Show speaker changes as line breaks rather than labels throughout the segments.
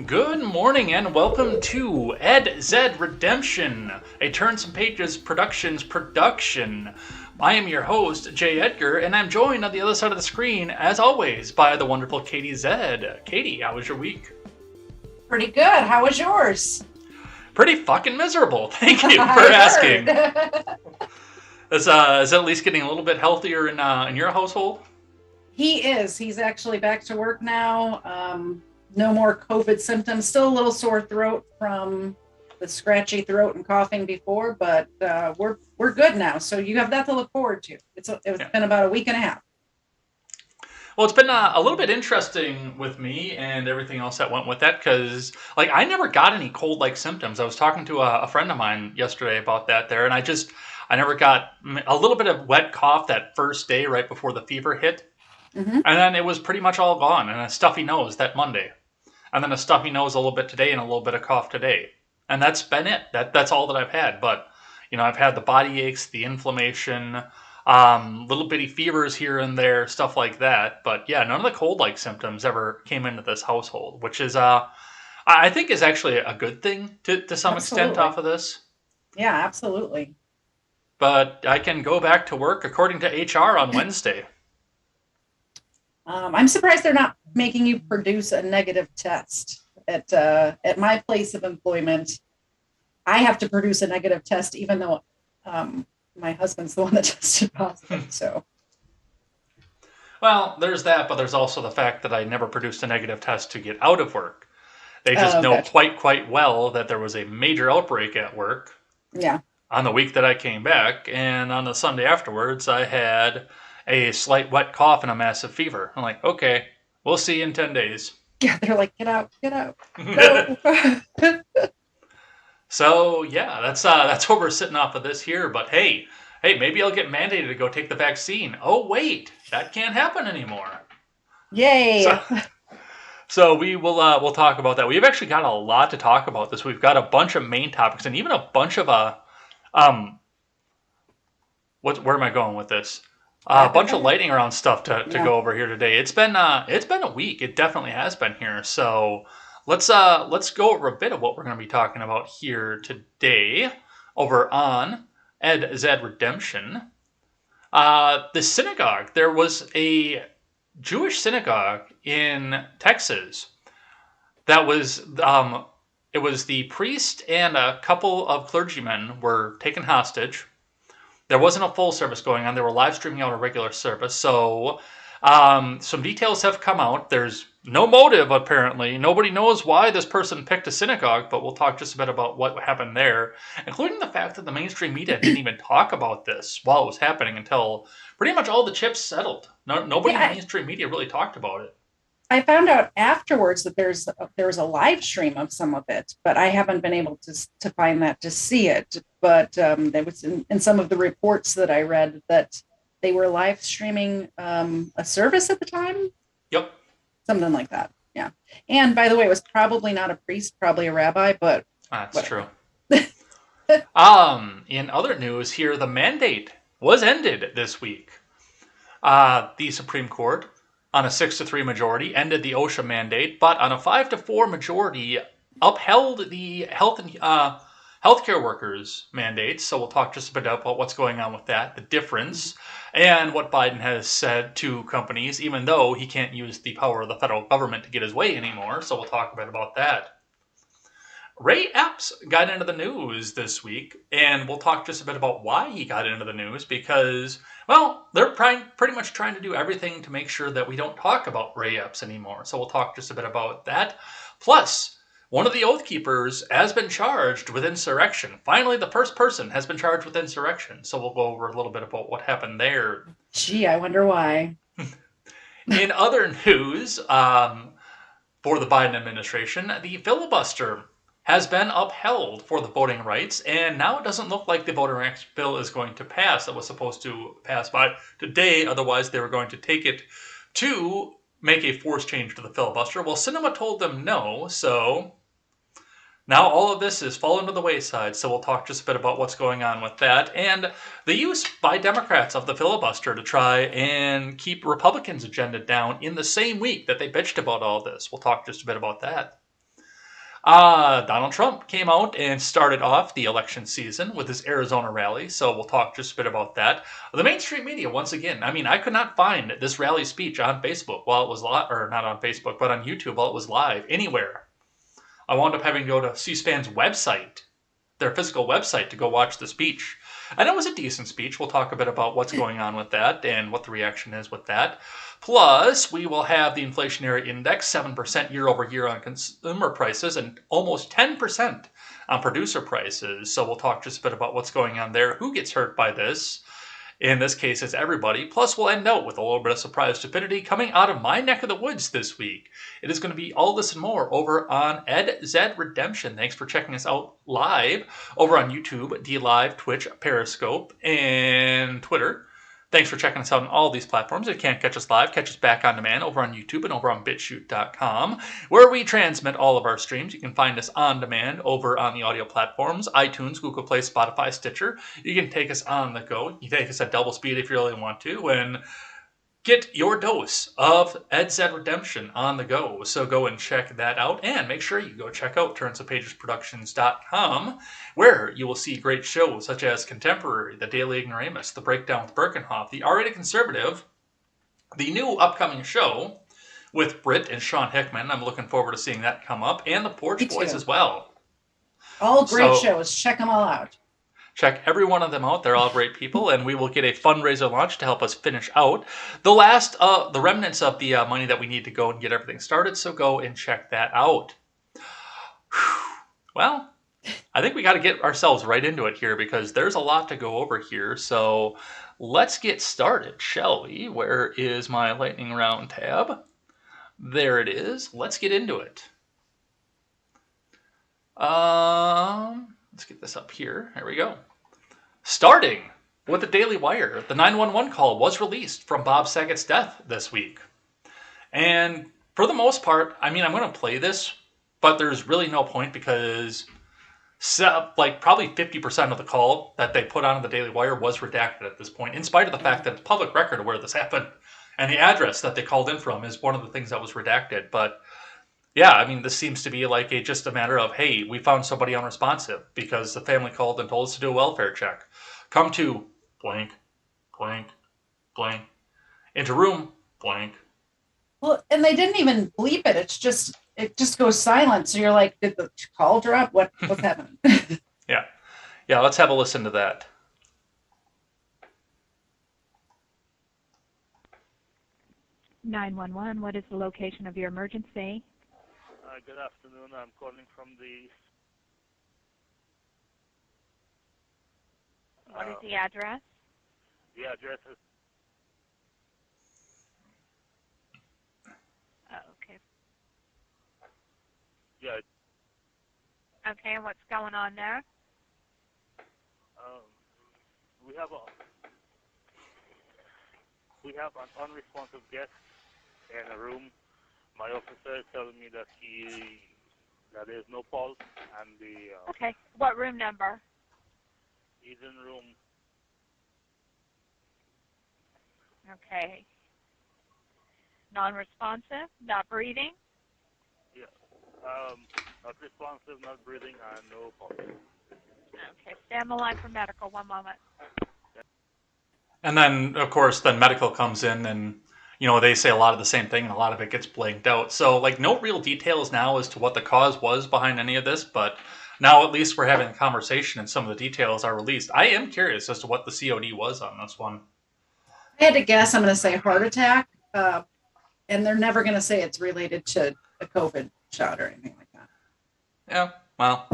Good morning and welcome to KTZed Redemption, a Turn Some Pages Productions production. I am your host, Jay Edgar, and I'm joined on the other side of the screen, as always, by the wonderful KTZed. Katie, how was your week?
Pretty good. How was yours?
Pretty fucking miserable. Thank you for asking. Is at least getting a little bit healthier in your household?
He is. He's actually back to work now. No more COVID symptoms. Still a little sore throat from the scratchy throat and coughing before, but we're good now. So you have that to look forward to. It's been about a week and a half.
Well, it's been a little bit interesting with me and everything else that went with that because, I never got any cold-like symptoms. I was talking to a friend of mine yesterday about that there, and I never got a little bit of wet cough that first day right before the fever hit. Mm-hmm. And then it was pretty much all gone, and a stuffy nose that Monday. And then a stuffy nose a little bit today and a little bit of cough today. And that's been it. That's all that I've had. But, I've had the body aches, the inflammation, little bitty fevers here and there, stuff like that. But yeah, none of the cold-like symptoms ever came into this household, which is, I think is actually a good thing to some extent off of this.
Yeah, absolutely.
But I can go back to work according to HR on Wednesday.
I'm surprised they're not making you produce a negative test at my place of employment. I have to produce a negative test, even though my husband's the one that tested positive. So,
well, there's that, but there's also the fact that I never produced a negative test to get out of work. They just know quite well that there was a major outbreak at work.
Yeah.
On the week that I came back, and on the Sunday afterwards, I had a slight wet cough and a massive fever. I'm like, okay, we'll see you in 10 days.
Yeah, they're like, get out. No.
So, yeah, that's what we're sitting off of this here. But hey, maybe I'll get mandated to go take the vaccine. Oh, wait, that can't happen anymore.
Yay.
So we'll talk about that. We've actually got a lot to talk about this. We've got a bunch of main topics and even a bunch of where am I going with this? A bunch of lightning round stuff to go over here today. It's been a week. It definitely has been here. So let's go over a bit of what we're going to be talking about here today over on KTZed Redemption. The synagogue. There was a Jewish synagogue in Texas that was it was the priest and a couple of clergymen were taken hostage. There wasn't a full service going on. They were live streaming out a regular service. So some details have come out. There's no motive, apparently. Nobody knows why this person picked a synagogue, but we'll talk just a bit about what happened there, including the fact that the mainstream media didn't even talk about this while it was happening until pretty much all the chips settled. Nobody in the mainstream media really talked about it.
I found out afterwards that there's a live stream of some of it, but I haven't been able to find that to see it. But there was in some of the reports that I read that they were live streaming a service at the time.
Yep.
Something like that. Yeah. And by the way, it was probably not a priest, probably a rabbi, but
that's whatever. True. In other news here, the mandate was ended this week. The Supreme Court, on a 6-3 majority, ended the OSHA mandate, but on a 5-4 majority, upheld the healthcare workers' mandates. So we'll talk just a bit about what's going on with that, the difference, and what Biden has said to companies, even though he can't use the power of the federal government to get his way anymore. So we'll talk a bit about that. Ray Epps got into the news this week, and we'll talk just a bit about why he got into the news, because, well, they're pretty much trying to do everything to make sure that we don't talk about Ray Epps anymore. So we'll talk just a bit about that. Plus, one of the Oath Keepers has been charged with insurrection. Finally, the first person has been charged with insurrection. So we'll go over a little bit about what happened there.
Gee, I wonder why.
In other news, for the Biden administration, the filibuster has been upheld for the voting rights, and now it doesn't look like the voting rights bill is going to pass. That was supposed to pass by today, otherwise they were going to take it to make a forced change to the filibuster. Well, Sinema told them no, so now all of this is fallen to the wayside, so we'll talk just a bit about what's going on with that, and the use by Democrats of the filibuster to try and keep Republicans' agenda down in the same week that they bitched about all this. We'll talk just a bit about that. Donald Trump came out and started off the election season with his Arizona rally, so we'll talk just a bit about that. The mainstream media, once again, I mean, I could not find this rally speech on Facebook while it was live, or not on Facebook, but on YouTube while it was live, anywhere. I wound up having to go to C-SPAN's website, their physical website, to go watch the speech. And it was a decent speech. We'll talk a bit about what's going on with that and what the reaction is with that. Plus, we will have the inflationary index, 7% year over year on consumer prices and almost 10% on producer prices. So we'll talk just a bit about what's going on there, who gets hurt by this. In this case, it's everybody. Plus, we'll end out with a little bit of surprise stupidity coming out of my neck of the woods this week. It is going to be all this and more over on KTZed Redemption. Thanks for checking us out live over on YouTube, DLive, Twitch, Periscope, and Twitter. Thanks for checking us out on all these platforms. If you can't catch us live, catch us back on demand over on YouTube and over on BitChute.com, where we transmit all of our streams. You can find us on demand over on the audio platforms, iTunes, Google Play, Spotify, Stitcher. You can take us on the go. You can take us at double speed if you really want to, and get your dose of KTZed Redemption on the go. So go and check that out, and make sure you go check out turnsofpagesproductions.com, where you will see great shows such as Contemporary, The Daily Ignoramus, The Breakdown with Birkenhoff, The R-Rated Conservative, the new upcoming show with Britt and Sean Hickman. I'm looking forward to seeing that come up, and The Porch Boys as well.
All great shows. Check them all out.
Check every one of them out. They're all great people, and we will get a fundraiser launch to help us finish out the remnants of the money that we need to go and get everything started. So go and check that out. Well, I think we got to get ourselves right into it here because there's a lot to go over here. So let's get started, shall we? Where is my lightning round tab? There it is. Let's get into it. Let's get this up here. There we go. Starting with the Daily Wire, the 911 call was released from Bob Saget's death this week. And for the most part, I mean, I'm going to play this, but there's really no point because probably 50% of the call that they put on the Daily Wire was redacted at this point, in spite of the fact that it's public record where this happened. And the address that they called in from is one of the things that was redacted. But yeah, I mean, this seems to be like just a matter of, hey, we found somebody unresponsive because the family called and told us to do a welfare check. Come to blank, blank, blank, into room blank.
Well, and they didn't even bleep it. It just goes silent. So you're like, did the call drop? What's happening?
Yeah. Let's have a listen to that.
911. What is the location of your emergency?
Good afternoon. I'm calling from the...
What is the address?
The address is...
Okay.
Yeah.
Okay, and what's going on there?
We have an unresponsive guest in a room. My officer is telling me that there's no pulse and the...
Okay, what room number?
He's in room...
Okay. Non-responsive, not breathing?
Yeah. Not responsive, not breathing, and no pulse.
Okay, stay on the line for medical. One moment.
And then, of course, medical comes in and... they say a lot of the same thing, and a lot of it gets blanked out. So, no real details now as to what the cause was behind any of this, but now at least we're having a conversation and some of the details are released. I am curious as to what the COD was on this one.
I had to guess. I'm going to say heart attack, and they're never going to say it's related to a COVID shot or anything like that.
Yeah, well,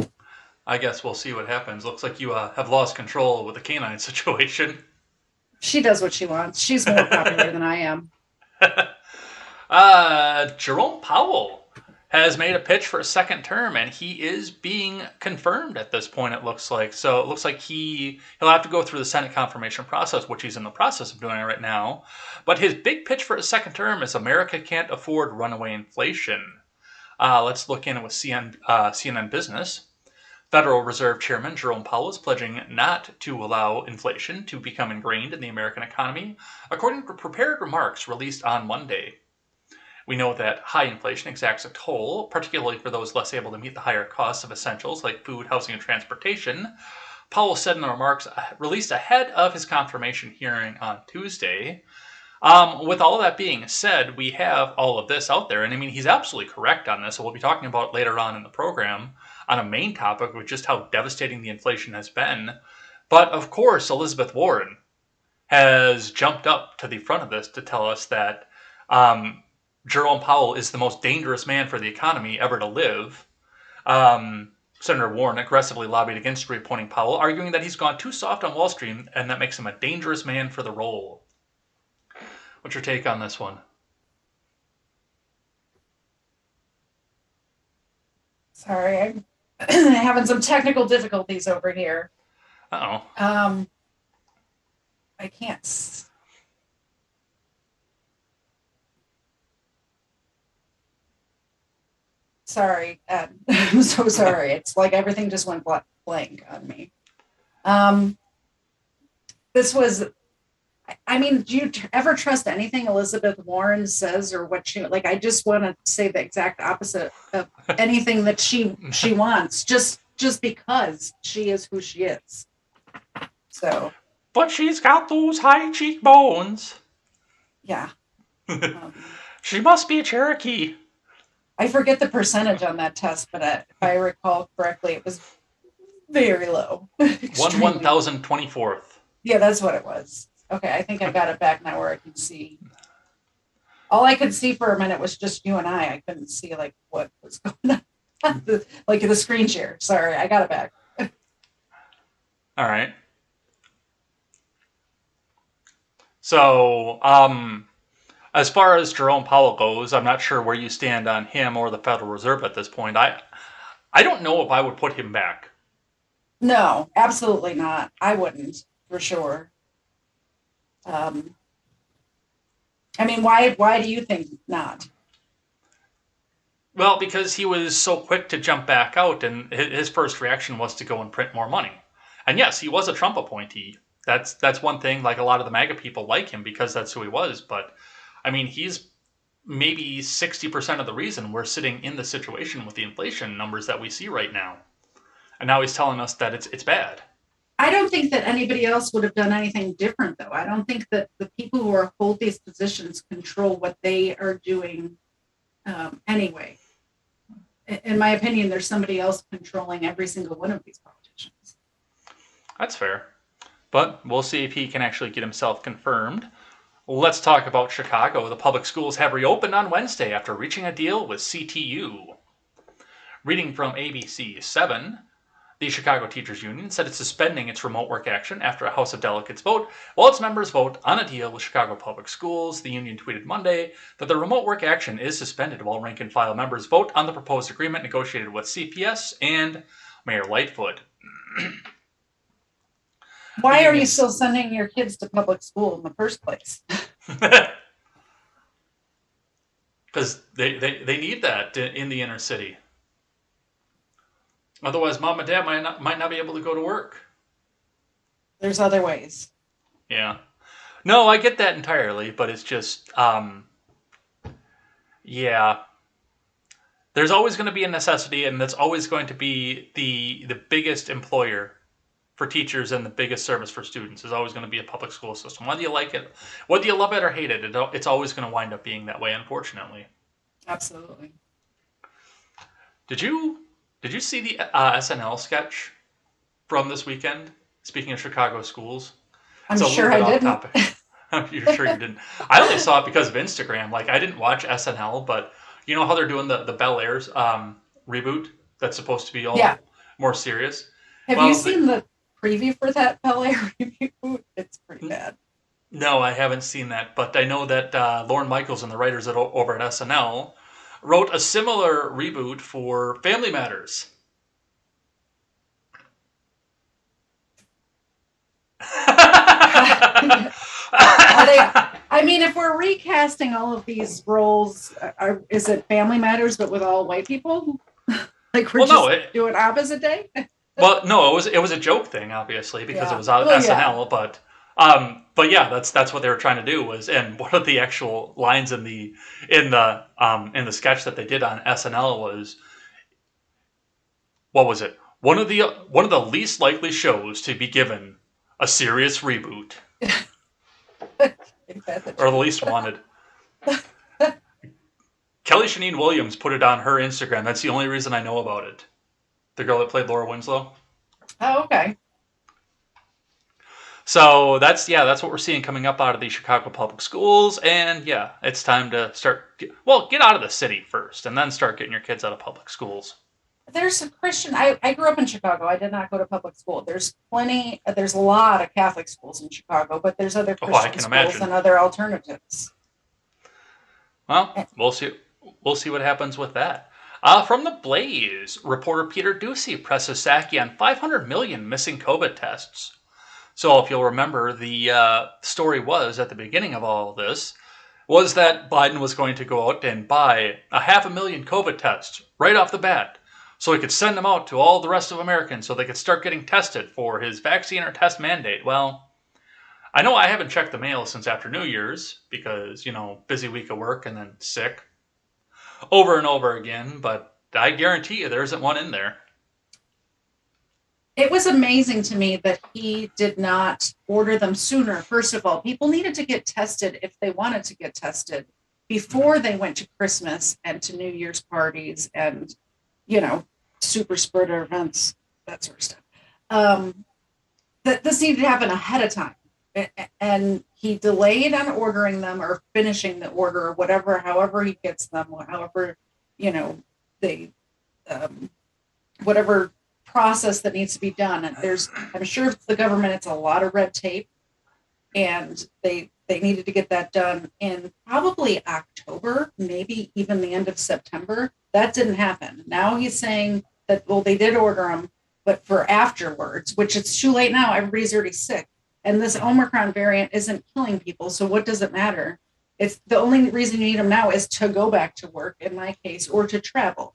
I guess we'll see what happens. Looks like you have lost control with the canine situation.
She does what she wants. She's more popular than I am.
Jerome Powell has made a pitch for a second term, and he is being confirmed at this point, it looks like. So it looks like he'll have to go through the Senate confirmation process, which he's in the process of doing right now. But his big pitch for a second term is America can't afford runaway inflation. Let's look in with CNN Business. Federal Reserve Chairman Jerome Powell is pledging not to allow inflation to become ingrained in the American economy, according to prepared remarks released on Monday. We know that high inflation exacts a toll, particularly for those less able to meet the higher costs of essentials like food, housing, and transportation. Powell said in the remarks released ahead of his confirmation hearing on Tuesday. With all of that being said, we have all of this out there. And I mean, he's absolutely correct on this. So we'll be talking about later on in the program on a main topic of just how devastating the inflation has been. But of course, Elizabeth Warren has jumped up to the front of this to tell us that Jerome Powell is the most dangerous man for the economy ever to live. Senator Warren aggressively lobbied against reappointing Powell, arguing that he's gone too soft on Wall Street and that makes him a dangerous man for the role. What's your take on this one?
Sorry, I'm having some technical difficulties over here.
Uh-oh.
I can't. Sorry, I'm so sorry. It's like everything just went blank on me. This was, I mean, do you ever trust anything Elizabeth Warren says or what she, like, I just want to say the exact opposite of anything that she wants, just because she is who she is. So.
But she's got those high cheekbones.
Yeah.
She must be a Cherokee.
I forget the percentage on that test, but if I recall correctly, it was very low.
1,024th.
Yeah, that's what it was. Okay, I think I got it back now where I can see. All I could see for a minute was just you and I. I couldn't see like what was going on. Like the screen share. Sorry, I got it back.
All right. So, as far as Jerome Powell goes, I'm not sure where you stand on him or the Federal Reserve at this point. I don't know if I would put him back.
No, absolutely not. I wouldn't, for sure. I mean, why do you think not?
Well, because he was so quick to jump back out, and his first reaction was to go and print more money. And yes, he was a Trump appointee. That's one thing, like a lot of the MAGA people like him because that's who he was. But, I mean, he's maybe 60% of the reason we're sitting in the situation with the inflation numbers that we see right now. And now he's telling us that it's bad.
I don't think that anybody else would have done anything different, though. I don't think that the people who hold these positions control what they are doing anyway. In my opinion, there's somebody else controlling every single one of these politicians.
That's fair. But we'll see if he can actually get himself confirmed. Let's talk about Chicago. The public schools have reopened on Wednesday after reaching a deal with CTU. Reading from ABC 7, the Chicago Teachers Union said it's suspending its remote work action after a House of Delegates vote while its members vote on a deal with Chicago Public Schools. The union tweeted Monday that the remote work action is suspended while rank and file members vote on the proposed agreement negotiated with CPS and Mayor Lightfoot.
Why are you still sending your kids to public school in the first place?
Because they need that in the inner city. Otherwise, mom and dad might not be able to go to work.
There's other ways.
Yeah. No, I get that entirely, but it's just, yeah. There's always going to be a necessity, and that's always going to be the biggest employer for teachers and the biggest service for students is always going to be a public school system. Whether you like it, whether you love it or hate it, it's always going to wind up being that way, unfortunately.
Absolutely.
Did you see the SNL sketch from this weekend? Speaking of Chicago schools,
I'm sure I didn't.
I'm sure you didn't. I only saw it because of Instagram. Like, I didn't watch SNL, but you know how they're doing the Bel Air's reboot that's supposed to be all more serious?
Have you seen the preview for that Bel Air reboot? It's pretty bad.
No, I haven't seen that, but I know that Lorne Michaels and the writers over at SNL wrote a similar reboot for Family Matters.
I mean, if we're recasting all of these roles, is it Family Matters but with all white people? Like we're doing opposite day?
Well, no, it was a joke thing, obviously, because it was on SNL. But But yeah, that's what they were trying to do was, and one of the actual lines in the sketch that they did on SNL was, what was it? One of the least likely shows to be given a serious reboot, or the least wanted. Kelly Shanine Williams put it on her Instagram. That's the only reason I know about it. The girl that played Laura Winslow.
Oh, okay.
So that's what we're seeing coming up out of the Chicago public schools, and yeah, it's time to get out of the city first, and then start getting your kids out of public schools.
There's a Christian. I grew up in Chicago. I did not go to public school. There's a lot of Catholic schools in Chicago, but there's other Christian schools and other alternatives.
Well, we'll see what happens with that. From the Blaze, reporter Peter Ducey presses Psaki on 500 million missing COVID tests. So if you'll remember, the story was, at the beginning of all of this, was that Biden was going to go out and buy 500,000 COVID tests right off the bat, so he could send them out to all the rest of Americans so they could start getting tested for his vaccine or test mandate. Well, I know I haven't checked the mail since after New Year's because, busy week of work and then sick over and over again, but I guarantee you there isn't one in there.
It was amazing to me that he did not order them sooner. First of all, people needed to get tested if they wanted to get tested before they went to Christmas and to New Year's parties and, super spreader events, that sort of stuff. That this needed to happen ahead of time. And he delayed on ordering them or finishing the order or whatever, however he gets them, however, whatever process that needs to be done. And I'm sure for the government, it's a lot of red tape, and they needed to get that done in probably October, maybe even the end of September. That didn't happen. Now he's saying that, well, they did order them, but for afterwards, which it's too late now. Everybody's already sick. And this Omicron variant isn't killing people. So what does it matter? It's the only reason you need them now is to go back to work, in my case, or to travel.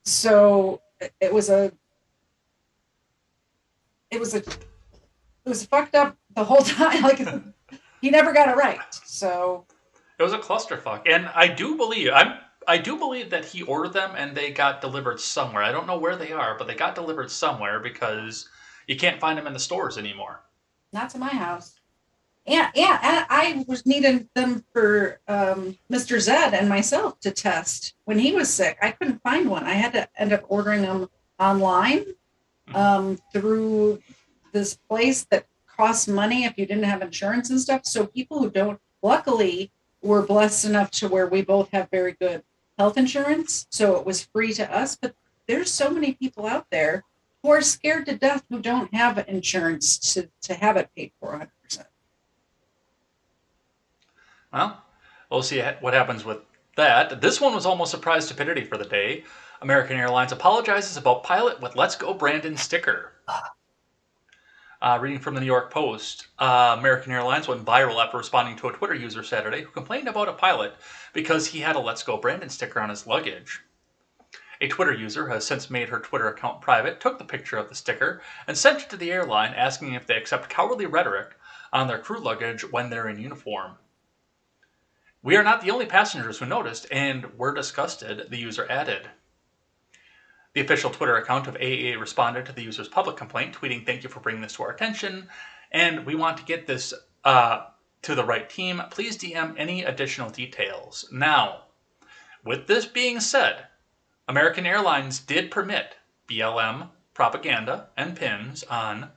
So it was fucked up the whole time. Like, he never got it right. So
it was a clusterfuck. And I do believe that he ordered them and they got delivered somewhere. I don't know where they are, but they got delivered somewhere because you can't find them in the stores anymore.
Not to my house. Yeah. And I was needing them for Mr. Zed and myself to test when he was sick. I couldn't find one. I had to end up ordering them online through this place that costs money if you didn't have insurance and stuff. So people who don't, luckily, we're blessed enough to where we both have very good health insurance. So it was free to us. But there's so many people out there who are scared to death who don't have insurance to have it paid for 100%.
Well, we'll see what happens with that. This one was almost surprise stupidity for the day. American Airlines apologizes about pilot with "Let's Go Brandon" sticker. Reading from the New York Post, American Airlines went viral after responding to a Twitter user Saturday who complained about a pilot because he had a "Let's Go Brandon" sticker on his luggage. A Twitter user has since made her Twitter account private, took the picture of the sticker, and sent it to the airline asking if they accept cowardly rhetoric on their crew luggage when they're in uniform. "We are not the only passengers who noticed and were disgusted," the user added. The official Twitter account of AAA responded to the user's public complaint, tweeting, "Thank you for bringing this to our attention, and we want to get this to the right team. Please DM any additional details." Now, with this being said, American Airlines did permit BLM propaganda and pins on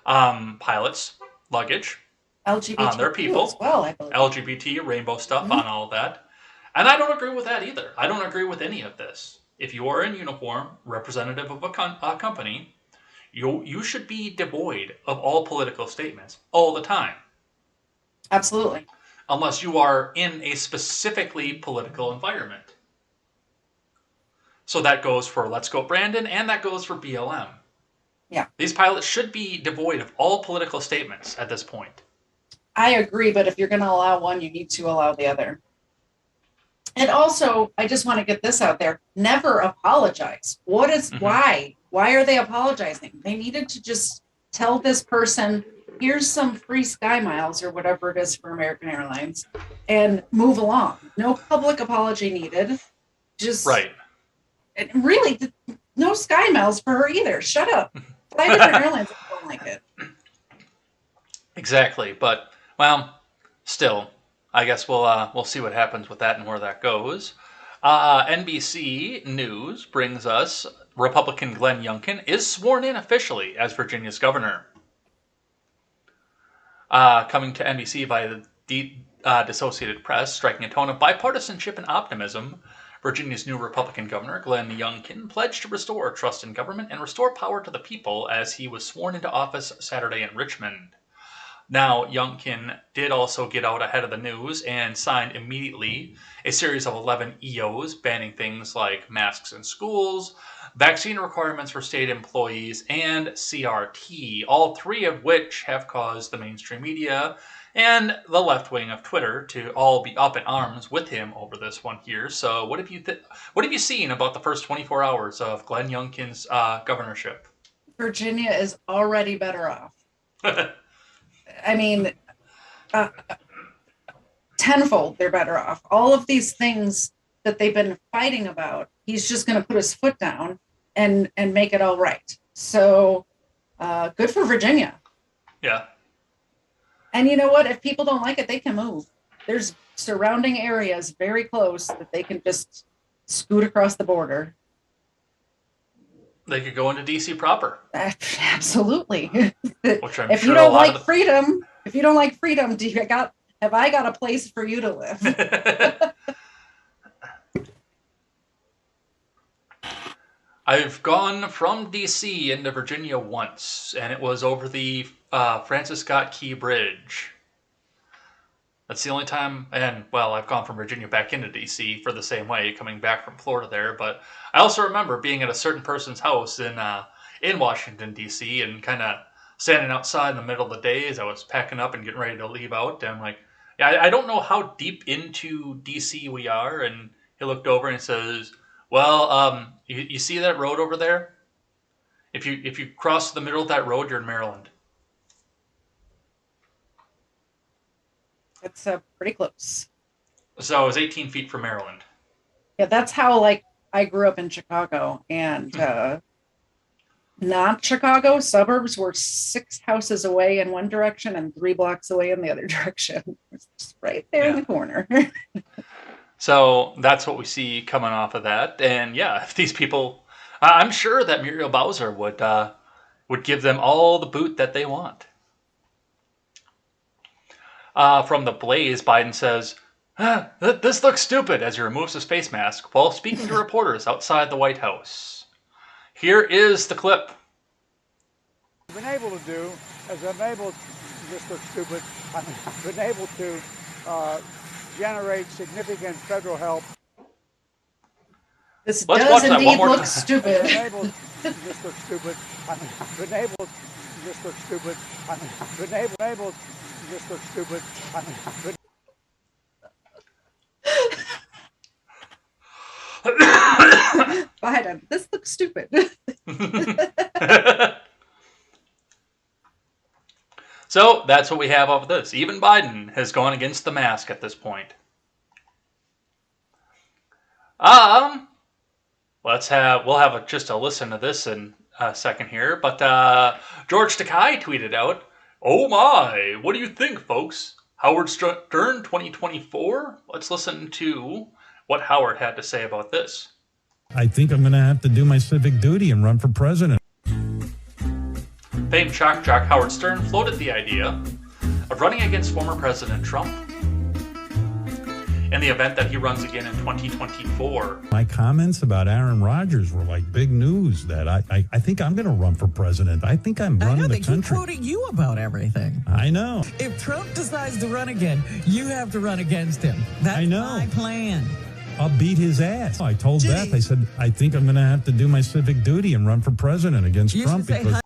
pilots' luggage,
LGBT
on their people,
as well, I believe.
LGBT, rainbow stuff, on all of that. And I don't agree with that either. I don't agree with any of this. If you are in uniform, representative of a company, you should be devoid of all political statements all the time.
Absolutely.
Unless you are in a specifically political environment. So that goes for "Let's Go Brandon" and that goes for BLM.
Yeah.
These pilots should be devoid of all political statements at this point.
I agree, but if you're going to allow one, you need to allow the other. And also, I just want to get this out there. Never apologize. Why? Why are they apologizing? They needed to just tell this person, here's some free Sky Miles or whatever it is for American Airlines, and move along. No public apology needed. Just
right.
And really, no Sky Miles for her either. Shut up. Fly different airlines if you don't like it.
Exactly, but well, still, I guess we'll see what happens with that and where that goes. NBC News brings us Republican Glenn Youngkin is sworn in officially as Virginia's governor. Coming to NBC via the Dissociated Press, striking a tone of bipartisanship and optimism, Virginia's new Republican governor, Glenn Youngkin, pledged to restore trust in government and restore power to the people as he was sworn into office Saturday in Richmond. Now, Youngkin did also get out ahead of the news and signed immediately a series of 11 EOs banning things like masks in schools, vaccine requirements for state employees, and CRT, all three of which have caused the mainstream media and the left wing of Twitter to all be up in arms with him over this one here. So what have you seen about the first 24 hours of Glenn Youngkin's governorship?
Virginia is already better off. I mean, tenfold they're better off. All of these things that they've been fighting about, he's just going to put his foot down and make it all right. So good for Virginia.
Yeah.
And you know what? If people don't like it, they can move. There's surrounding areas very close that they can just scoot across the border.
They could go into DC proper.
Absolutely.
Which I'm
if
sure
you don't like
the...
freedom, have I got a place for you to live?
I've gone from DC into Virginia once, and it was over the Francis Scott Key Bridge. That's the only time, and well, I've gone from Virginia back into DC for the same way, coming back from Florida there. But I also remember being at a certain person's house in Washington DC, and kind of standing outside in the middle of the day as I was packing up and getting ready to leave out. And I'm like, yeah, I don't know how deep into DC we are. And he looked over and he says, "Well, you see that road over there? If you cross the middle of that road, you're in Maryland."
It's pretty close.
So it was 18 feet from Maryland.
Yeah, that's how I grew up in Chicago, and not Chicago suburbs were 6 houses away in one direction and 3 blocks away in the other direction. It's just right there in the corner.
So that's what we see coming off of that. And yeah, if these people, I'm sure that Muriel Bowser would give them all the boot that they want. From the Blaze, Biden says, "This looks stupid," as he removes his face mask while speaking to reporters outside the White House. Here is the clip.
I've been able to do, as I'm able, this looks stupid, I've been able to generate significant federal help.
This does indeed look stupid.
This looks stupid. I've been able, this looks stupid. I've been able, this looks stupid.
Biden, this looks stupid.
So that's what we have of this. Even Biden has gone against the mask at this point. We'll have just a listen to this in a second here. But George Takei tweeted out, "Oh my, what do you think, folks? Howard Stern 2024? Let's listen to what Howard had to say about this."
"I think I'm going to have to do my civic duty and run for president."
Famed shock jock Howard Stern floated the idea of running against former President Trump in the event that he runs again in 2024.
My comments about Aaron Rodgers were like big news that I think I'm going to run for president. I think I'm running the country.
I keep quoting you about everything.
I know.
If Trump decides to run again, you have to run against him. That's my plan.
I'll beat his ass. I told Beth, I said, I think I'm going to have to do my civic duty and run for president against Trump because...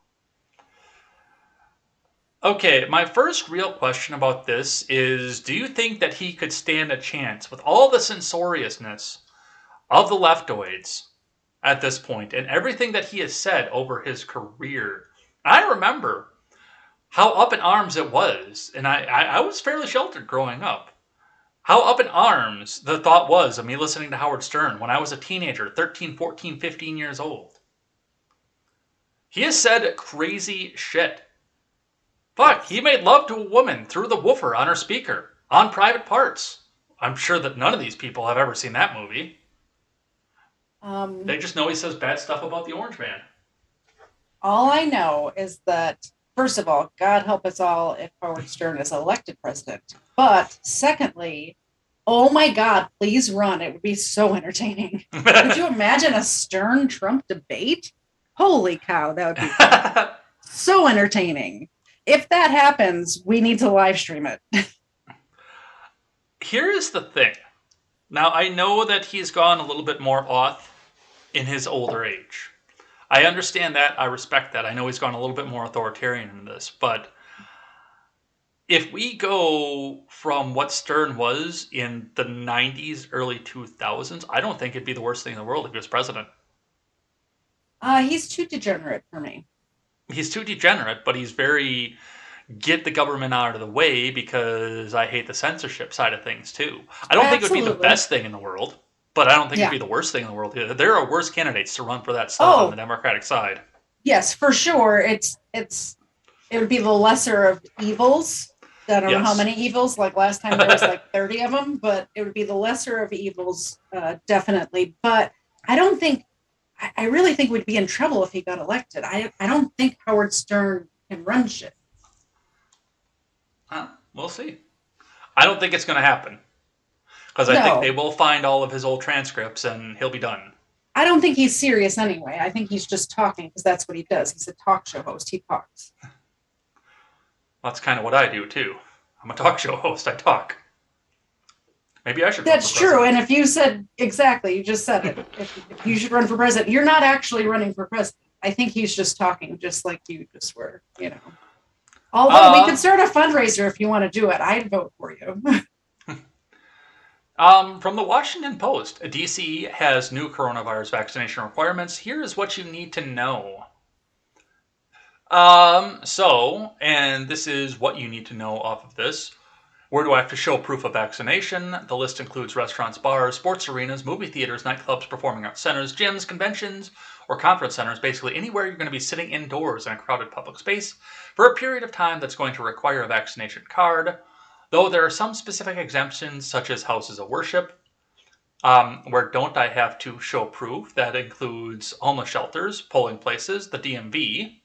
Okay, my first real question about this is, do you think that he could stand a chance with all the censoriousness of the leftoids at this point and everything that he has said over his career? I remember how up in arms it was. And I was fairly sheltered growing up. How up in arms the thought was of me listening to Howard Stern when I was a teenager, 13, 14, 15 years old. He has said crazy shit. Fuck, he made love to a woman through the woofer on her speaker, on private parts. I'm sure that none of these people have ever seen that movie. They just know he says bad stuff about the Orange Man.
All I know is that, first of all, God help us all if Howard Stern is elected president. But secondly, oh my God, please run. It would be so entertaining. Could you imagine a Stern-Trump debate? Holy cow, that would be so entertaining. If that happens, we need to live stream it.
Here is the thing. Now, I know that he's gone a little bit more off in his older age. I understand that. I respect that. I know he's gone a little bit more authoritarian in this. But if we go from what Stern was in the 90s, early 2000s, I don't think it'd be the worst thing in the world if he was president.
He's too degenerate for me.
He's too degenerate, but he's very get the government out of the way because I hate the censorship side of things too. I don't think it would be the best thing in the world, but I don't think it'd be the worst thing in the world either. There are worse candidates to run for that slot on the Democratic side.
Yes, for sure. It would be the lesser of evils. I don't know how many evils. Like last time there was like 30 of them, but it would be the lesser of evils, definitely. But I really think we'd be in trouble if he got elected. I don't think Howard Stern can run shit.
We'll see. I don't think it's going to happen. Because I think they will find all of his old transcripts and he'll be done.
I don't think he's serious anyway. I think he's just talking because that's what he does. He's a talk show host. He talks.
That's kind of what I do too. I'm a talk show host. I talk. Maybe I should.
That's true. And if you said exactly, you just said it. If you should run for president, you're not actually running for president. I think he's just talking, just like you just were. You know. Although we could start a fundraiser if you want to do it, I'd vote for you.
From the Washington Post, DC has new coronavirus vaccination requirements. Here is what you need to know. And this is what you need to know off of this. Where do I have to show proof of vaccination? The list includes restaurants, bars, sports arenas, movie theaters, nightclubs, performing arts centers, gyms, conventions, or conference centers, basically anywhere you're going to be sitting indoors in a crowded public space for a period of time that's going to require a vaccination card, though there are some specific exemptions, such as houses of worship, where don't I have to show proof. That includes homeless shelters, polling places, the DMV.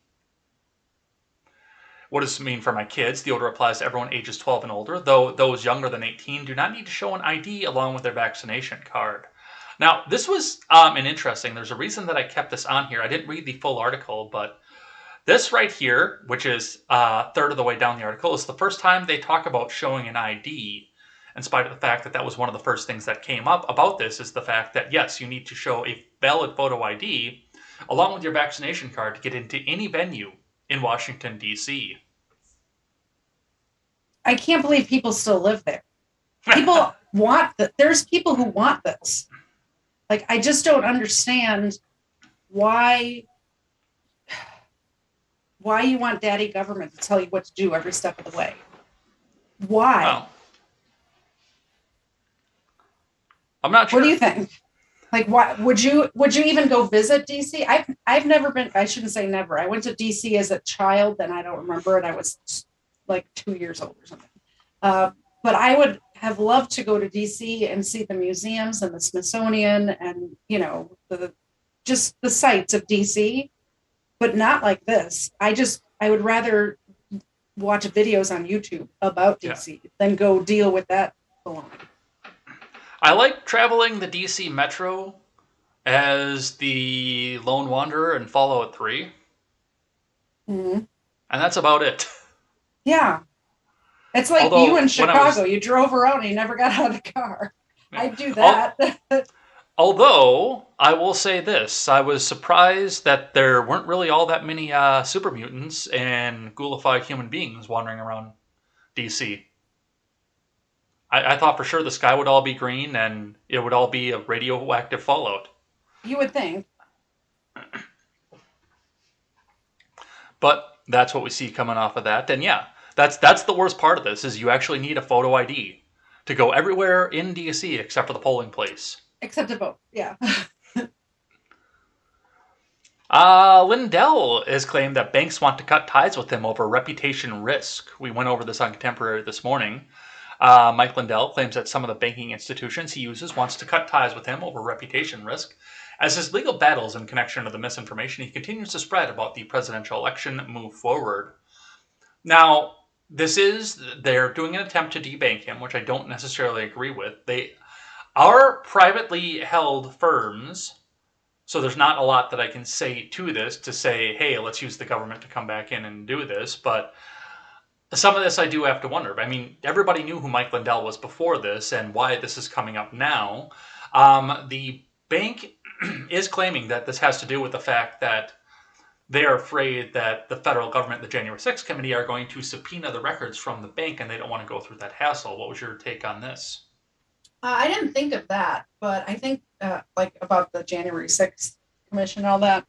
What does this mean for my kids? The order applies to everyone ages 12 and older, though those younger than 18 do not need to show an ID along with their vaccination card. Now, this was an interesting, there's a reason that I kept this on here. I didn't read the full article, but this right here, which is a third of the way down the article, is the first time they talk about showing an ID, in spite of the fact that that was one of the first things that came up about this, is the fact that, yes, you need to show a valid photo ID along with your vaccination card to get into any venue in Washington, D.C.
I can't believe people still live there. People there's people who want this. Like, I just don't understand why you want daddy government to tell you what to do every step of the way. Why?
Well, I'm not sure.
What do you think? Like, why would you even go visit DC? I've never been. I shouldn't say never. I went to DC as a child, and I don't remember it. I was like 2 years old or something. But I would have loved to go to DC and see the museums and the Smithsonian and, you know, just the sights of DC, but not like this. I would rather watch videos on YouTube about DC than go deal with that alone.
I like traveling the DC Metro as the Lone Wanderer in Fallout 3.
Mm-hmm.
And that's about it.
Yeah. It's like you in Chicago. You drove around and you never got out of the car. I'd do that.
Although, I will say this. I was surprised that there weren't really all that many super mutants and ghoulified human beings wandering around DC. I thought for sure the sky would all be green and it would all be a radioactive fallout.
You would think.
But that's what we see coming off of that. And yeah, that's the worst part of this is you actually need a photo ID to go everywhere in DC except for the polling place.
Except to vote, yeah.
Lindell has claimed that banks want to cut ties with him over reputation risk. We went over this on Contemporary this morning. Mike Lindell claims that some of the banking institutions he uses wants to cut ties with him over reputation risk. As his legal battles in connection to the misinformation he continues to spread about the presidential election move forward. Now, they're doing an attempt to debank him, which I don't necessarily agree with. They are privately held firms, so there's not a lot that I can say to this to say, hey, let's use the government to come back in and do this, but some of this I do have to wonder. I mean, everybody knew who Mike Lindell was before this and why this is coming up now. The bank is claiming that this has to do with the fact that they are afraid that the federal government, the January 6th committee, are going to subpoena the records from the bank and they don't want to go through that hassle. What was your take on this?
I didn't think of that, but I think about the January 6th commission and all that.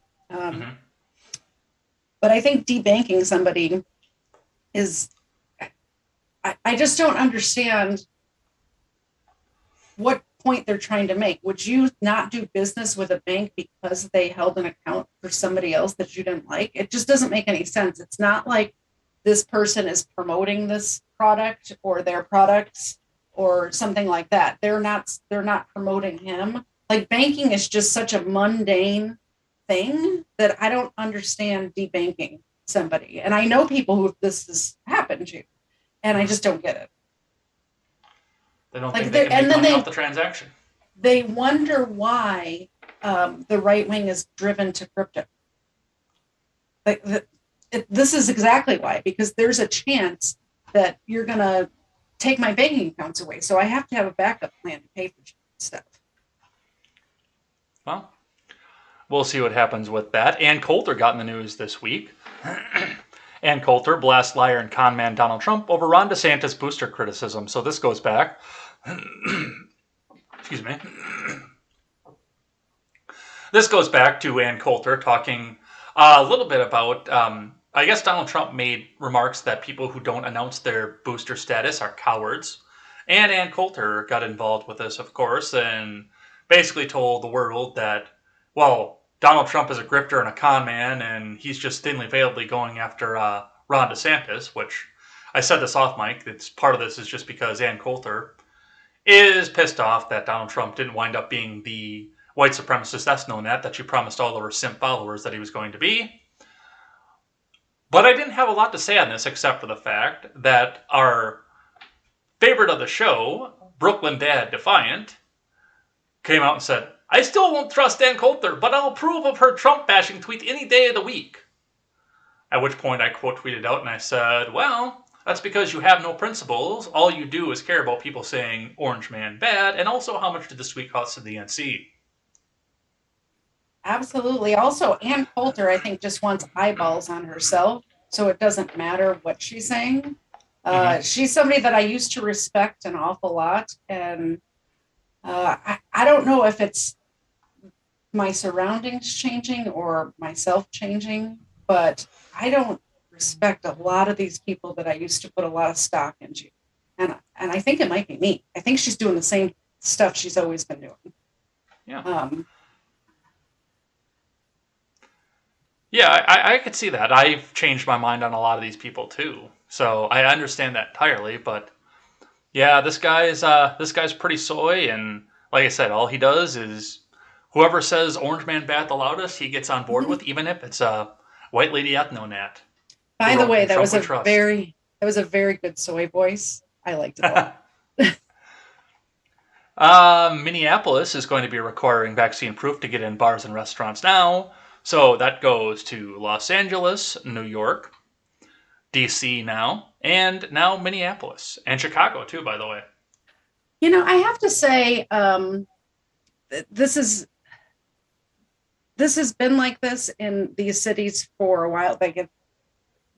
But I think debanking somebody is, I just don't understand what point they're trying to make. Would you not do business with a bank because they held an account for somebody else that you didn't like? It just doesn't make any sense. It's not like this person is promoting this product or their products or something like that. They're not promoting him. Like, banking is just such a mundane thing that I don't understand debanking somebody. And I know people who this has happened to, and I just don't get it.
They don't think they can make money off the transaction.
They wonder why the right wing is driven to crypto. This is exactly why, because there's a chance that you're going to take my banking accounts away. So I have to have a backup plan to pay for stuff.
Well, we'll see what happens with that. Ann Coulter got in the news this week. Ann Coulter blasts liar and con man Donald Trump over Ron DeSantis booster criticism. So this goes back. Excuse me. This goes back to Ann Coulter talking a little bit about, I guess Donald Trump made remarks that people who don't announce their booster status are cowards. And Ann Coulter got involved with this, of course, and basically told the world that, well, Donald Trump is a grifter and a con man, and he's just thinly veiledly going after Ron DeSantis, which I said this off mic. It's part of this is just because Ann Coulter is pissed off that Donald Trump didn't wind up being the white supremacist that's known that she promised all of her simp followers that he was going to be. But I didn't have a lot to say on this except for the fact that our favorite of the show, Brooklyn Dad Defiant, came out and said, I still won't trust Ann Coulter, but I'll approve of her Trump-bashing tweet any day of the week. At which point I quote-tweeted out and I said, well, that's because you have no principles. All you do is care about people saying Orange Man bad, and also how much did this tweet cost to the NC?
Absolutely. Also, Ann Coulter, I think, just wants eyeballs on herself, so it doesn't matter what she's saying. She's somebody that I used to respect an awful lot, and I don't know if it's my surroundings changing or myself changing, but I don't respect a lot of these people that I used to put a lot of stock into. And I think it might be me. I think she's doing the same stuff she's always been doing.
Yeah. Yeah, I could see that. I've changed my mind on a lot of these people too. So I understand that entirely, but yeah, this guy's pretty soy, and like I said, all he does is whoever says Orange Man bad the loudest, he gets on board with, even if it's a white lady ethno-nat.
By the way, that was a very good soy voice. I liked it a lot.
Minneapolis is going to be requiring vaccine proof to get in bars and restaurants now. So that goes to Los Angeles, New York, DC now, and now Minneapolis, and Chicago too, by the way.
You know, I have to say, this has been like this in these cities for a while. Like, if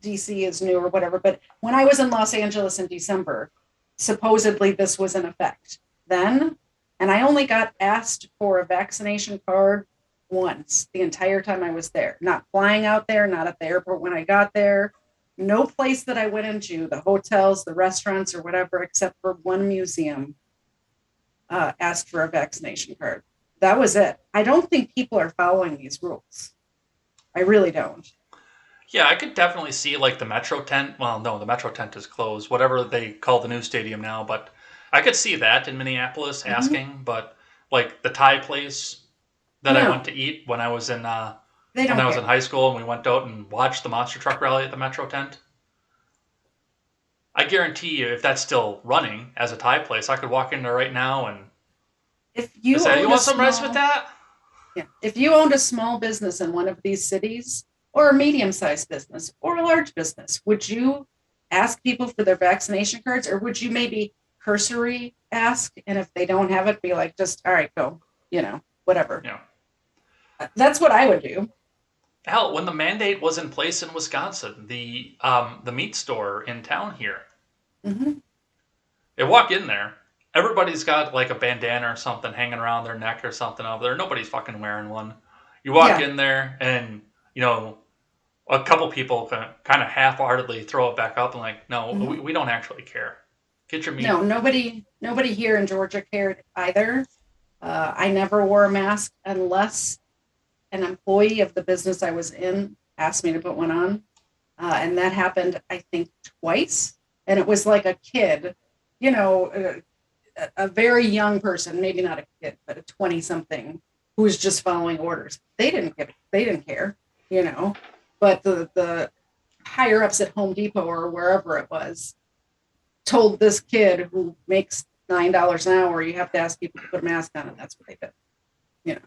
DC is new or whatever, but when I was in Los Angeles in December, supposedly this was in effect then, and I only got asked for a vaccination card once the entire time I was there. Not flying out there, not at the airport when I got there. No place that I went into, the hotels, the restaurants, or whatever, except for one museum, asked for a vaccination card. That was it. I don't think people are following these rules. I really don't.
Yeah, I could definitely see like the Metro tent. Well, no, the Metro tent is closed. Whatever they call the new stadium now, but I could see that in Minneapolis asking. But like the Thai place that I went
No,
to eat when I was in
they
when
don't
I was in
care.
high school and we went out and watched the monster truck rally at the Metro tent. I guarantee you, if that's still running as a Thai place, I could walk in there right now and
If you
say, "You
owned a
want some rice with
small,
that?"
yeah, if you owned a small business in one of these cities, or a medium-sized business, or a large business, would you ask people for their vaccination cards, or would you maybe cursory ask, and if they don't have it, be like, just all right, go, whatever.
You know,
That's what I would do.
hell, when the mandate was in place in Wisconsin, the meat store in town here,
Hmm.
you walk in there, everybody's got like a bandana or something hanging around their neck or something over there. Nobody's fucking wearing one. You walk
Yeah.
in there and a couple people kind of half-heartedly throw it back up and like, no,
Hmm.
we don't actually care. Get your meat.
No, nobody here in Georgia cared either. I never wore a mask unless an employee of the business I was in asked me to put one on. And that happened, I think, twice. And it was like a kid, a very young person, maybe not a kid, but a 20 something who was just following orders. They didn't care, but the higher ups at Home Depot or wherever it was told this kid who makes $9 an hour, you have to ask people to put a mask on, and that's what they did.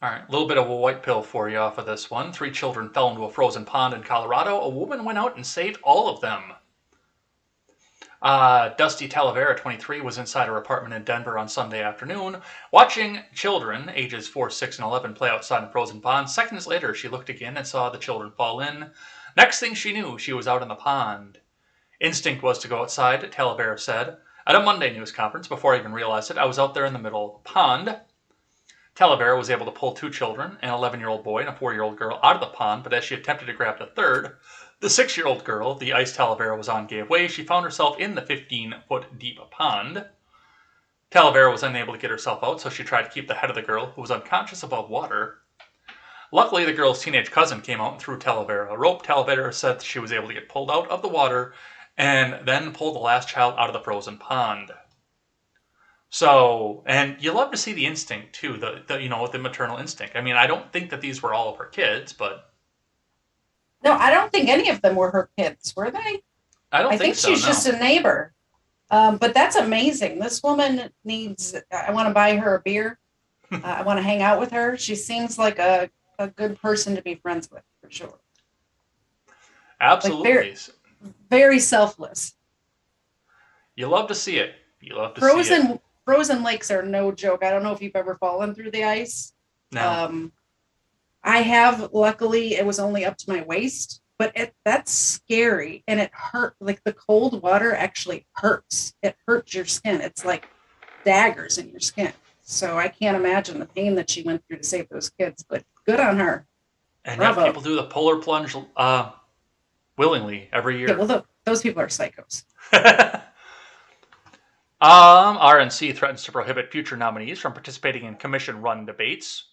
All right, a little bit of a white pill for you off of this one. 3 children fell into a frozen pond in Colorado. A woman went out and saved all of them. Dusty Talavera, 23, was inside her apartment in Denver on Sunday afternoon, watching children ages 4, 6, and 11 play outside in a frozen pond. Seconds later, she looked again and saw the children fall in. Next thing she knew, she was out in the pond. Instinct was to go outside, Talavera said. At a Monday news conference, before I even realized it, I was out there in the middle of the pond. Talavera was able to pull 2 children, an 11-year-old boy and a 4-year-old girl, out of the pond, but as she attempted to grab the third, the 6-year-old girl the ice Talavera was on gave way. She found herself in the 15-foot deep pond. Talavera was unable to get herself out, so she tried to keep the head of the girl, who was unconscious, above water. Luckily, the girl's teenage cousin came out and threw Talavera a rope. Talavera said she was able to get pulled out of the water and then pull the last child out of the frozen pond. So, and you love to see the instinct too, the maternal instinct. I mean, I don't think that these were all of her kids, but
No, I don't think any of them were her kids, were they?
I don't
I think
so.
she's
No.
just a neighbor. But that's amazing. This woman needs, I want to buy her a beer. I want to hang out with her. She seems like a good person to be friends with, for sure.
Absolutely.
Like very selfless.
You love to see it. You love to see it.
Frozen lakes are no joke. I don't know if you've ever fallen through the ice.
No.
I have. Luckily, it was only up to my waist, but that's scary, and it hurt. Like the cold water actually hurts. It hurts your skin. It's like daggers in your skin. So I can't imagine the pain that she went through to save those kids. But good on her.
And yet
Bravo.
people do the polar plunge willingly every year.
Yeah, well, those people are psychos.
RNC threatens to prohibit future nominees from participating in commission-run debates,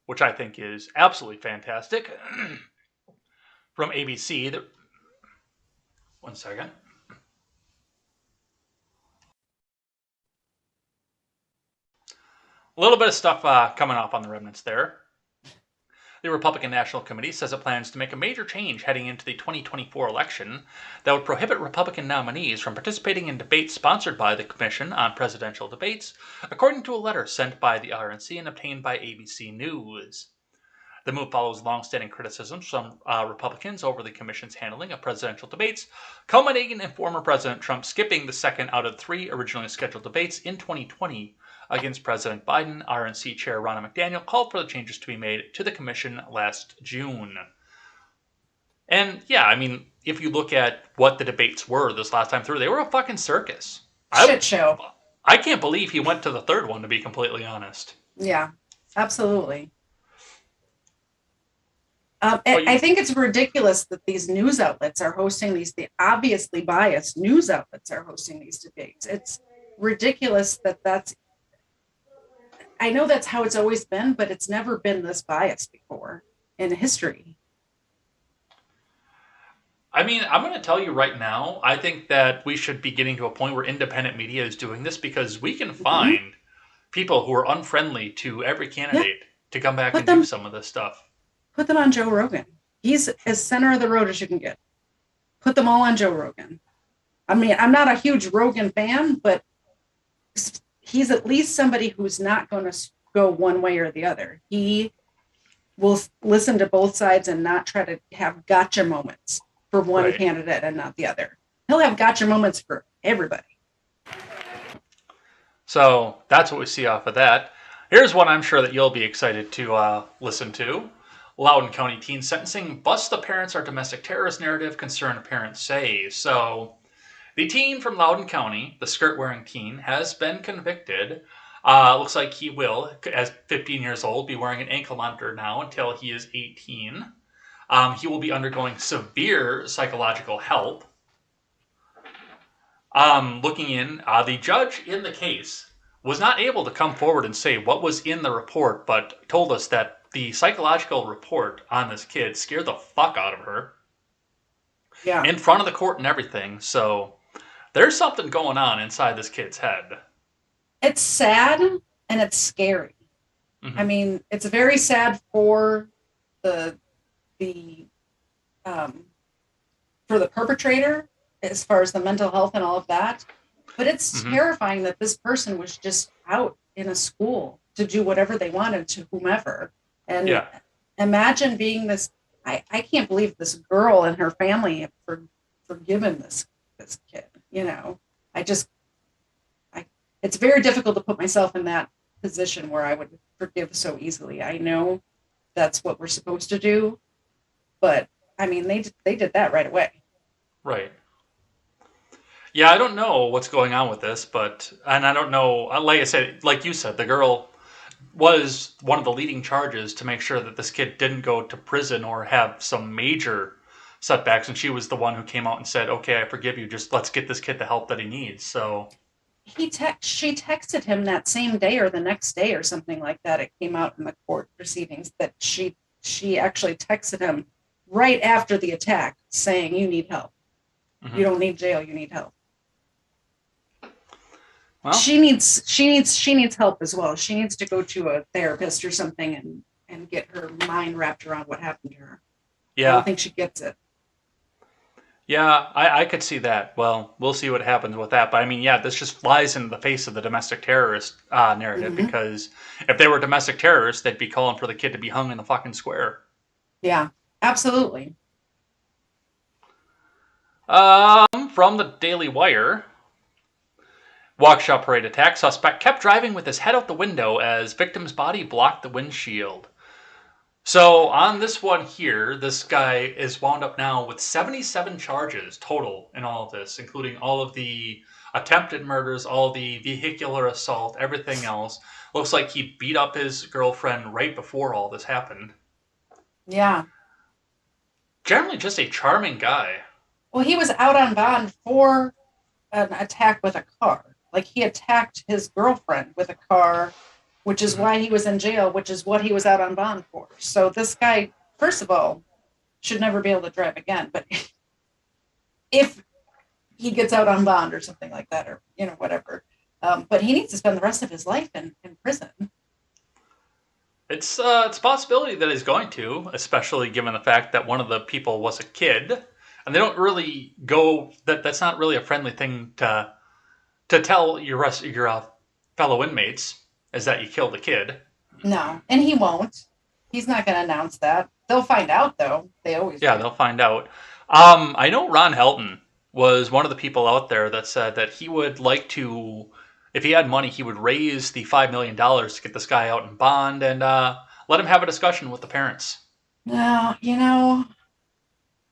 which I think is absolutely fantastic. From ABC, one second. A little bit of stuff coming off on the remnants there. The Republican National Committee says it plans to make a major change heading into the 2024 election that would prohibit Republican nominees from participating in debates sponsored by the Commission on Presidential Debates, according to a letter sent by the RNC and obtained by ABC News. The move follows long-standing criticisms from Republicans over the Commission's handling of presidential debates, culminating in former President Trump skipping the second out of 3 originally scheduled debates in 2020 against President Biden. RNC Chair Ronna McDaniel called for the changes to be made to the commission last June. And yeah, I mean, if you look at what the debates were this last time through, they were a fucking circus.
Shit show.
I can't believe he went to the third one, to be completely honest.
Yeah, absolutely. I think it's ridiculous that these news outlets are hosting the obviously biased news outlets are hosting these debates. It's ridiculous that's, I know that's how it's always been, but it's never been this biased before in history.
I mean, I'm going to tell you right now, I think that we should be getting to a point where independent media is doing this, because we can find people who are unfriendly to every candidate to come back and do some of this stuff.
Put them on Joe Rogan. He's as center of the road as you can get. Put them all on Joe Rogan. I mean, I'm not a huge Rogan fan, but he's at least somebody who's not going to go one way or the other. He will listen to both sides and not try to have gotcha moments for one candidate and not the other. He'll have gotcha moments for everybody.
So that's what we see off of that. Here's one I'm sure that you'll be excited to listen to. Loudoun County teen sentencing busts the parents are domestic terrorist narrative, concerned parents say. So the teen from Loudoun County, the skirt-wearing teen, has been convicted. Looks like he will, as 15 years old, be wearing an ankle monitor now until he is 18. He will be undergoing severe psychological help. Looking in, the judge in the case was not able to come forward and say what was in the report, but told us that the psychological report on this kid scared the fuck out of her.
Yeah.
In front of the court and everything. So there's something going on inside this kid's head.
It's sad and it's scary. Mm-hmm. I mean, it's very sad for the perpetrator as far as the mental health and all of that. But it's terrifying that this person was just out in a school to do whatever they wanted to whomever. And imagine being this, I can't believe this girl and her family have forgiven this kid. You know, it's very difficult to put myself in that position where I would forgive so easily. I know that's what we're supposed to do, but I mean, they did that right away.
Right. Yeah, I don't know what's going on with this, and I don't know, like I said, like you said, the girl was one of the leading charges to make sure that this kid didn't go to prison or have some major setbacks, and she was the one who came out and said, okay, I forgive you, just let's get this kid the help that he needs. So
she texted him that same day or the next day or something like that. It came out in the court proceedings that she actually texted him right after the attack saying, you need help. You don't need jail, you need help. Well, she needs help as well. She needs to go to a therapist or something and get her mind wrapped around what happened to her.
Yeah.
I don't think she gets it.
Yeah, I could see that. Well, we'll see what happens with that. But I mean, this just flies in the face of the domestic terrorist narrative, because if they were domestic terrorists, they'd be calling for the kid to be hung in the fucking square.
Yeah, absolutely.
From the Daily Wire, Waukesha parade attack, suspect kept driving with his head out the window as victim's body blocked the windshield. So on this one here, this guy is wound up now with 77 charges total in all of this, including all of the attempted murders, all the vehicular assault, everything else. Looks like he beat up his girlfriend right before all this happened.
Yeah.
Generally just a charming guy.
Well, he was out on bond for an attack with a car. Like, he attacked his girlfriend with a car, which is why he was in jail, which is what he was out on bond for. So this guy, first of all, should never be able to drive again. But if he gets out on bond or something like that, or, you know, whatever, but he needs to spend the rest of his life in prison.
It's a possibility that he's going to, especially given the fact that one of the people was a kid. And they don't really go, that's not really a friendly thing to tell your fellow inmates, is that you killed a kid.
No, and he won't. He's not going to announce that. They'll find out, though. They always do.
They'll find out. I know Ron Helton was one of the people out there that said that he would like to, if he had money, he would raise the $5 million to get this guy out in bond and let him have a discussion with the parents.
No, you know,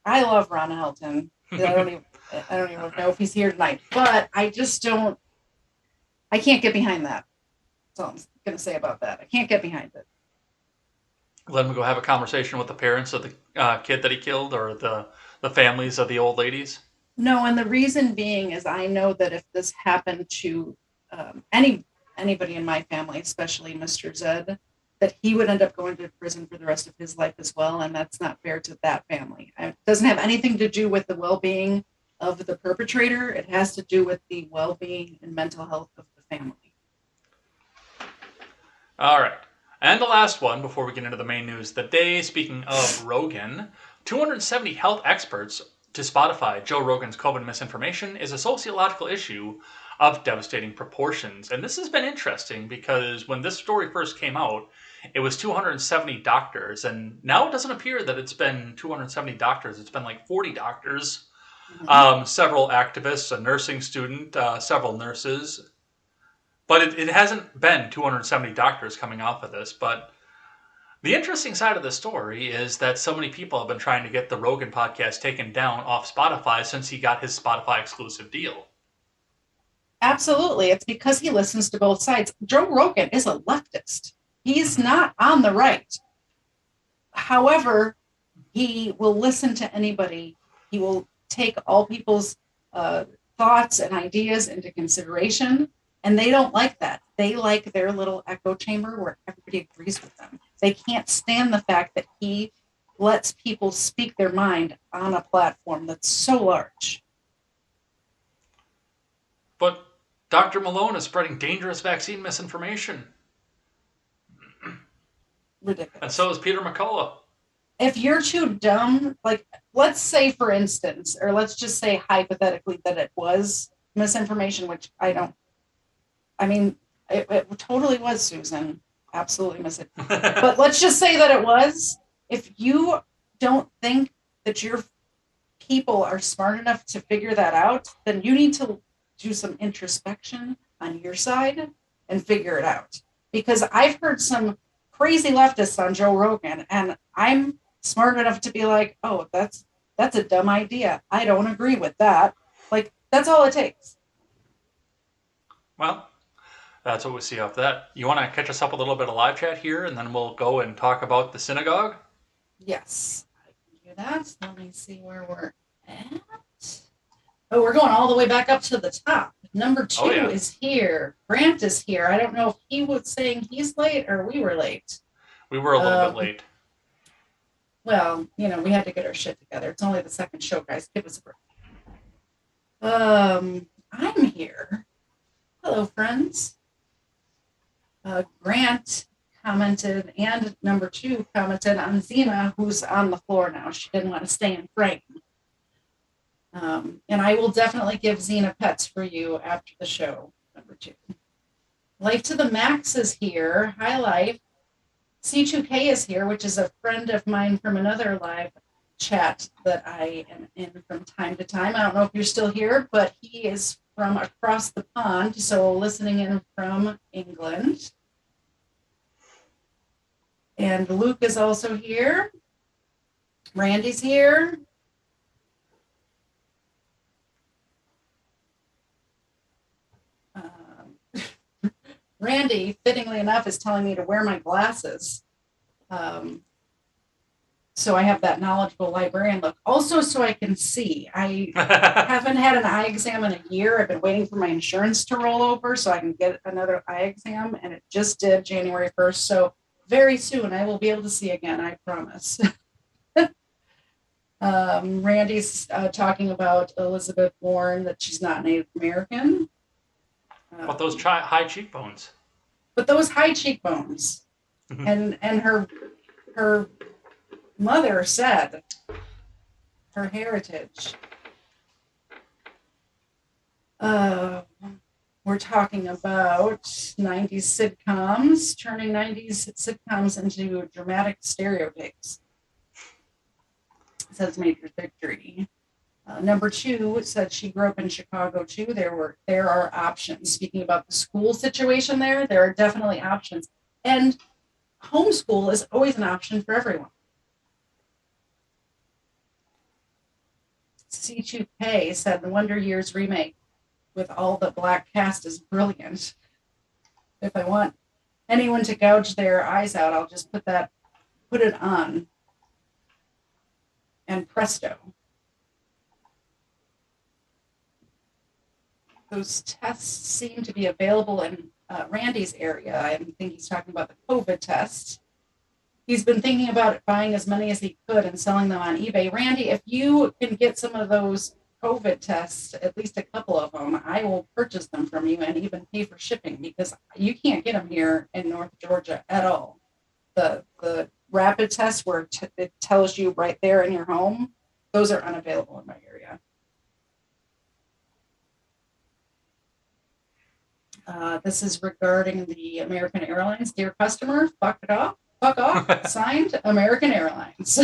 I love Ron Helton. I don't even know if he's here tonight, but I can't get behind that. That's all I'm going to say about that. I can't get behind it.
let him go have a conversation with the parents of the kid that he killed, or the families of the old ladies?
No, and the reason being is I know that if this happened to anybody in my family, especially Mr. Zed, that he would end up going to prison for the rest of his life as well, and that's not fair to that family. It doesn't have anything to do with the well-being of the perpetrator. It has to do with the well-being and mental health of the family.
All right. And the last one before we get into the main news of the day, speaking of Rogan, 270 health experts to Spotify, Joe Rogan's COVID misinformation is a sociological issue of devastating proportions. And this has been interesting because when this story first came out, it was 270 doctors. And now it doesn't appear that it's been 270 doctors. It's been like 40 doctors, several activists, a nursing student, several nurses. But it hasn't been 270 doctors coming off of this. But the interesting side of the story is that so many people have been trying to get the Rogan podcast taken down off Spotify since he got his Spotify exclusive deal.
Absolutely. It's because he listens to both sides. Joe Rogan is a leftist. He's not on the right. However, he will listen to anybody. He will take all people's thoughts and ideas into consideration. And they don't like that. They like their little echo chamber where everybody agrees with them. They can't stand the fact that he lets people speak their mind on a platform that's so large.
But Dr. Malone is spreading dangerous vaccine misinformation.
Ridiculous.
And so is Peter McCullough.
If you're too dumb, like, let's say, for instance, or let's just say hypothetically that it was misinformation, which it totally was, Susan. Absolutely misinformation. But let's just say that it was. If you don't think that your people are smart enough to figure that out, then you need to do some introspection on your side and figure it out. Because I've heard some crazy leftists on Joe Rogan, and I'm smart enough to be like, oh, that's a dumb idea. I don't agree with that. Like, that's all it takes.
Well, that's what we see off that. You want to catch us up a little bit of live chat here, and then we'll go and talk about the synagogue?
Yes, I can do that. Let me see where we're at. Oh, we're going all the way back up to the top. Number 2 is here. Grant is here. I don't know if he was saying he's late or we were late.
We were a little bit late.
Well, we had to get our shit together. It's only the second show, guys. Give us a break. I'm here. Hello, friends. Grant commented, and number 2 commented on Zena, who's on the floor now. She didn't want to stay in frame. And I will definitely give Zena pets for you after the show, number 2. Life to the Max is here. Hi, Life. C2K is here, which is a friend of mine from another live chat that I am in from time to time. I don't know if you're still here, but he is from across the pond, so listening in from England. And Luke is also here. Randy's here. Randy, fittingly enough, is telling me to wear my glasses. So I have that knowledgeable librarian look. Also, so I can see. I haven't had an eye exam in a year. I've been waiting for my insurance to roll over so I can get another eye exam, and it just did January 1st. So very soon I will be able to see again, I promise. Randy's talking about Elizabeth Warren, that she's not Native American.
But those high cheekbones.
But those high cheekbones. and her mother said her heritage. We're talking about 90s sitcoms, turning 90s sitcoms into dramatic stereotypes. Says Major Victory. Number 2 said she grew up in Chicago too. There are options. Speaking about the school situation there are definitely options. And homeschool is always an option for everyone. C2K said the Wonder Years remake with all the black cast is brilliant. If I want anyone to gouge their eyes out, I'll just put that put it on, and presto. Those tests seem to be available in Randy's area. I think he's talking about the COVID test. He's been thinking about buying as many as he could and selling them on eBay. Randy, if you can get some of those COVID tests, at least a couple of them, I will purchase them from you and even pay for shipping, because you can't get them here in North Georgia at all. The rapid tests where it tells you right there in your home, those are unavailable in my area. This is regarding the American Airlines. Dear customer, fuck off. Signed, American Airlines.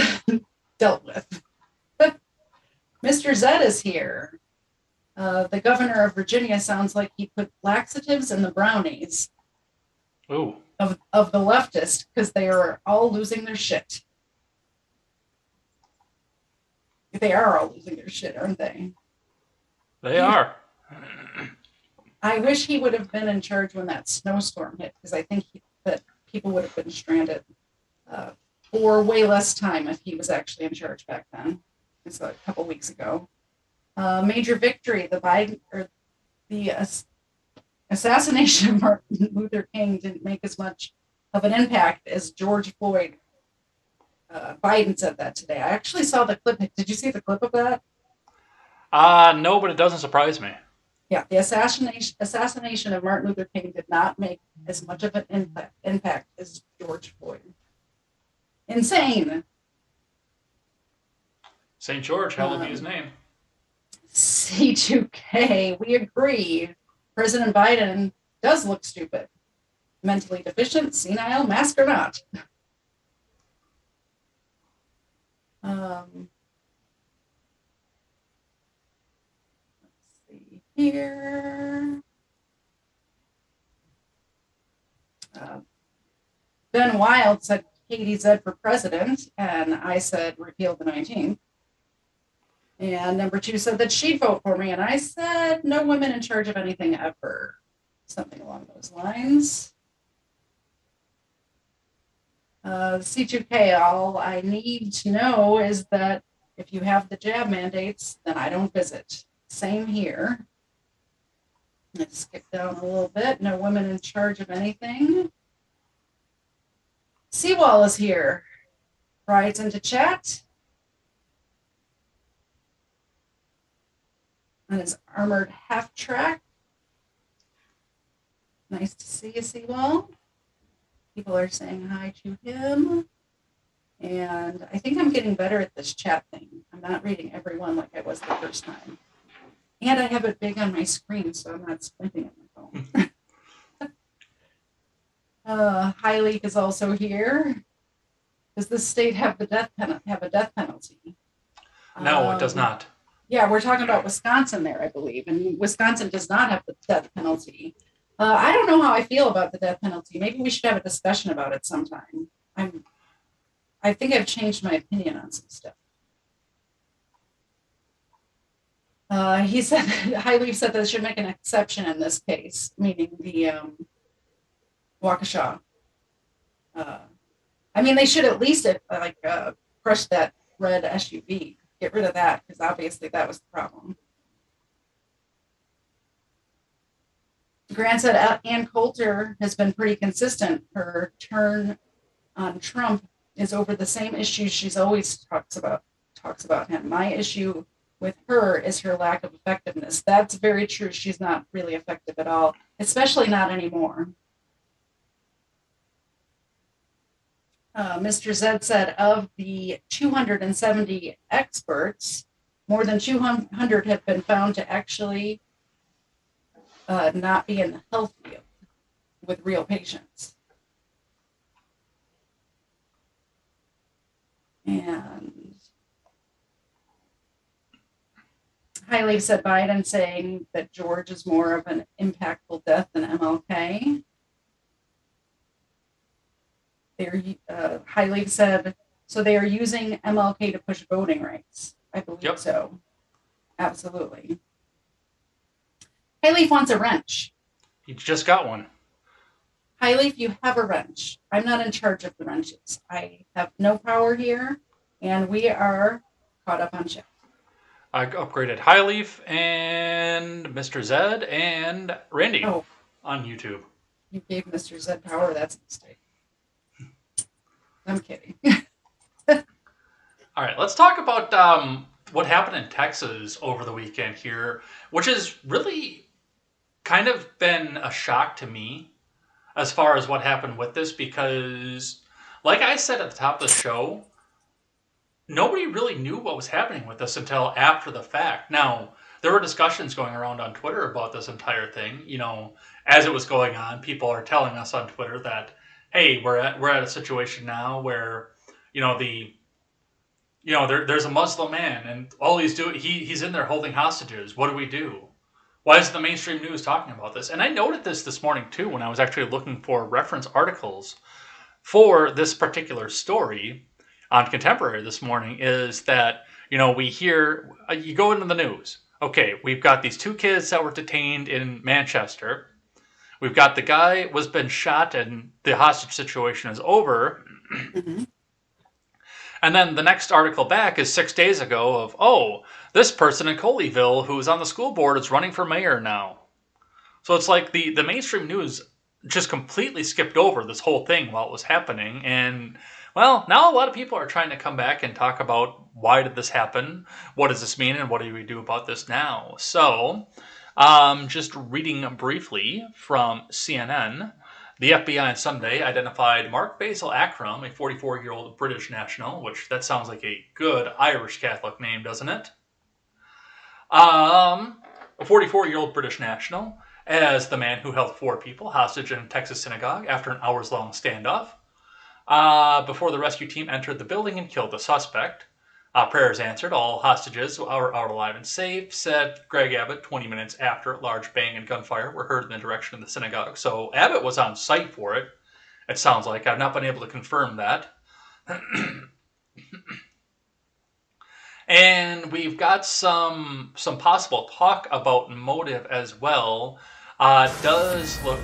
Dealt with. Mr. Zed is here. The governor of Virginia sounds like he put laxatives in the brownies.
Ooh.
Of the leftists, because they are all losing their shit. They are all losing their shit, aren't they?
They are.
I wish he would have been in charge when that snowstorm hit, because I think that people would have been stranded for way less time if he was actually in charge back then. It's a couple weeks ago. Major victory. The assassination of Martin Luther King didn't make as much of an impact as George Floyd. Biden said that today. I actually saw the clip. Did you see the clip of that?
No, but it doesn't surprise me.
Yeah, the assassination of Martin Luther King did not make as much of an impact as George Floyd. Insane.
St. George, hallowed be his name.
C2K, we agree. President Biden does look stupid. Mentally deficient, senile, mask or not. Let's see here. Ben Wild said KTZed for president, and I said repeal the 19th. And number 2 said that she'd vote for me, and I said no women in charge of anything ever. Something along those lines. C2K, all I need to know is that if you have the jab mandates, then I don't visit. Same here. Let's skip down a little bit. No women in charge of anything. Seawall is here. Rides into chat. On his armored half-track. Nice to see you, Seawall. People are saying hi to him. And I think I'm getting better at this chat thing. I'm not reading everyone like I was the first time. And I have it big on my screen, so I'm not squinting at my phone. High League is also here. Does this state have a death penalty?
No, it does not.
Yeah, we're talking about Wisconsin there, I believe. And Wisconsin does not have the death penalty. I don't know how I feel about the death penalty. Maybe we should have a discussion about it sometime. I think I've changed my opinion on some stuff. He said, Highleaf said that they should make an exception in this case, meaning the Waukesha. I mean, they should at least crush that red SUV. Get rid of that, because obviously that was the problem. Grant said Ann Coulter has been pretty consistent. Her turn on Trump is over the same issues she's always talks about him. My issue with her is her lack of effectiveness. That's very true. She's not really effective at all, especially not anymore. Mr. Zed said of the 270 experts, more than 200 have been found to actually not be in the health field with real patients. And Highly said Biden saying that George is more of an impactful death than MLK. Highly said, so they are using MLK to push voting rights. I believe so. Absolutely. Highleaf wants a wrench.
He just got one.
Highleaf, you have a wrench. I'm not in charge of the wrenches. I have no power here, and we are caught up on chat.
I upgraded Highleaf and Mr. Zed and Randy on YouTube.
You gave Mr. Zed power. That's a mistake. I'm kidding.
All right, let's talk about what happened in Texas over the weekend here, which has really kind of been a shock to me as far as what happened with this, because like I said at the top of the show, nobody really knew what was happening with this until after the fact. Now, there were discussions going around on Twitter about this entire thing. You know, as it was going on, people are telling us on Twitter that, hey, we're at a situation now where, there's a Muslim man and all he's doing, he's in there holding hostages. What do we do? Why is the mainstream news talking about this? And I noted this morning too when I was actually looking for reference articles for this particular story on Contemporary this morning, is that, we hear, you go into the news. Okay, we've got these 2 kids that were detained in Manchester. We've got the guy was been shot and the hostage situation is over. Mm-hmm. And then the next article back is 6 days ago of, this person in Colleyville who's on the school board is running for mayor now. So it's like the mainstream news just completely skipped over this whole thing while it was happening. And, well, now a lot of people are trying to come back and talk about why did this happen? What does this mean? And what do we do about this now? So, just reading briefly from CNN, the FBI on Sunday identified Mark Basil Akram, a 44-year-old British national, which that sounds like a good Irish Catholic name, doesn't it? A 44-year-old British national, as the man who held 4 people hostage in a Texas synagogue after an hours-long standoff. Before the rescue team entered the building and killed the suspect. Prayers answered. All hostages are out alive and safe, said Greg Abbott 20 minutes after large bang and gunfire were heard in the direction of the synagogue. So Abbott was on site for it, it sounds like. I've not been able to confirm that. And we've got some possible talk about motive as well. Does look...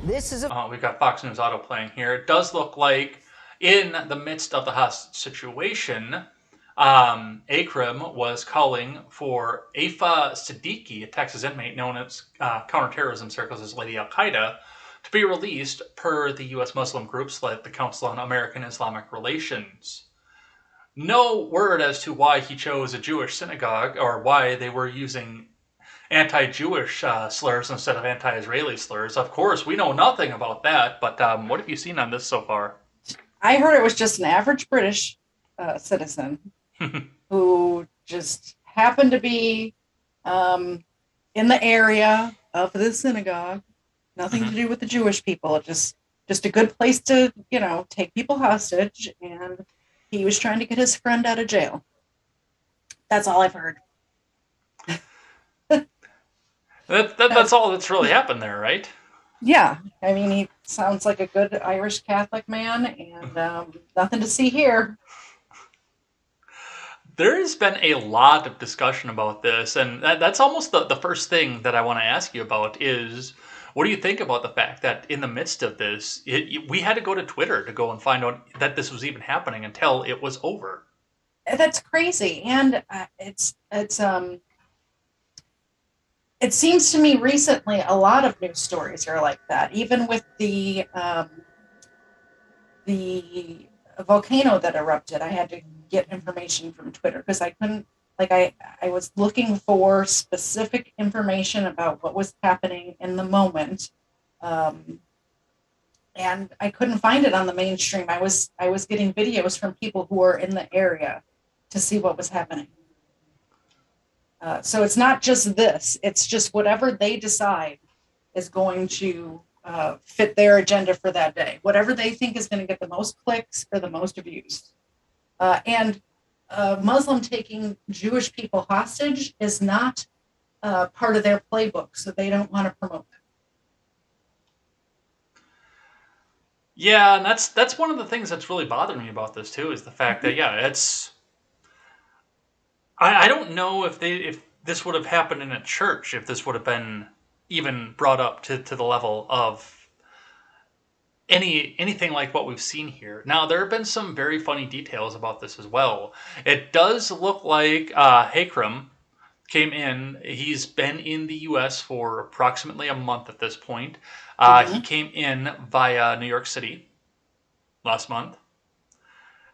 This is we've got Fox News Auto playing here. It does look like in the midst of the hostage situation, Akram was calling for Afa Siddiqui, a Texas inmate known as counterterrorism circles as Lady Al-Qaeda, to be released per the U.S. Muslim groups like the Council on American Islamic Relations. No word as to why he chose a Jewish synagogue or why they were using anti-Jewish slurs instead of anti-Israeli slurs. Of course, we know nothing about that, but what have you seen on this so far?
I heard it was just an average British citizen who just happened to be in the area of the synagogue. Nothing to do with the Jewish people. Just a good place to, take people hostage, and he was trying to get his friend out of jail. That's all I've heard.
That's all that's really happened there, right?
Yeah. I mean, he sounds like a good Irish Catholic man, and nothing to see here.
There's been a lot of discussion about this, and that's almost the first thing that I want to ask you about is, what do you think about the fact that in the midst of this, we had to go to Twitter to go and find out that this was even happening until it was over?
That's crazy. And it seems to me recently a lot of news stories are like that, even with the volcano that erupted. I had to get information from Twitter because I couldn't, I was looking for specific information about what was happening in the moment. And I couldn't find it on the mainstream. I was getting videos from people who were in the area to see what was happening. So it's not just this, it's just whatever they decide is going to fit their agenda for that day. Whatever they think is going to get the most clicks or the most views. And Muslim taking Jewish people hostage is not part of their playbook, so they don't want to promote that.
Yeah, and that's one of the things that's really bothering me about this too, is the fact that, it's... I don't know if this would have happened in a church, if this would have been even brought up to the level of anything like what we've seen here. Now, there have been some very funny details about this as well. It does look like Hakram came in. He's been in the U.S. for approximately a month at this point. He came in via New York City last month.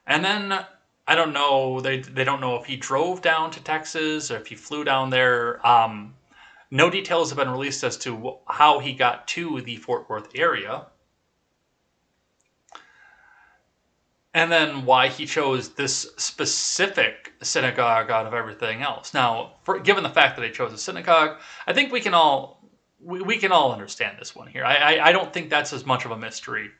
And then I don't know. They don't know if he drove down to Texas or if he flew down there. No details have been released as to how he got to the Fort Worth area. And then why he chose this specific synagogue out of everything else. Now, given the fact that he chose a synagogue, I think we can all understand this one here. I don't think that's as much of a mystery.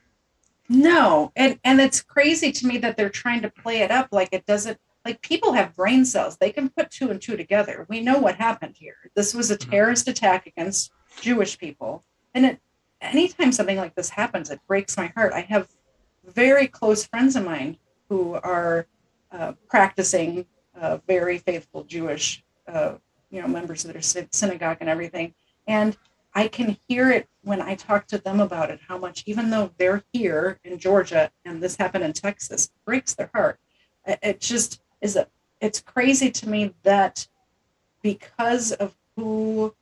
No, and it's crazy to me that they're trying to play it up like it doesn't. Like, people have brain cells; they can put two and two together. We know what happened here. This was a terrorist attack against Jewish people, and anytime something like this happens, it breaks my heart. I have very close friends of mine who are practicing very faithful Jewish, members of their synagogue and everything. And I can hear it when I talk to them about it, how much, even though they're here in Georgia and this happened in Texas, it breaks their heart. It just it's crazy to me that because of who,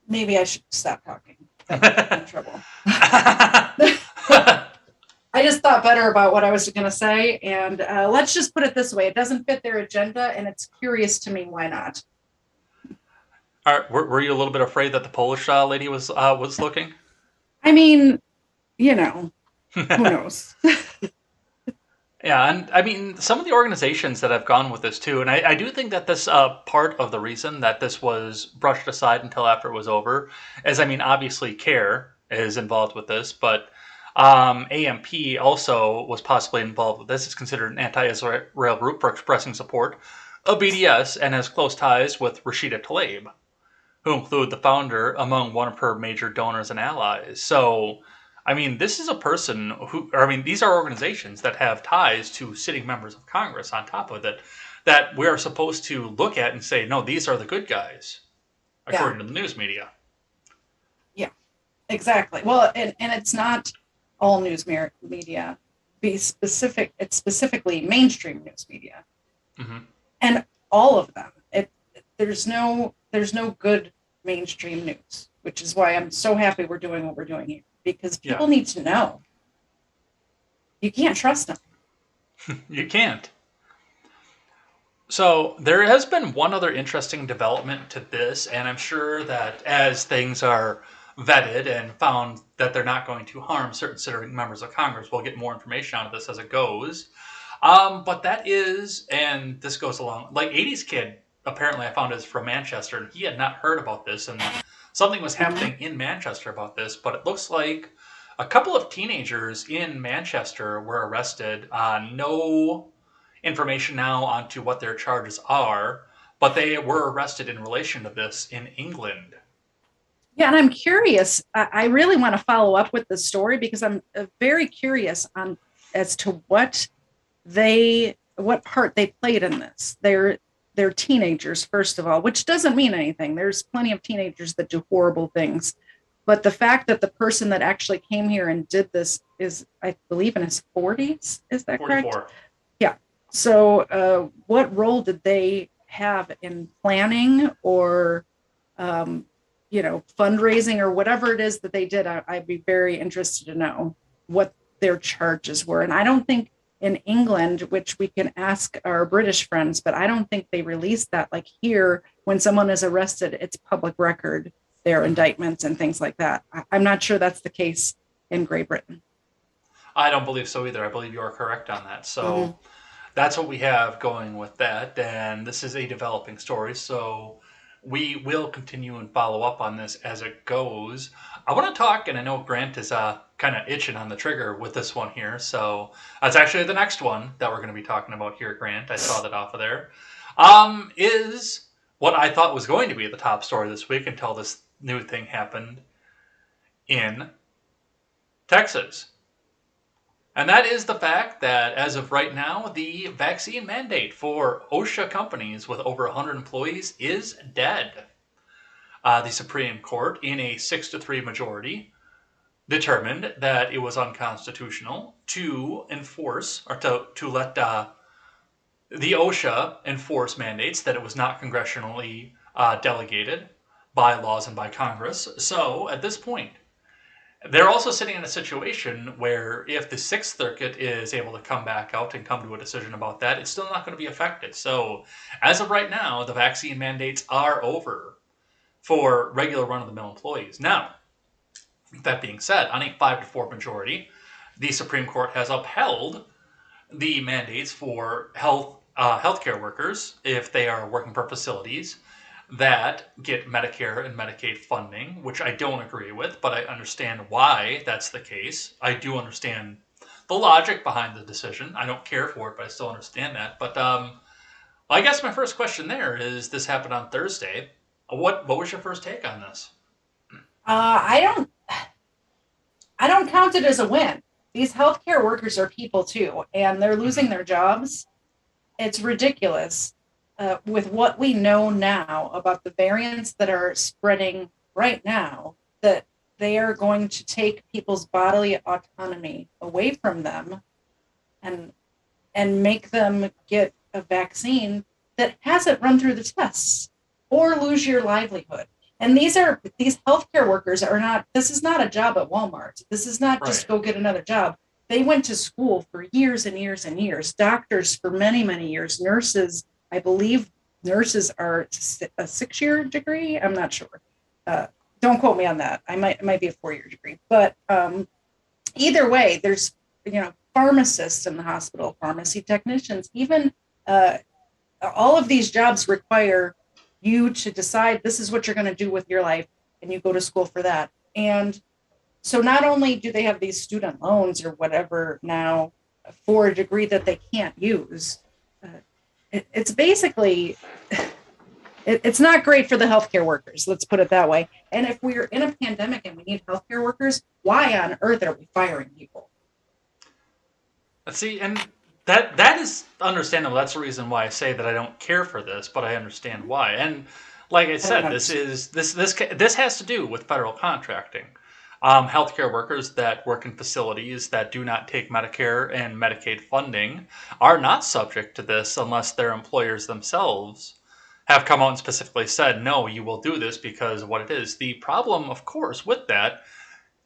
maybe I should stop talking. That might get me in trouble. I just thought better about what I was going to say, and let's just put it this way: it doesn't fit their agenda, and it's curious to me why not.
All right, were you a little bit afraid that the Polish lady was looking?
I mean, who knows?
Yeah, and I mean, some of the organizations that have gone with this too, and I do think that this part of the reason that this was brushed aside until after it was over is, I mean, obviously CARE is involved with this, but AMP also was possibly involved with this. It's considered an anti-Israel group for expressing support of BDS and has close ties with Rashida Tlaib, who include the founder among one of her major donors and allies. So, I mean, this is a person these are organizations that have ties to sitting members of Congress on top of it that we're supposed to look at and say, no, these are the good guys, according to the news media.
Yeah, exactly. Well, and it's not all news media. It's specifically mainstream news media. Mm-hmm. And all of them. There's no good mainstream news, which is why I'm so happy we're doing what we're doing here, because people need to know. You can't trust them.
You can't. So there has been one other interesting development to this, and I'm sure that as things are vetted and found that they're not going to harm certain sitting members of Congress, we'll get more information out of this as it goes. But that is, and this goes along, like 80s Kid, apparently I found is from Manchester, and he had not heard about this, and something was happening in Manchester about this, but it looks like a couple of teenagers in Manchester were arrested. No information now onto what their charges are, but they were arrested in relation to this in England.
Yeah, and I'm curious. I really want to follow up with the story because I'm very curious as to what part they played in this. They're teenagers, first of all, which doesn't mean anything. There's plenty of teenagers that do horrible things. But the fact that the person that actually came here and did this is, I believe, in his 40s. Is that 44. Correct? Yeah. So what role did they have in planning or, fundraising or whatever it is that they did? I'd be very interested to know what their charges were. And I don't think in England, which we can ask our British friends, but I don't think they release that. Like here, when someone is arrested, it's public record, their indictments and things like that. I'm not sure that's the case in Great Britain.
I don't believe so either. I believe you are correct on that. So that's what we have going with that. And this is a developing story. So we will continue and follow up on this as it goes. I want to talk, and I know Grant is kind of itching on the trigger with this one here. So that's actually the next one that we're going to be talking about here, Grant. I saw that off of there. Is what I thought was going to be the top story this week until this new thing happened in Texas. And that is the fact that as of right now, the vaccine mandate for OSHA companies with over 100 employees is dead. the Supreme Court, in a 6-3 majority, determined that it was unconstitutional to enforce, or to let the OSHA enforce mandates, that it was not congressionally delegated by laws and by Congress. So at this point, they're also sitting in a situation where if the Sixth Circuit is able to come back out and come to a decision about that, it's still not going to be affected. So as of right now, the vaccine mandates are over for regular run-of-the-mill employees. Now, that being said, on a 5-4 majority, the Supreme Court has upheld the mandates for healthcare workers if they are working for facilities that get Medicare and Medicaid funding, which I don't agree with, but I understand why that's the case. I do understand the logic behind the decision. I don't care for it, but I still understand that. But I guess my first question there is, this happened on Thursday. What was your first take on this?
I don't count it as a win. These healthcare workers are people too, and they're losing their jobs. It's ridiculous. With what we know now about the variants that are spreading right now, that they are going to take people's bodily autonomy away from them and make them get a vaccine that hasn't run through the tests, or lose your livelihood. And these healthcare workers are not, this is not a job at Walmart. This is not just go get another job. They went to school for years and years and years, doctors for many, many years, nurses. I believe nurses are a 6-year degree. I'm not sure. Don't quote me on that. It might be a 4-year degree. But either way, there's pharmacists in the hospital, pharmacy technicians. Even all of these jobs require you to decide this is what you're going to do with your life, and you go to school for that. And so not only do they have these student loans or whatever now for a degree that they can't use, it's basically, it's not great for the healthcare workers. Let's put it that way. And if we're in a pandemic and we need healthcare workers, why on earth are we firing people?
See, and that is understandable. That's the reason why I say that I don't care for this, but I understand why. And like I said, this has to do with federal contracting. Healthcare workers that work in facilities that do not take Medicare and Medicaid funding are not subject to this unless their employers themselves have come out and specifically said, no, you will do this because of what it is. The problem, of course, with that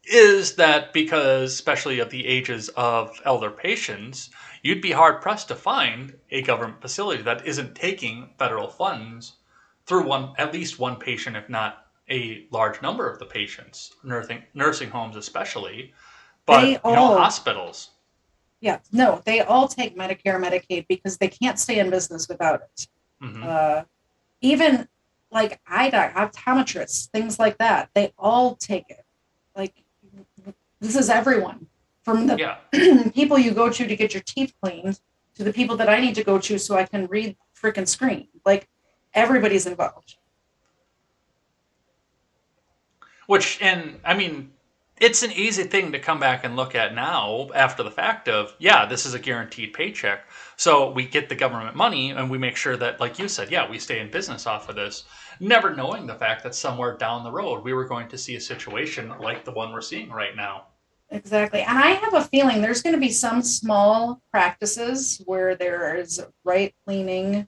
is that because, especially of the ages of elder patients, you'd be hard-pressed to find a government facility that isn't taking federal funds through at least one patient, if not a large number of the patients, nursing homes especially, but hospitals.
Yeah, no, they all take Medicare, Medicaid because they can't stay in business without it. Mm-hmm. Even like optometrists, things like that, they all take it. Like, this is everyone, from the people you go to get your teeth cleaned to the people that I need to go to so I can read freaking screen. Like, everybody's involved.
It's an easy thing to come back and look at now after the fact of, this is a guaranteed paycheck. So we get the government money and we make sure that, like you said, we stay in business off of this, never knowing the fact that somewhere down the road we were going to see a situation like the one we're seeing right now.
Exactly. And I have a feeling there's going to be some small practices where there is right-leaning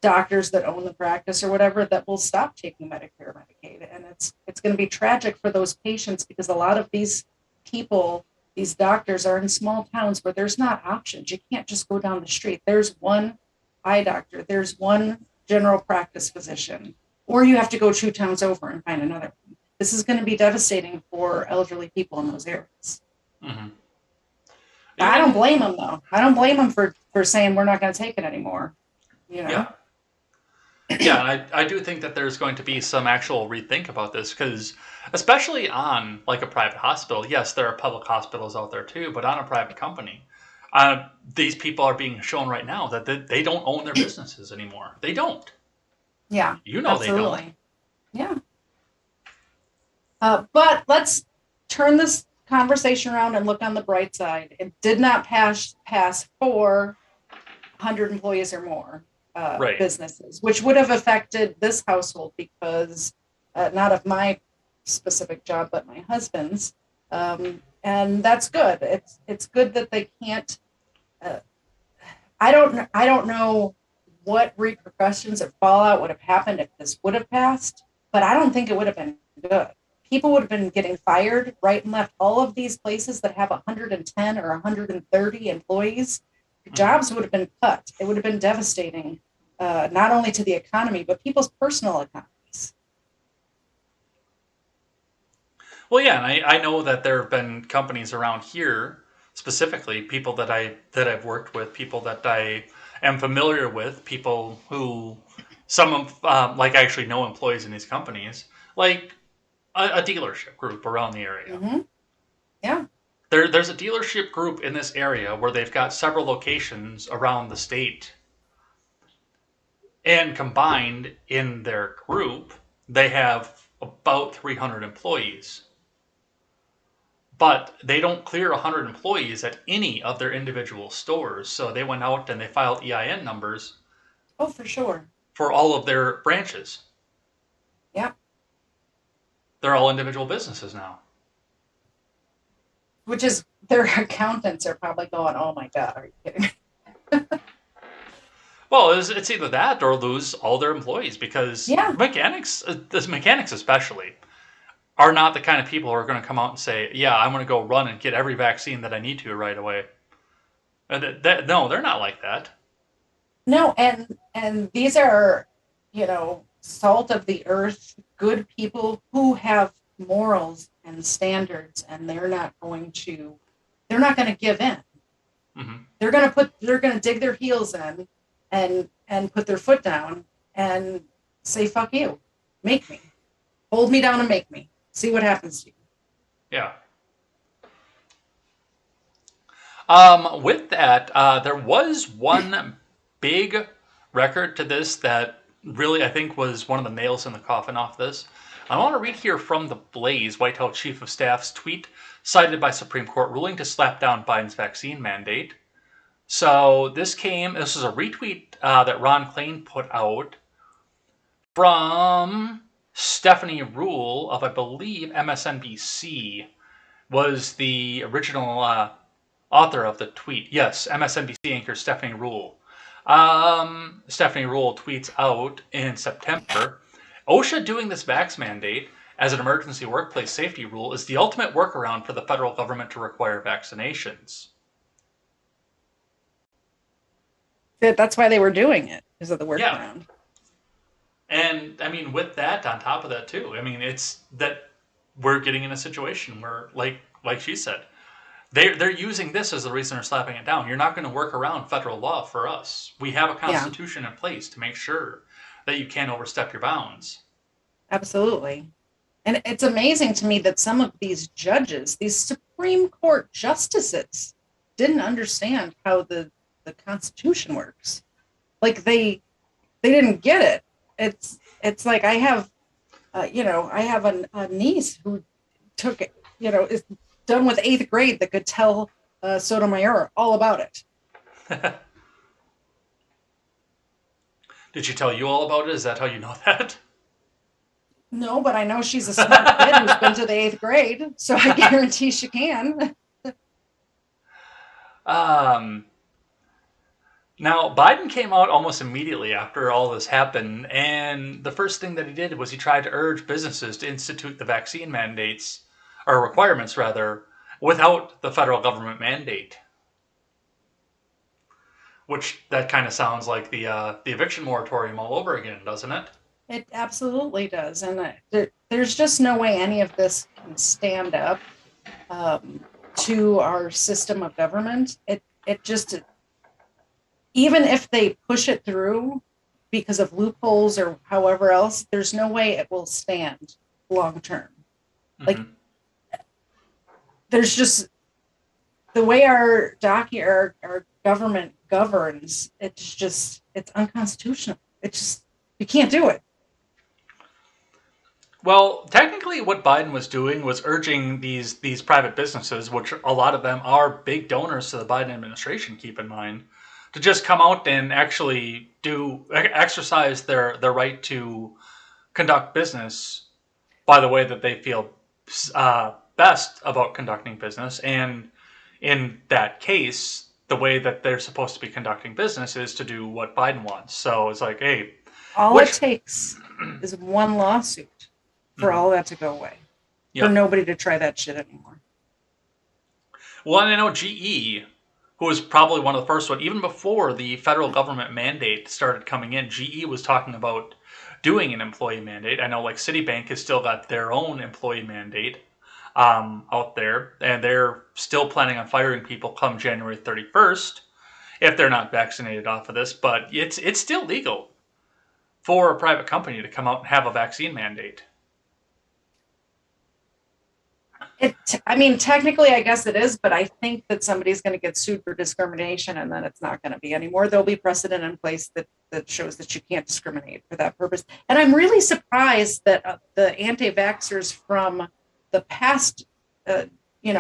doctors that own the practice or whatever that will stop taking Medicare, Medicaid. And it's going to be tragic for those patients because a lot of these people, these doctors, are in small towns where there's not options. You can't just go down the street. There's one eye doctor. There's one general practice physician, or you have to go 2 towns over and find another one. This is going to be devastating for elderly people in those areas. Mm-hmm. I don't blame them, though. I don't blame them for saying we're not going to take it anymore.
Yeah, and I do think that there's going to be some actual rethink about this, because especially on like a private hospital, yes, there are public hospitals out there too, but on a private company, these people are being shown right now that they don't own their businesses anymore. They don't.
Yeah,
absolutely.
They don't. Yeah. But let's turn this conversation around and look on the bright side. It did not pass for 100 employees or more.
Right.
businesses, which would have affected this household because not of my specific job, but my husband's. And that's good. It's good that they can't. I don't know what repercussions or fallout would have happened if this would have passed, but I don't think it would have been good. People would have been getting fired right and left. All of these places that have 110 or 130 employees, jobs would have been cut. It would have been devastating, not only to the economy, but people's personal economies.
Well, yeah, and I know that there have been companies around here, specifically people that I've worked with, people that I am familiar with, people who some of like I actually know employees in these companies, like a dealership group around the area.
Mm-hmm. Yeah.
There's a dealership group in this area where they've got several locations around the state. And combined in their group, they have about 300 employees. But they don't clear 100 employees at any of their individual stores. So they went out and they filed EIN numbers.
Oh, for sure.
For all of their branches.
Yeah.
They're all individual businesses now.
Which is, their accountants are probably going, oh my God, are you kidding?
Well, it's either that or lose all their employees because mechanics especially, are not the kind of people who are going to come out and say, yeah, I'm going to go run and get every vaccine that I need to right away. No, they're not like that.
No, and these are, salt of the earth, good people who have morals and standards, and they're not going to give in.
Mm-hmm.
They're going to dig their heels in and put their foot down and say, fuck you, make me, hold me down and make me. See what happens to you.
Yeah. With that, there was one big record to this that really, I think, was one of the nails in the coffin off this. I want to read here from the Blaze, White House Chief of Staff's tweet cited by Supreme Court ruling to slap down Biden's vaccine mandate. So this is a retweet that Ron Klain put out from Stephanie Rule of, I believe, MSNBC was the original author of the tweet. Yes, MSNBC anchor Stephanie Rule. Stephanie Rule tweets out in September, OSHA doing this vax mandate as an emergency workplace safety rule is the ultimate workaround for the federal government to require vaccinations.
That's why they were doing it, because of the workaround.
Yeah. And, I mean, with that, on top of that, too, I mean, it's that we're getting in a situation where, like she said, they're using this as the reason they're slapping it down. You're not going to work around federal law for us. We have a constitution in place to make sure that you can't overstep your bounds.
Absolutely. And it's amazing to me that some of these judges, these Supreme Court justices, didn't understand how the Constitution works. Like they didn't get it. It's like I have, I have a niece who took it, is done with 8th grade that could tell Sotomayor all about it.
Did she tell you all about it? Is that how you know that?
No, but I know she's a smart kid who's been to the 8th grade, so I guarantee she can.
Now, Biden came out almost immediately after all this happened, and the first thing that he did was he tried to urge businesses to institute the vaccine mandates, or requirements rather, without the federal government mandate. Which, that kind of sounds like the eviction moratorium all over again, doesn't it?
It absolutely does. And there's just no way any of this can stand up to our system of government. It even if they push it through because of loopholes or however else, there's no way it will stand long term. Mm-hmm. Like, there's just the way our government governs. It's unconstitutional. You can't do it.
Well, technically what Biden was doing was urging these private businesses, which a lot of them are big donors to the Biden administration, keep in mind, to just come out and actually exercise their right to conduct business by the way that they feel best about conducting business. And in that case, the way that they're supposed to be conducting business is to do what Biden wants. So it's like, hey,
all it takes is one lawsuit for all that to go away. Yep. For nobody to try that shit anymore.
Well, and I know GE, who was probably one of the first ones, even before the federal government mandate started coming in, GE was talking about doing an employee mandate. I know like Citibank has still got their own employee mandate out there, and they're still planning on firing people come January 31st if they're not vaccinated off of this. But it's still legal for a private company to come out and have a vaccine mandate.
I mean, technically, I guess it is, but I think that somebody's going to get sued for discrimination, and then it's not going to be anymore. There'll be precedent in place that shows that you can't discriminate for that purpose. And I'm really surprised that the anti-vaxxers from the past,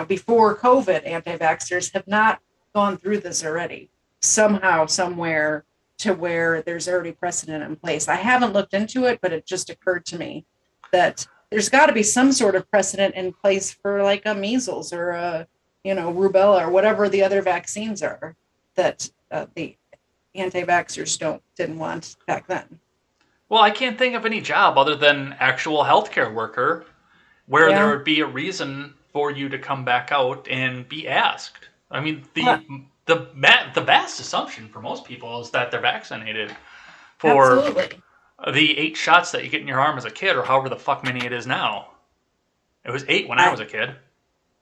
before COVID, anti-vaxxers have not gone through this already, somehow, somewhere, to where there's already precedent in place. I haven't looked into it, but it just occurred to me that there's got to be some sort of precedent in place for like a measles or a, rubella or whatever the other vaccines are that the anti-vaxxers didn't want back then.
Well, I can't think of any job other than actual healthcare worker where there would be a reason for you to come back out and be asked. I mean, the vast assumption for most people is that they're vaccinated for
Absolutely.
The 8 shots that you get in your arm as a kid, or however the fuck many it is now. It was 8 when I was a kid.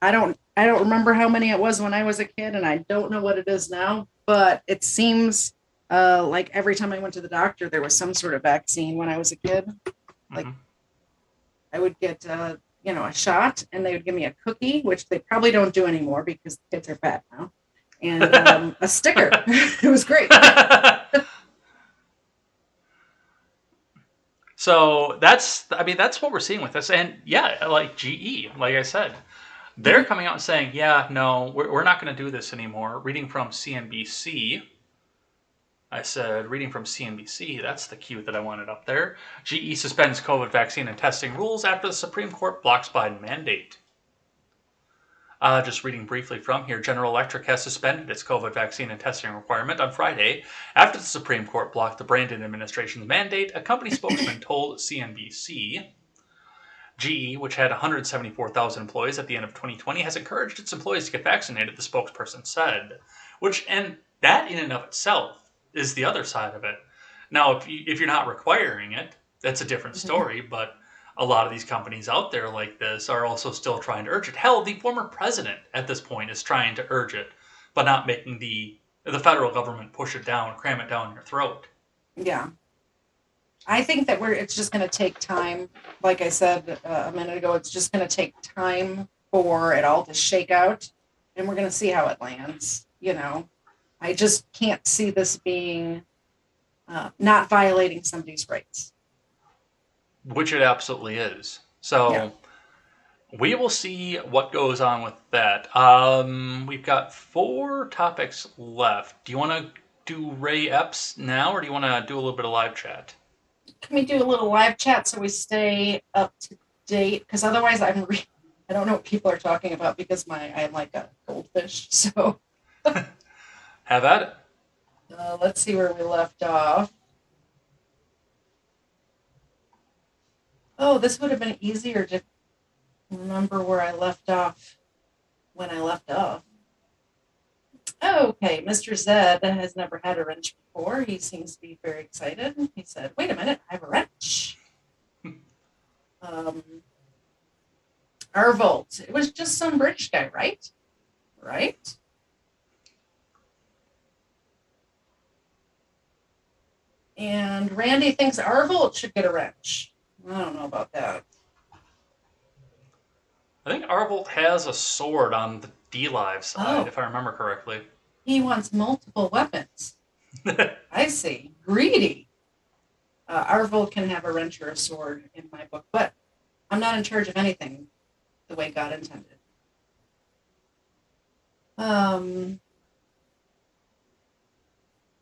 I don't remember how many it was when I was a kid, and I don't know what it is now. But it seems like every time I went to the doctor, there was some sort of vaccine when I was a kid. Like I would get a shot, and they would give me a cookie, which they probably don't do anymore because the kids are fat now, and a sticker. It was great.
So that's what we're seeing with this. And yeah, like GE, like I said, they're coming out and saying, yeah, no, we're not going to do this anymore. Reading from CNBC, that's the cue that I wanted up there. GE suspends COVID vaccine and testing rules after the Supreme Court blocks Biden mandate. Just reading briefly from here, General Electric has suspended its COVID vaccine and testing requirement on Friday after the Supreme Court blocked the Brandon administration's mandate, a company spokesman told CNBC. GE, which had 174,000 employees at the end of 2020, has encouraged its employees to get vaccinated, the spokesperson said. And that in and of itself is the other side of it. Now, if you're not requiring it, that's a different story, but a lot of these companies out there like this are also still trying to urge it. Hell, the former president at this point is trying to urge it, but not making the federal government push it down, cram it down your throat.
Yeah. I think that it's just going to take time. Like I said a minute ago, it's just going to take time for it all to shake out, and we're going to see how it lands. I just can't see this being not violating somebody's rights.
Which it absolutely is. So we will see what goes on with that. We've got 4 topics left. Do you want to do Ray Epps now, or do you want to do a little bit of live chat?
Can we do a little live chat so we stay up to date? Because otherwise I don't know what people are talking about because I'm like a goldfish. So
have at it.
Let's see where we left off. Oh, this would have been easier to remember where I left off when I left off. Okay, Mr. Zed has never had a wrench before. He seems to be very excited. He said, wait a minute, I have a wrench. Arvolt. It was just some British guy, right? Right? And Randy thinks Arvolt should get a wrench. I don't know about that.
I think Arvolt has a sword on the D-Live side, if I remember correctly.
He wants multiple weapons. I see. Greedy. Arvolt can have a wrench or a sword in my book, but I'm not in charge of anything the way God intended.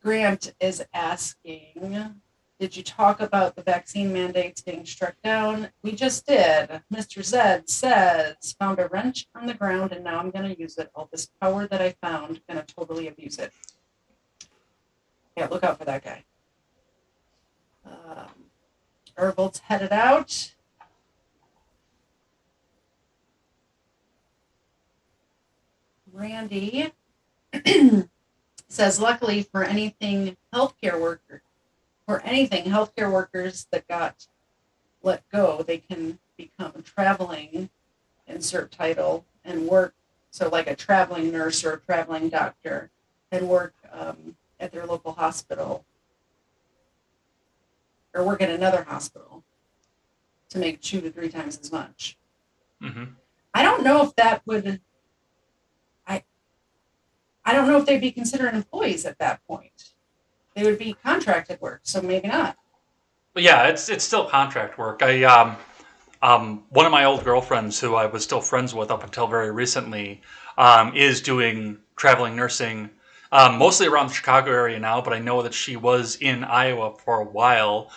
Grant is asking, did you talk about the vaccine mandates being struck down? We just did. Mr. Zed says, found a wrench on the ground and now I'm going to use it. All this power that I found, going to totally abuse it. Yeah, look out for that guy. Herbal's headed out. Randy says, luckily for anything healthcare workers that got let go, they can become traveling, insert title, and work. So like a traveling nurse or a traveling doctor, and work at their local hospital or work at another hospital to make 2 to 3 times as much.
Mm-hmm.
I don't know if that would, I don't know if they'd be considered employees at that point. They would be contracted work, so maybe not.
But yeah, it's still contract work. One of my old girlfriends, who I was still friends with up until very recently, is doing traveling nursing, mostly around the Chicago area now. But I know that she was in Iowa for a while.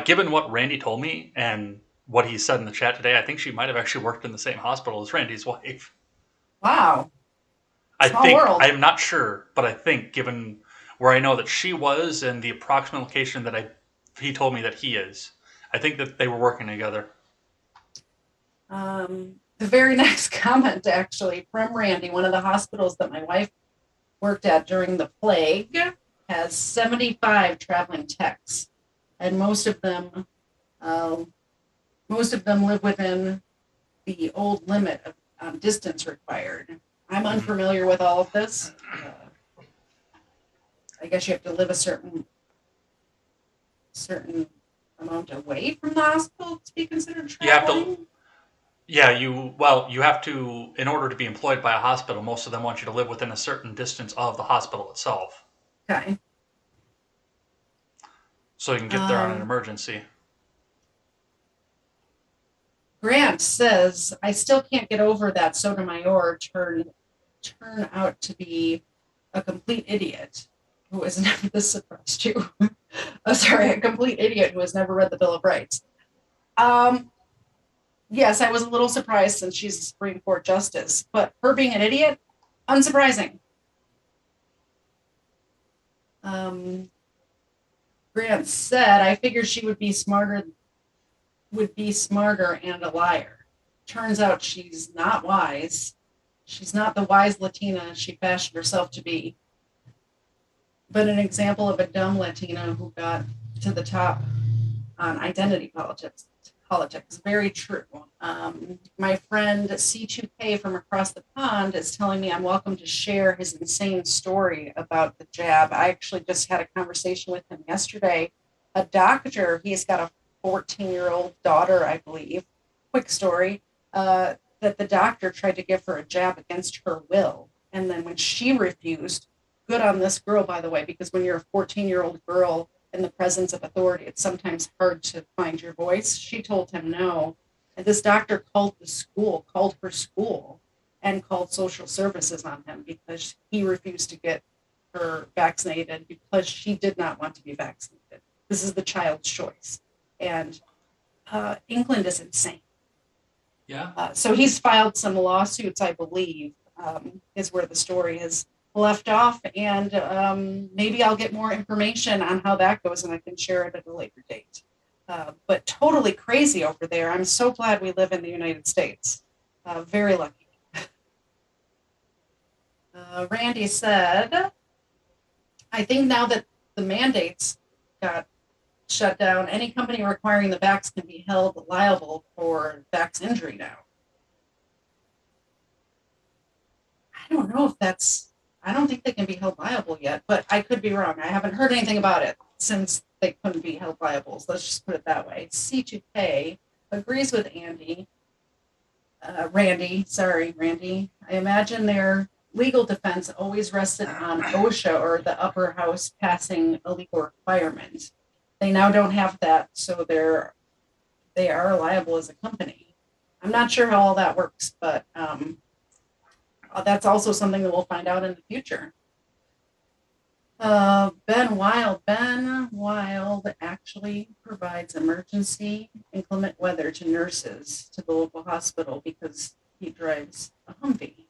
Given what Randy told me and what he said in the chat today, I think she might have actually worked in the same hospital as Randy's wife.
Wow. Small
I think,
world.
I'm not sure, but I think given where I know that she was and the approximate location that he told me that he is, I think that they were working together.
The very next comment, actually, from Randy, one of the hospitals that my wife worked at during the plague has 75 traveling techs, and most of them live within the old limit of distance required. I'm unfamiliar with all of this. I guess you have to live a certain amount away from the hospital to be considered traveling.
You have to, in order to be employed by a hospital, most of them want you to live within a certain distance of the hospital itself.
Okay.
So you can get there on an emergency.
Grant says, I still can't get over that Sotomayor turn out to be a complete idiot who has never, this surprised you. A complete idiot who has never read the Bill of Rights. Yes, I was a little surprised since she's a Supreme Court justice, but her being an idiot, unsurprising. Grant said, I figured she would be smarter and a liar. Turns out she's not wise. She's not the wise Latina she fashioned herself to be, but an example of a dumb Latina who got to the top on identity politics. Very true. My friend C2K from across the pond is telling me I'm welcome to share his insane story about the jab. I actually just had a conversation with him yesterday. A doctor, he's got a 14-year-old daughter, I believe. Quick story, that the doctor tried to give her a jab against her will. And then when she refused, good on this girl, by the way, because when you're a 14-year-old girl in the presence of authority, it's sometimes hard to find your voice. She told him no. And this doctor called her school, and called social services on him because he refused to get her vaccinated because she did not want to be vaccinated. This is the child's choice. And England is insane.
Yeah.
So he's filed some lawsuits, I believe, is where the story is left off. And maybe I'll get more information on how that goes and I can share it at a later date. But totally crazy over there. I'm so glad we live in the United States. Very lucky. Randy said, I think now that the mandates got shut down, any company requiring the vax can be held liable for vax injury now. I don't know if I don't think they can be held liable yet, but I could be wrong. I haven't heard anything about it since they couldn't be held liable. So let's just put it that way. C2K agrees with Randy. I imagine their legal defense always rested on OSHA or the upper house passing a legal requirement. They now don't have that, so they are liable as a company. I'm not sure how all that works, but that's also something that we'll find out in the future. Ben Wild. Ben Wild actually provides emergency inclement weather to nurses to the local hospital because he drives a Humvee.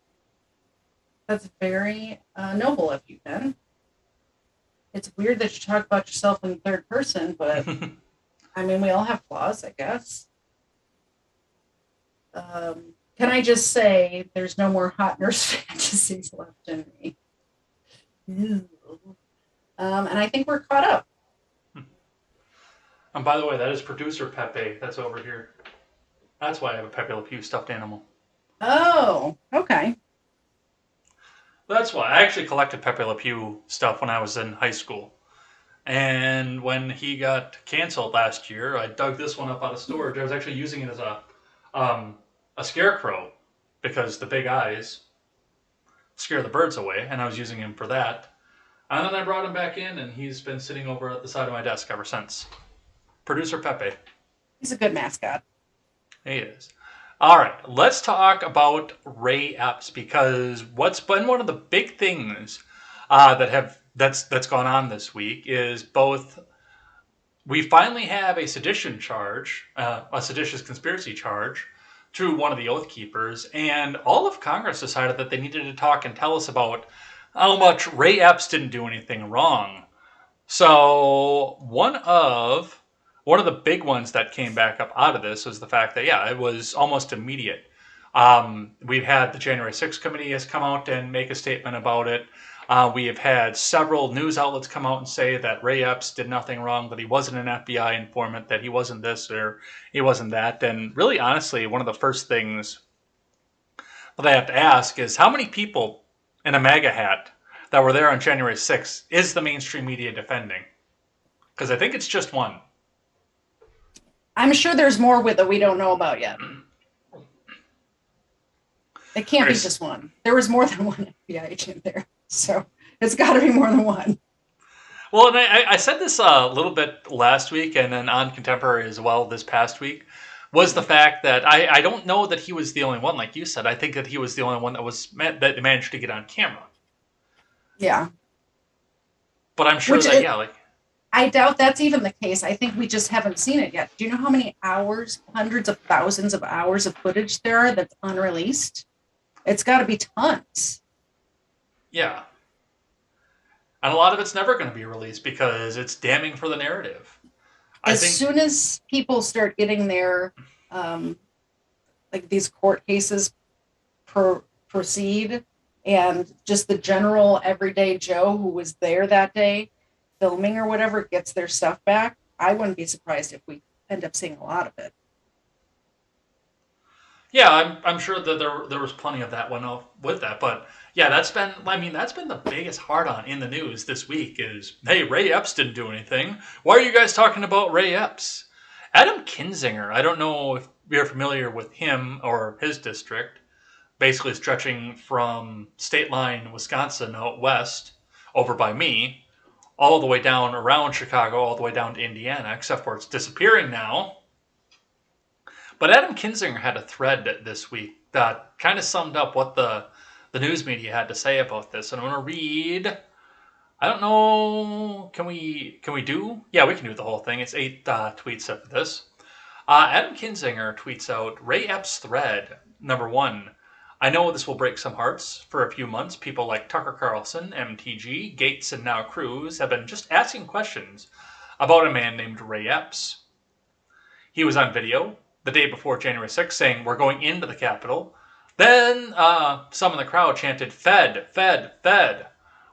That's very noble of you, Ben. It's weird that you talk about yourself in third person, but I mean, we all have flaws, I guess. Can I just say there's no more hot nurse fantasies left in me? And I think we're caught up.
And by the way, that is producer Pepe. That's over here. That's why I have a Pepe Le Pew stuffed animal.
Oh, okay.
That's why. I actually collected Pepe Le Pew stuff when I was in high school. And when he got canceled last year, I dug this one up out of storage. I was actually using it as a scarecrow because the big eyes scare the birds away, and I was using him for that. And then I brought him back in, and he's been sitting over at the side of my desk ever since. Producer Pepe.
He's a good mascot.
He is. All right, let's talk about Ray Epps, because what's been one of the big things that's gone on this week is both we finally have a sedition charge, a seditious conspiracy charge, to one of the Oath Keepers, and all of Congress decided that they needed to talk and tell us about how much Ray Epps didn't do anything wrong. So one of the big ones that came back up out of this was the fact that, it was almost immediate. We've had the January 6th committee has come out and make a statement about it. We have had several news outlets come out and say that Ray Epps did nothing wrong, that he wasn't an FBI informant, that he wasn't this or he wasn't that. And really, honestly, one of the first things that I have to ask is how many people in a MAGA hat that were there on January 6th is the mainstream media defending? Because I think it's just one.
I'm sure there's more with it we don't know about yet. It can't be just one. There was more than one FBI agent there. So it's got to be more than one.
Well, and I said this a little bit last week and then on Contemporary as well this past week, was the fact that I don't know that he was the only one, like you said. I think that he was the only one that managed to get on camera.
Yeah.
But I'm sure
I doubt that's even the case. I think we just haven't seen it yet. Do you know how many hours, hundreds of thousands of hours of footage there are that's unreleased? It's got to be tons.
Yeah. And a lot of it's never going to be released because it's damning for the narrative.
As soon as people start getting their, like these court cases proceed, and just the general everyday Joe who was there that day filming or whatever gets their stuff back, I wouldn't be surprised if we end up seeing a lot of it.
Yeah, I'm sure that there was plenty of that went off with that, but yeah, that's been the biggest hard-on in the news this week is, hey, Ray Epps didn't do anything. Why are you guys talking about Ray Epps? Adam Kinzinger, I don't know if you're familiar with him or his district, basically stretching from state line Wisconsin out west over by me, all the way down around Chicago, all the way down to Indiana, except for it's disappearing now. But Adam Kinzinger had a thread this week that kind of summed up what the news media had to say about this. And I'm going to read, I don't know, can we do? Yeah, we can do the whole thing. It's 8 tweets of this. Adam Kinzinger tweets out, Ray Epps thread, number 1. I know this will break some hearts. For a few months, people like Tucker Carlson, MTG, Gates, and now Cruz have been just asking questions about a man named Ray Epps. He was on video the day before January 6th saying, we're going into the Capitol. Then some in the crowd chanted, Fed, Fed, Fed.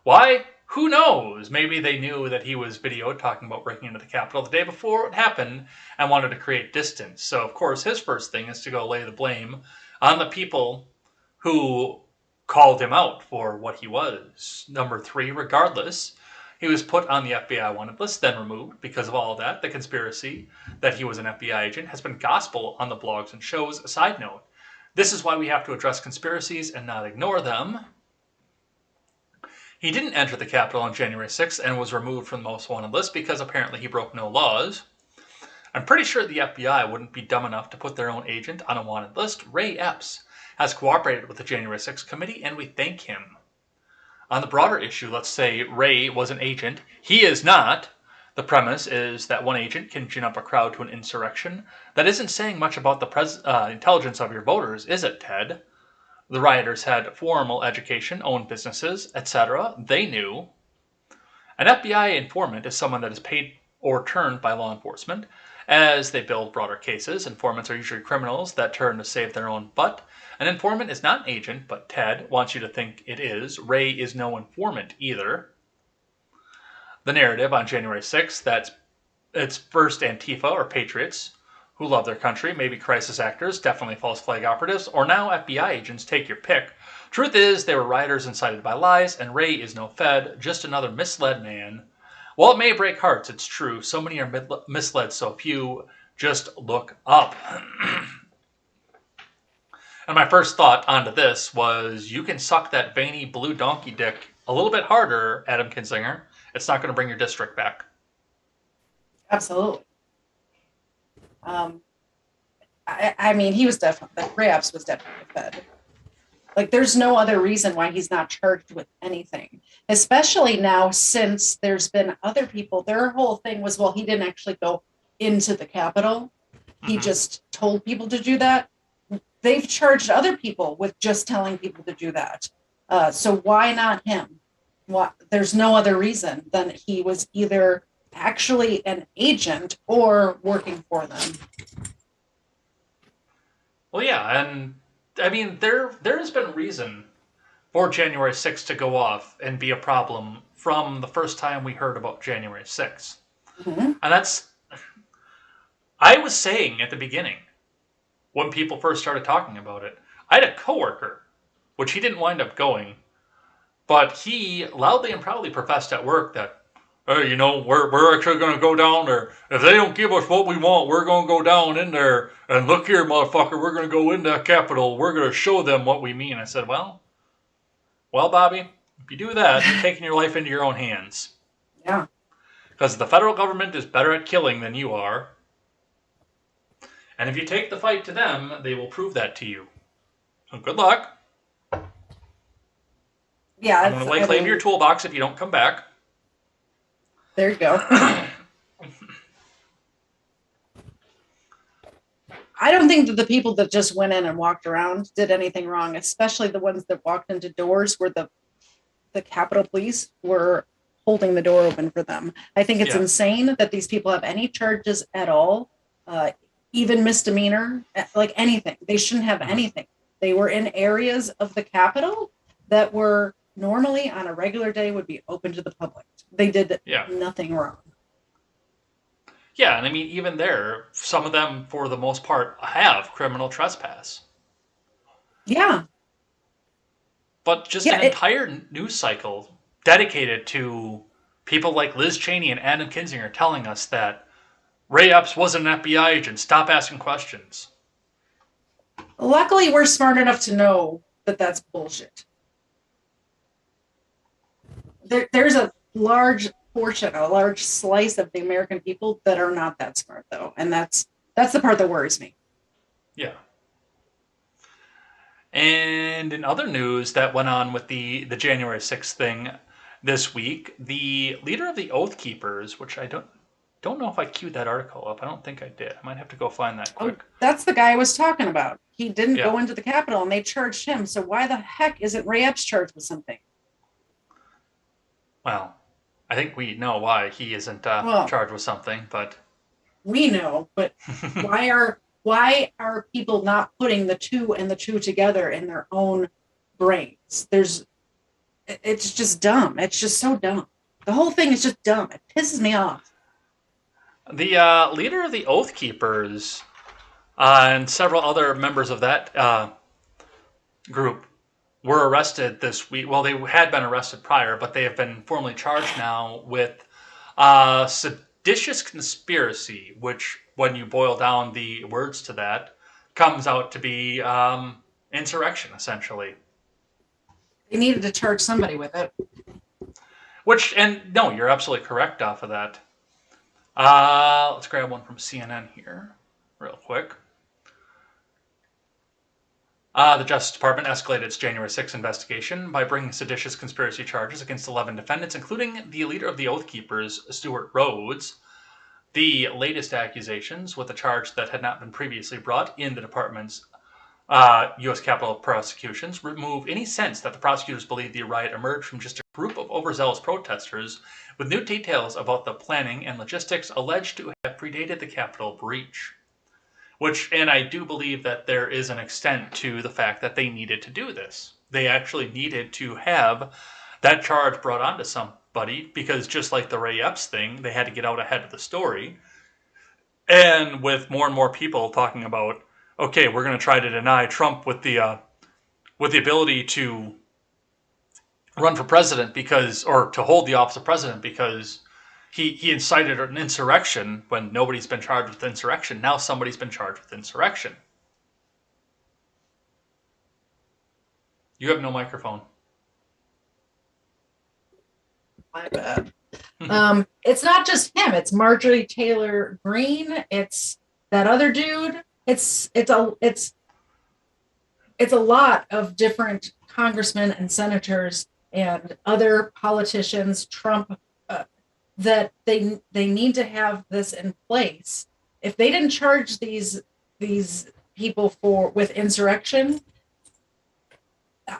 Why? Who knows? Maybe they knew that he was videoed talking about breaking into the Capitol the day before it happened and wanted to create distance. So, of course, his first thing is to go lay the blame on the people who called him out for what he was. Number 3, regardless, he was put on the FBI wanted list, then removed because of all of that. The conspiracy that he was an FBI agent has been gospel on the blogs and shows. A side note, this is why we have to address conspiracies and not ignore them. He didn't enter the Capitol on January 6th and was removed from the most wanted list because apparently he broke no laws. I'm pretty sure the FBI wouldn't be dumb enough to put their own agent on a wanted list. Ray Epps has cooperated with the January 6th committee, and we thank him. On the broader issue, let's say Ray was an agent. He is not. The premise is that one agent can gin up a crowd to an insurrection. That isn't saying much about the intelligence of your voters, is it, Ted? The rioters had formal education, owned businesses, etc. They knew. An FBI informant is someone that is paid or turned by law enforcement. As they build broader cases, informants are usually criminals that turn to save their own butt. An informant is not an agent, but Ted wants you to think it is. Ray is no informant either. The narrative on January 6th, that it's first Antifa or patriots who love their country, maybe crisis actors, definitely false flag operatives, or now FBI agents, take your pick. Truth is, they were rioters incited by lies, and Ray is no Fed, just another misled man. While it may break hearts, it's true. So many are misled, so few. Just look up. And my first thought onto this was, you can suck that veiny blue donkey dick a little bit harder, Adam Kinzinger. It's not going to bring your district back.
Absolutely. I mean, he was definitely, Ray Epps was definitely Fed. Like, there's no other reason why he's not charged with anything, especially now since there's been other people. Their whole thing was, well, he didn't actually go into the Capitol. He just told people to do that. They've charged other people with just telling people to do that. So why not him? There's no other reason than he was either actually an agent or working for them.
Well, yeah, and I mean, there has been reason for January 6th to go off and be a problem from the first time we heard about January 6th.
Mm-hmm.
And that's, I was saying at the beginning, when people first started talking about it, I had a coworker, which he didn't wind up going, but he loudly and proudly professed at work that, hey, you know, we're actually going to go down there. If they don't give us what we want, we're going to go down in there. And look here, motherfucker, we're going to go into the Capitol. We're going to show them what we mean. I said, well, Bobby, if you do that, you're taking your life into your own hands.
Yeah.
Because the federal government is better at killing than you are. And if you take the fight to them, they will prove that to you. So good luck.
Yeah.
I'm going to lay claim to your toolbox if you don't come back.
There you go. I don't think that the people that just went in and walked around did anything wrong, especially the ones that walked into doors where the Capitol Police were holding the door open for them. I think it's insane that these people have any charges at all, even misdemeanor, like anything. They shouldn't have anything. They were in areas of the Capitol that were normally on a regular day would be open to the public. They did nothing wrong.
Yeah, and I mean, even there, some of them, for the most part, have criminal trespass.
Yeah.
But just an entire news cycle dedicated to people like Liz Cheney and Adam Kinzinger telling us that Ray Epps wasn't an FBI agent. Stop asking questions.
Luckily, we're smart enough to know that that's bullshit. There's a large portion, a large slice of the American people that are not that smart, though, and that's the part that worries me.
Yeah. And in other news that went on with the January 6th thing this week, the leader of the Oath Keepers, which I don't know if I queued that article up. I don't think I did. I might have to go find that quick.
Oh, that's the guy I was talking about. He didn't go into the Capitol, and they charged him. So why the heck isn't Ray Epps charged with something?
Well, I think we know why he isn't charged with something, but
we know. But why are people not putting the two and the two together in their own brains? It's just dumb. It's just so dumb. The whole thing is just dumb. It pisses me off.
The leader of the Oath Keepers and several other members of that group were arrested this week. Well, they had been arrested prior, but they have been formally charged now with seditious conspiracy, which, when you boil down the words to that, comes out to be insurrection, essentially.
They needed to charge somebody with it.
No, you're absolutely correct off of that. Let's grab one from CNN here real quick. The Justice Department escalated its January 6th investigation by bringing seditious conspiracy charges against 11 defendants, including the leader of the Oath Keepers, Stuart Rhodes. The latest accusations, with a charge that had not been previously brought in the department's U.S. Capitol prosecutions, remove any sense that the prosecutors believe the riot emerged from just a group of overzealous protesters, with new details about the planning and logistics alleged to have predated the Capitol breach. And I do believe that there is an extent to the fact that they needed to do this. They actually needed to have that charge brought onto somebody, because just like the Ray Epps thing, they had to get out ahead of the story. And with more and more people talking about, okay, we're going to try to deny Trump with the ability to run for president or to hold the office of president because he incited an insurrection when nobody's been charged with insurrection. Now somebody's been charged with insurrection. You have no microphone.
My bad. It's not just him. It's Marjorie Taylor Greene. It's that other dude. It's a lot of different congressmen and senators and other politicians, Trump, that they need to have this in place. If they didn't charge these people with insurrection,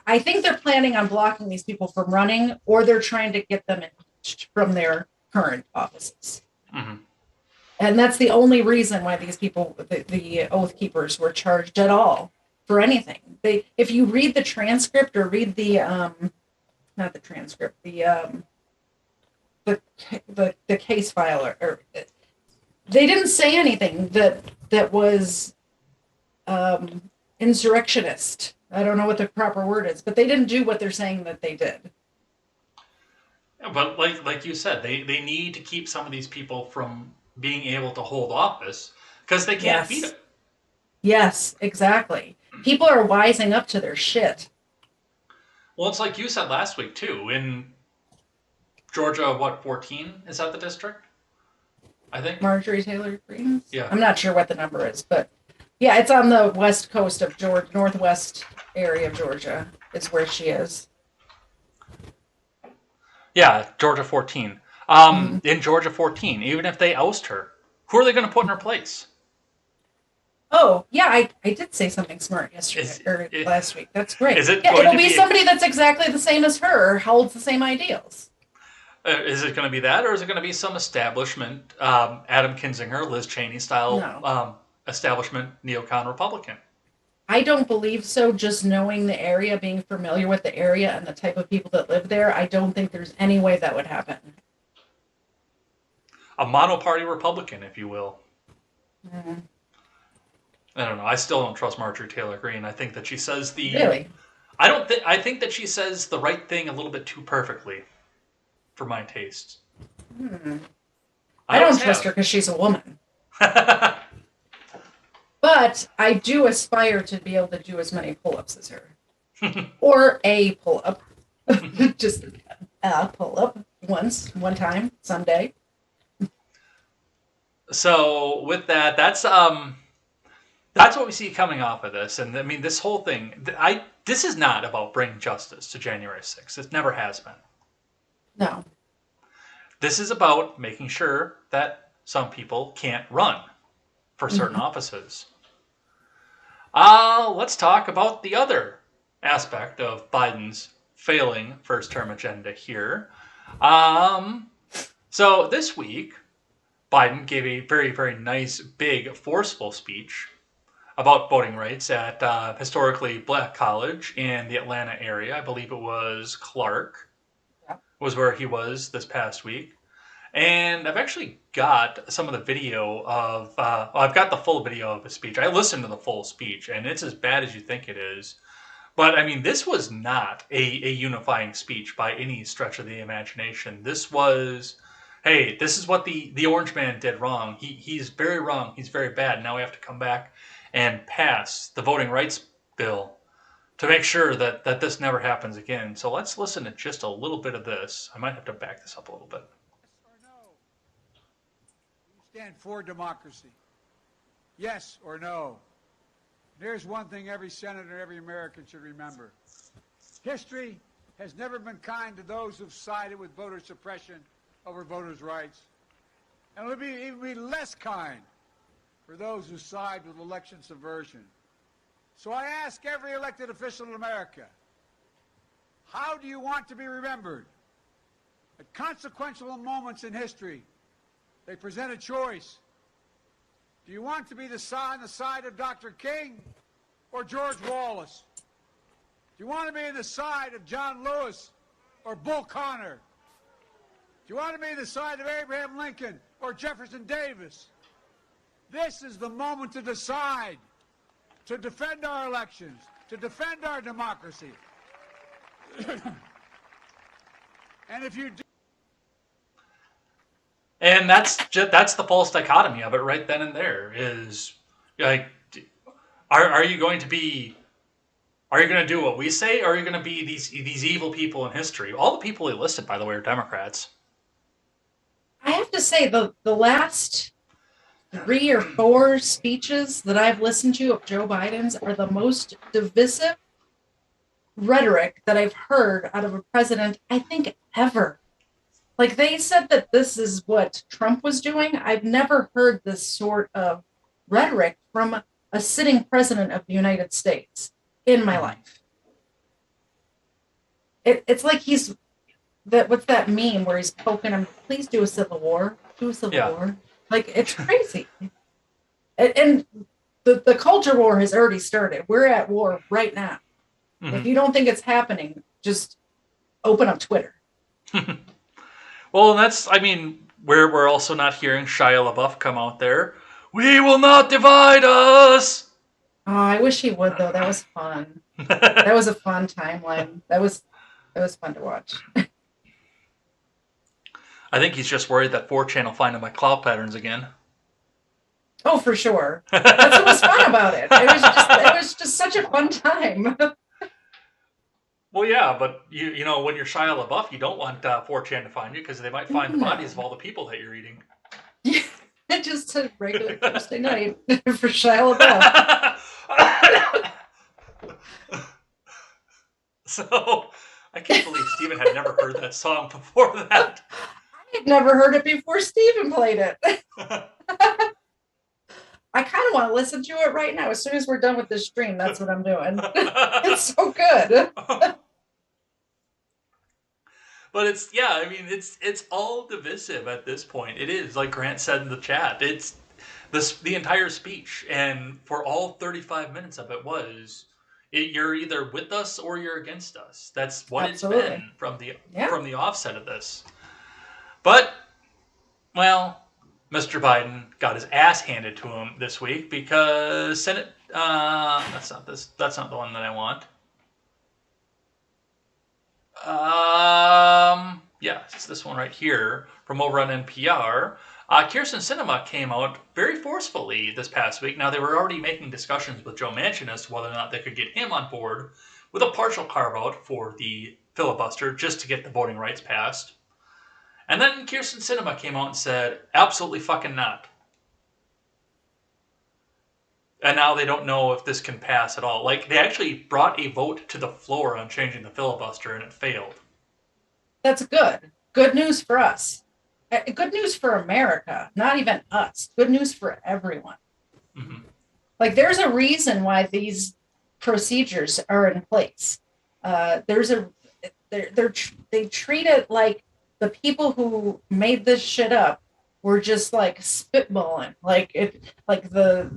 I think they're planning on blocking these people from running, or they're trying to get them impeached from their current offices.
Mm-hmm.
And that's the only reason why these people, the Oath Keepers, were charged at all for anything. If you read the transcript or read the not the transcript, the case file, or they didn't say anything that was insurrectionist. I don't know what the proper word is, but they didn't do what they're saying that they did.
But like you said, they need to keep some of these people from being able to hold office because they can't beat it.
Yes, exactly. People are wising up to their shit.
Well, it's like you said last week, too. In Georgia, 14? Is that the district? I think.
Marjorie Taylor Greene?
Yeah.
I'm not sure what the number is, but yeah, it's on the west coast of Georgia, northwest area of Georgia is where she is.
Yeah, Georgia 14. In Georgia 14, even if they oust her, who are they going to put in her place?
Oh, yeah, I did say something smart yesterday, last week. That's great. It'll be somebody that's exactly the same as her, holds the same ideals.
Is it going to be that, or is it going to be some establishment, Adam Kinzinger, Liz Cheney style establishment neocon Republican?
I don't believe so. Just knowing the area, being familiar with the area and the type of people that live there, I don't think there's any way that would happen.
A monoparty Republican, if you will.
Mm-hmm.
I don't know. I still don't trust Marjorie Taylor Greene. I think that she says
Really?
I think that she says the right thing a little bit too perfectly, for my taste.
I don't trust her because she's a woman. But I do aspire to be able to do as many pull-ups as her. Or a pull-up. Just a pull-up one time, someday.
So with that, that's what we see coming off of this. And I mean, this whole thing, this is not about bringing justice to January 6th. It never has been.
No.
This is about making sure that some people can't run for certain offices. Let's talk about the other aspect of Biden's failing first-term agenda here. So this week, Biden gave a very, very nice, big, forceful speech about voting rights at historically black college in the Atlanta area. I believe it was Clark was where he was this past week. And I've actually got some of the video of, I've got the full video of his speech. I listened to the full speech, and it's as bad as you think it is. But, I mean, this was not a unifying speech by any stretch of the imagination. This was, hey, this is what the orange man did wrong. He's very wrong. He's very bad. Now we have to come back and pass the voting rights bill to make sure that this never happens again. So let's listen to just a little bit of this. I might have to back this up a little bit.
Yes or no? You stand for democracy. Yes or no? Here's one thing every senator, every American should remember. History has never been kind to those who've sided with voter suppression over voters' rights. And it'll be even be less kind for those who side with election subversion. So I ask every elected official in America, how do you want to be remembered? At consequential moments in history, they present a choice. Do you want to be on the side of Dr. King or George Wallace? Do you want to be on the side of John Lewis or Bull Connor? Do you want to be on the side of Abraham Lincoln or Jefferson Davis? This is the moment to decide, to defend our elections, to defend our democracy. And if you do...
And that's the false dichotomy of it right then and there is like, are you going to do what we say, or are you going to be these evil people in history? All the people he listed, by the way, are Democrats.
I have to say the last 3 or 4 speeches that I've listened to of Joe Biden's are the most divisive rhetoric that I've heard out of a president, I think, ever. Like, they said that this is what Trump was doing. I've never heard this sort of rhetoric from a sitting president of the United States in my life. It's like he's what's that meme where he's poking him, please do a civil war, war. Like, it's crazy. And the culture war has already started. We're at war right now. Mm-hmm. If you don't think it's happening, just open up Twitter.
Well, we're also not hearing Shia LaBeouf come out there. We will not divide us.
Oh, I wish he would, though. That was fun. That was a fun timeline. That was fun to watch.
I think he's just worried that 4chan will find him by cloud patterns again.
Oh, for sure. That's what was fun about it. It was just such a fun time.
Well, yeah, but you know, when you're Shia LaBeouf, you don't want 4chan to find you because they might find the bodies of all the people that you're eating.
Yeah, just a regular Thursday night for Shia LaBeouf.
So, I can't believe Steven had never heard that song before that.
I had never heard it before Steven played it. I kind of want to listen to it right now. As soon as we're done with this stream, that's what I'm doing. It's so good.
But it's all divisive at this point. It is, like Grant said in the chat. It's the entire speech, and for all 35 minutes of it you're either with us or you're against us. That's what
Absolutely.
It's been from the offset of this. But, well, Mr. Biden got his ass handed to him this week because Senate. That's not the one that I want. Yeah, it's this one right here from over on NPR. Kyrsten Sinema came out very forcefully this past week. Now, they were already making discussions with Joe Manchin as to whether or not they could get him on board with a partial carve-out for the filibuster just to get the voting rights passed. And then Kyrsten Sinema came out and said, absolutely fucking not. And now they don't know if this can pass at all. Like, they actually brought a vote to the floor on changing the filibuster, and it failed.
That's good. Good news for us. Good news for America. Not even us. Good news for everyone. Mm-hmm. Like, there's a reason why these procedures are in place. They treat it like the people who made this shit up were just like spitballing, like the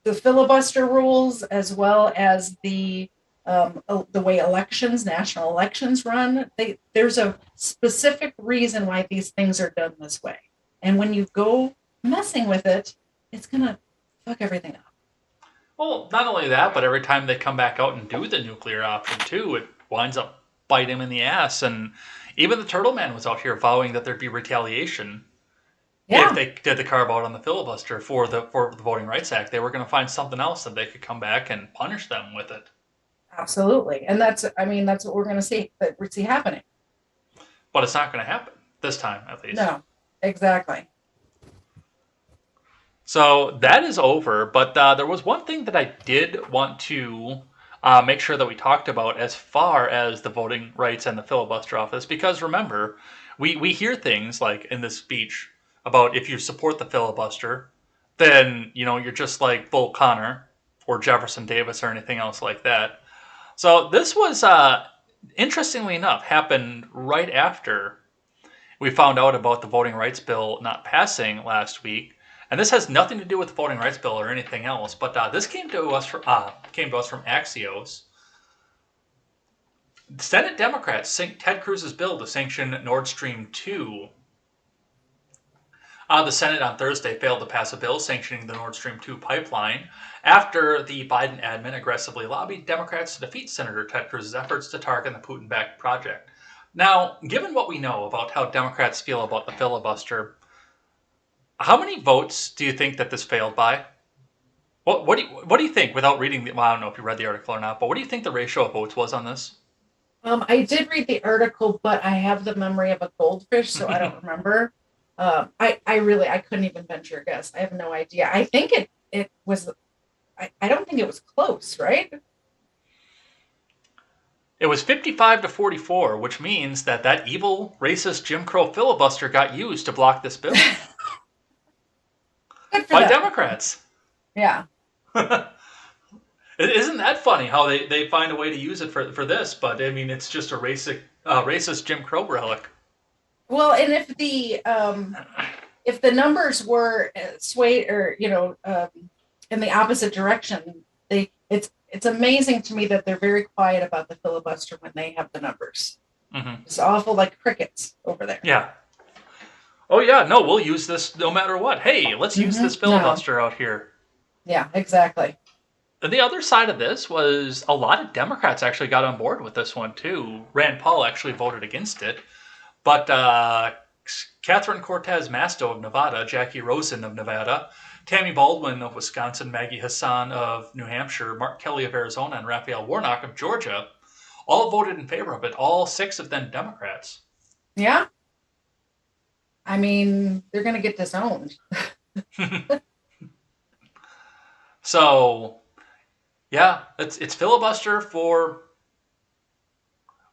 filibuster rules, as well as the way national elections run. There's a specific reason why these things are done this way, and when you go messing with it, it's gonna fuck everything up.
Well, not only that, but every time they come back out and do the nuclear option too, it winds up biting him in the ass. And even the Turtle Man was out here vowing that there'd be retaliation if they did the carve out on the filibuster for the Voting Rights Act. They were going to find something else that they could come back and punish them with it.
Absolutely, and that's what we're going to see happening.
But it's not going to happen this time, at least.
No, exactly.
So that is over, but there was one thing that I did want to make sure that we talked about as far as the voting rights and the filibuster office, because remember, we hear things like in this speech about if you support the filibuster, then you're just like Bull Connor or Jefferson Davis or anything else like that. So this was, interestingly enough, happened right after we found out about the voting rights bill not passing last week. And this has nothing to do with the voting rights bill or anything else, but this came to us from Axios. Senate Democrats sink Ted Cruz's bill to sanction Nord Stream 2. The Senate on Thursday failed to pass a bill sanctioning the Nord Stream 2 pipeline after the Biden admin aggressively lobbied Democrats to defeat Senator Ted Cruz's efforts to target the Putin-backed project. Now, given what we know about how Democrats feel about the filibuster, how many votes do you think that this failed by? What do you think, without reading well, I don't know if you read the article or not, but what do you think the ratio of votes was on this?
I did read the article, but I have the memory of a goldfish, so I don't remember. I couldn't even venture a guess. I have no idea. I think it was, I don't think it was close, right?
It was 55 to 44, which means that evil, racist Jim Crow filibuster got used to block this bill. By Democrats.
Yeah.
Isn't that funny how they find a way to use it for this? But I mean, it's just a racist Jim Crow relic.
Well, and if the numbers were swayed or in the opposite direction, it's amazing to me that they're very quiet about the filibuster when they have the numbers. Mm-hmm. It's awful, like crickets over there.
Yeah. Oh yeah, no, we'll use this no matter what. Hey, let's use this filibuster out here.
Yeah, exactly.
And the other side of this was a lot of Democrats actually got on board with this one too. Rand Paul actually voted against it. But Catherine Cortez Masto of Nevada, Jackie Rosen of Nevada, Tammy Baldwin of Wisconsin, Maggie Hassan of New Hampshire, Mark Kelly of Arizona, and Raphael Warnock of Georgia all voted in favor of it. All 6 of them Democrats.
Yeah. I mean, they're going to get disowned.
So, yeah, it's filibuster for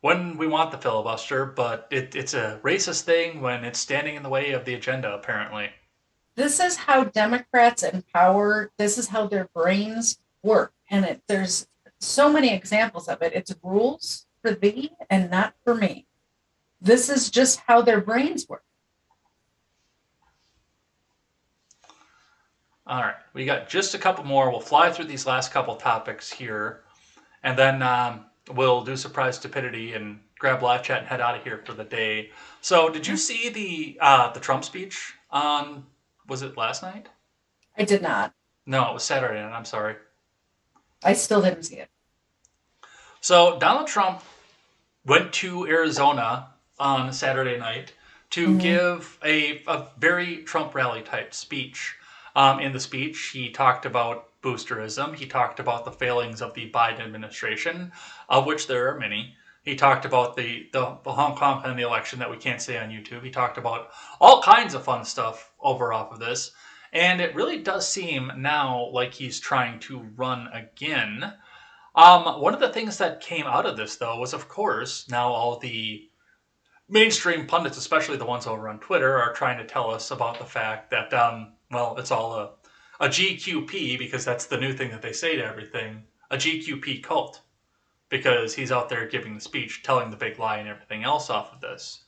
when we want the filibuster, but it's a racist thing when it's standing in the way of the agenda, apparently.
This is how Democrats in power, this is how their brains work. And there's so many examples of it. It's rules for thee and not for me. This is just how their brains work.
All right, we got just a couple more. We'll fly through these last couple topics here, and then we'll do surprise stupidity and grab live chat and head out of here for the day. So, did you see the Trump speech on? Was it last night?
I did not.
No, it was Saturday night. I'm sorry.
I still didn't see it.
So Donald Trump went to Arizona on Saturday night to give a very Trump rally type speech. In the speech, he talked about boosterism. He talked about the failings of the Biden administration, of which there are many. He talked about the honk honk in the election that we can't say on YouTube. He talked about all kinds of fun stuff off of this. And it really does seem now like he's trying to run again. One of the things that came out of this, though, was, of course, now all the mainstream pundits, especially the ones over on Twitter, are trying to tell us about the fact that, it's all a GQP, because that's the new thing that they say to everything, a GQP cult, because he's out there giving the speech, telling the big lie and everything else off of this.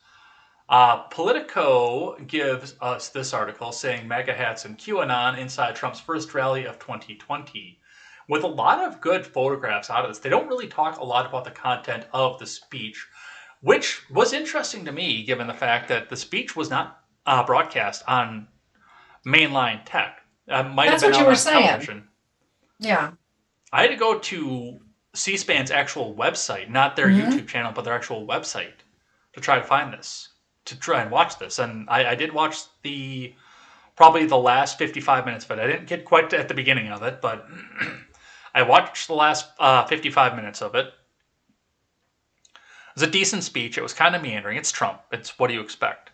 Politico gives us this article saying MAGA hats and QAnon inside Trump's first rally of 2020. With a lot of good photographs out of this. They don't really talk a lot about the content of the speech, which was interesting to me, given the fact that the speech was not broadcast on mainline tech. Might
That's
have been
what you
on
were saying.
television.
Yeah.
I had to go to C-SPAN's actual website, not their YouTube channel, but their actual website, to try to find this, to try and watch this. And I did watch probably the last 55 minutes of it. I didn't get quite at the beginning of it, but I watched the last 55 minutes of it. It was a decent speech. It was kind of meandering. It's Trump. It's what do you expect?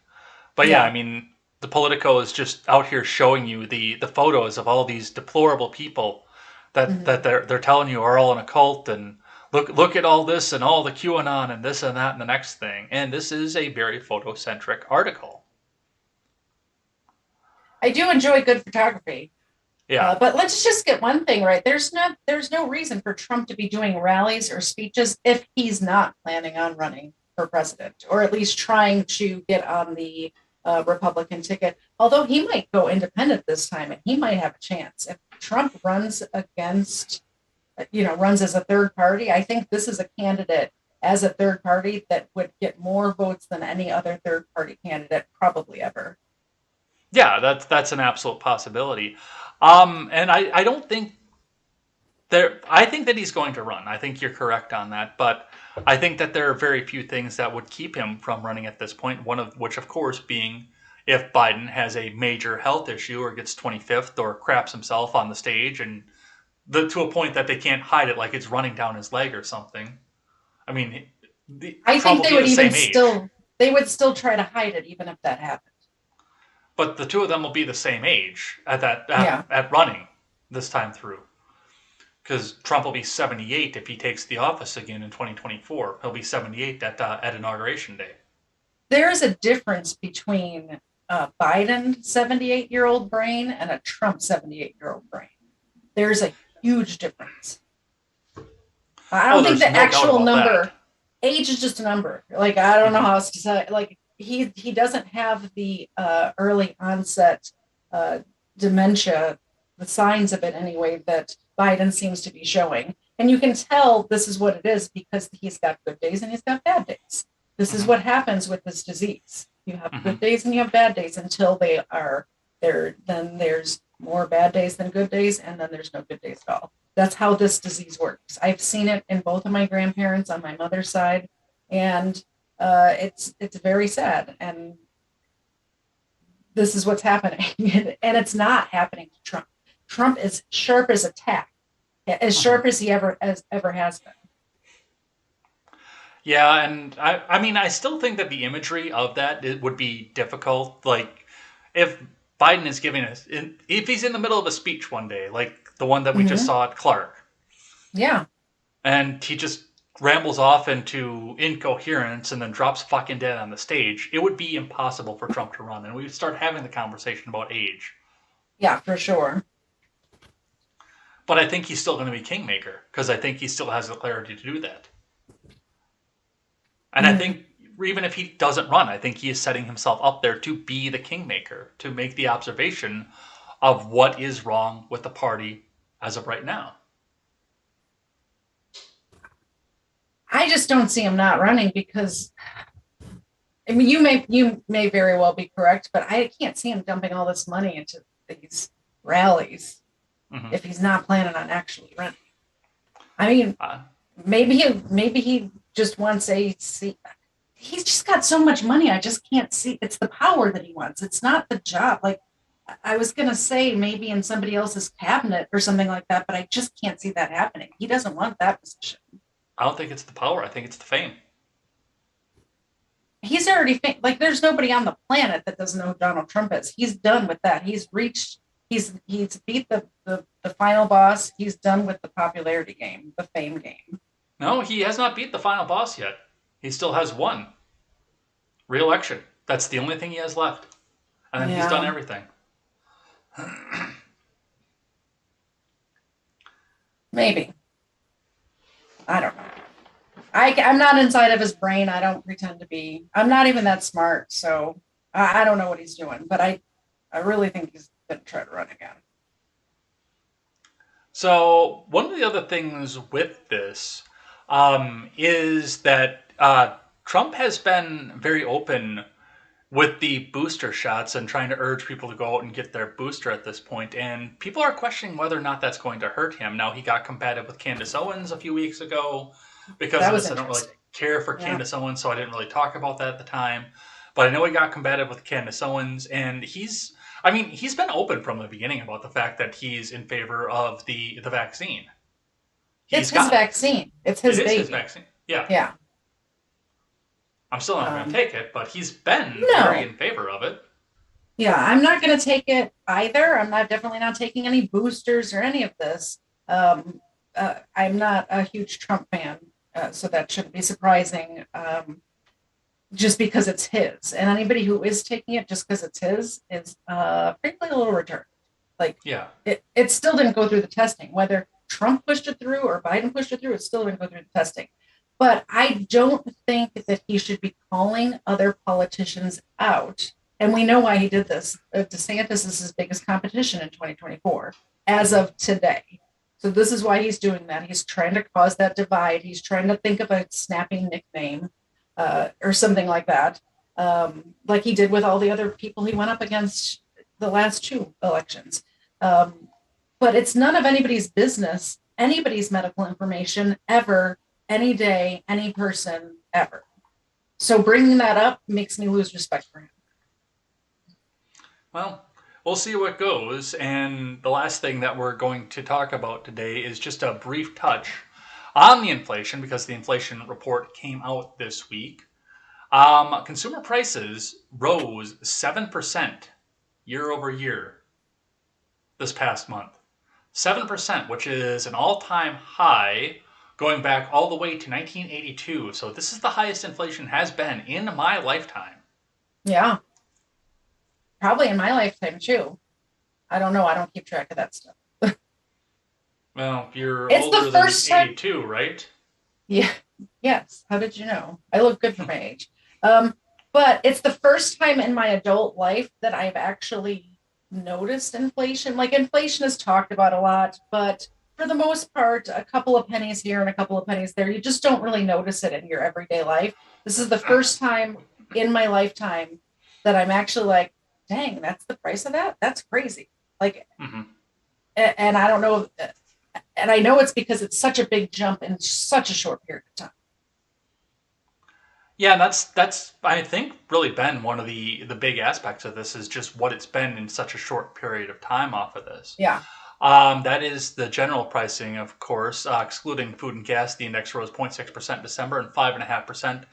But yeah, I mean, the Politico is just out here showing you the photos of all these deplorable people that they're telling you are all in a cult, and look at all this and all the QAnon and this and that and the next thing. And this is a very photocentric article.
I do enjoy good photography.
Yeah.
But let's just get one thing right. There's no reason for Trump to be doing rallies or speeches if he's not planning on running for president, or at least trying to get on the Republican ticket. Although he might go independent this time, and he might have a chance. If Trump runs as a third party, I think this is a candidate as a third party that would get more votes than any other third party candidate probably ever.
Yeah, that's an absolute possibility. And I don't think I think that he's going to run. I think you're correct on that, but I think that there are very few things that would keep him from running at this point, one of which, of course, being if Biden has a major health issue or gets 25th or craps himself on the stage and to a point that they can't hide it, like it's running down his leg or something. I mean,
I
Trump
think they would still try to hide it even if that happened.
But the two of them will be the same age at running this time through. Because Trump will be 78 if he takes the office again in 2024. He'll be 78 at Inauguration Day.
There is a difference between a Biden 78-year-old brain and a Trump 78-year-old brain. There's a huge difference. I don't think the actual number, age is just a number. Like, I don't know how else to say it. Like, he doesn't have the early onset dementia, the signs of it anyway, that Biden seems to be showing. And you can tell this is what it is because he's got good days and he's got bad days. This is what happens with this disease. You have good days and you have bad days until they are there. Then there's more bad days than good days, and then there's no good days at all. That's how this disease works. I've seen it in both of my grandparents on my mother's side, and it's very sad. And this is what's happening, and it's not happening to Trump. Trump is sharp as a tack, as sharp as he ever has been.
Yeah, and I mean, I still think that the imagery of that it would be difficult. Like, if Biden is giving us, if he's in the middle of a speech one day, like the one that we just saw at Clark.
Yeah.
And he just rambles off into incoherence and then drops fucking dead on the stage, it would be impossible for Trump to run. And we would start having the conversation about age.
Yeah, for sure.
But I think he's still going to be kingmaker because I think he still has the clarity to do that. And I think even if he doesn't run, I think he is setting himself up there to be the kingmaker, to make the observation of what is wrong with the party as of right now.
I just don't see him not running because, I mean, you may very well be correct, but I can't see him dumping all this money into these rallies if he's not planning on actually running. I mean, maybe he just wants a seat. He's just got so much money. I just can't see. It's the power that he wants. It's not the job. Like, I was going to say maybe in somebody else's cabinet or something like that, but I just can't see that happening. He doesn't want that position.
I don't think it's the power. I think it's the fame.
He's already like, there's nobody on the planet that doesn't know who Donald Trump is. He's done with that. He's beat the final boss. He's done with the popularity game, the fame game.
No, he has not beat the final boss yet. He still has one re-election. That's the only thing he has left. And then he's done everything.
Maybe. I don't know. I'm not inside of his brain. I don't pretend to be. I'm not even that smart, so I don't know what he's doing. But I really think he's going to try to run again.
So one of the other things with this is that Trump has been very open with the booster shots and trying to urge people to go out and get their booster at this point. And people are questioning whether or not that's going to hurt him. Now, he got combative with Candace Owens a few weeks ago because of this. I don't really care for Candace Owens, so I didn't really talk about that at the time. But I know he got combative with Candace Owens, and he's been open from the beginning about the fact that he's in favor of the vaccine.
It's his vaccine. It's his baby.
It is his vaccine. Yeah.
Yeah.
I'm still not going to take it, but he's been very in favor of it.
Yeah, I'm not going to take it either. I'm not definitely not taking any boosters or any of this. I'm not a huge Trump fan, so that shouldn't be surprising. Just because it's his, and anybody who is taking it just because it's his is frankly a little retarded. Like,
Yeah.
it still didn't go through the testing. Whether Trump pushed it through or Biden pushed it through, it still didn't go through the testing. But I don't think that he should be calling other politicians out. And we know why he did this. DeSantis is his biggest competition in 2024 as of today. So this is why he's doing that. He's trying to cause that divide. He's trying to think of a snapping nickname or something like that, like he did with all the other people he went up against the last two elections. But it's none of anybody's business, anybody's medical information ever, any day, any person ever. So bringing that up makes me lose respect for him.
Well, we'll see what goes. And the last thing that we're going to talk about today is just a brief touch on the inflation, because the inflation report came out this week. Consumer prices rose 7% year over year this past month. 7%, which is an all-time high going back all the way to 1982. So this is the highest inflation has been in my lifetime.
Yeah. Probably in my lifetime too. I don't know. I don't keep track of that stuff.
Well, you're
It's
older
the
than
first time.
82, right?
Yeah. Yes. How did you know? I look good for my age. But it's the first time in my adult life that I've actually noticed inflation. Like, inflation is talked about a lot, but for the most part, a couple of pennies here and a couple of pennies there, you just don't really notice it in your everyday life. This is the first time in my lifetime that I'm actually like, dang, that's the price of that? That's crazy. Like, and I don't know. And I know it's because it's such a big jump in such a short period of time.
Yeah, that's I think really been one of the big aspects of this, is just what it's been in such a short period of time off of this.
Yeah.
That is the general pricing, of course, excluding food and gas. The index rose 0.6% in December and 5.5%,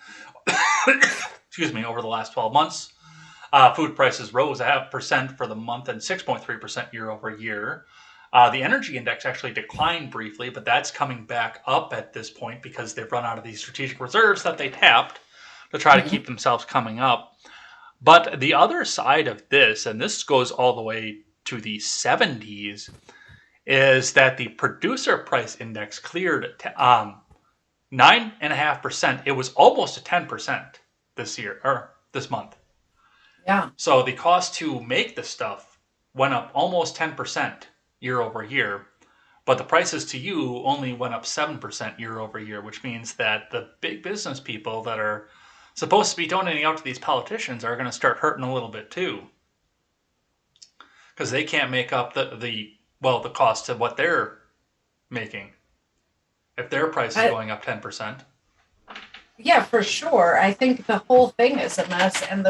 excuse me, over the last 12 months. Food prices rose 0.5% for the month and 6.3% year over year. The energy index actually declined briefly, but that's coming back up at this point because they've run out of these strategic reserves that they tapped to try to keep themselves coming up. But the other side of this, and this goes all the way to the 70s, is that the producer price index cleared 9.5%. It was almost a 10% this year, or this month.
Yeah.
So the cost to make the stuff went up almost 10% year over year, but the prices to you only went up 7% year over year, which means that the big business people that are supposed to be donating out to these politicians are going to start hurting a little bit too, because they can't make up the cost of what they're making if their price is going up 10%.
Yeah, for sure. I think the whole thing is a mess, and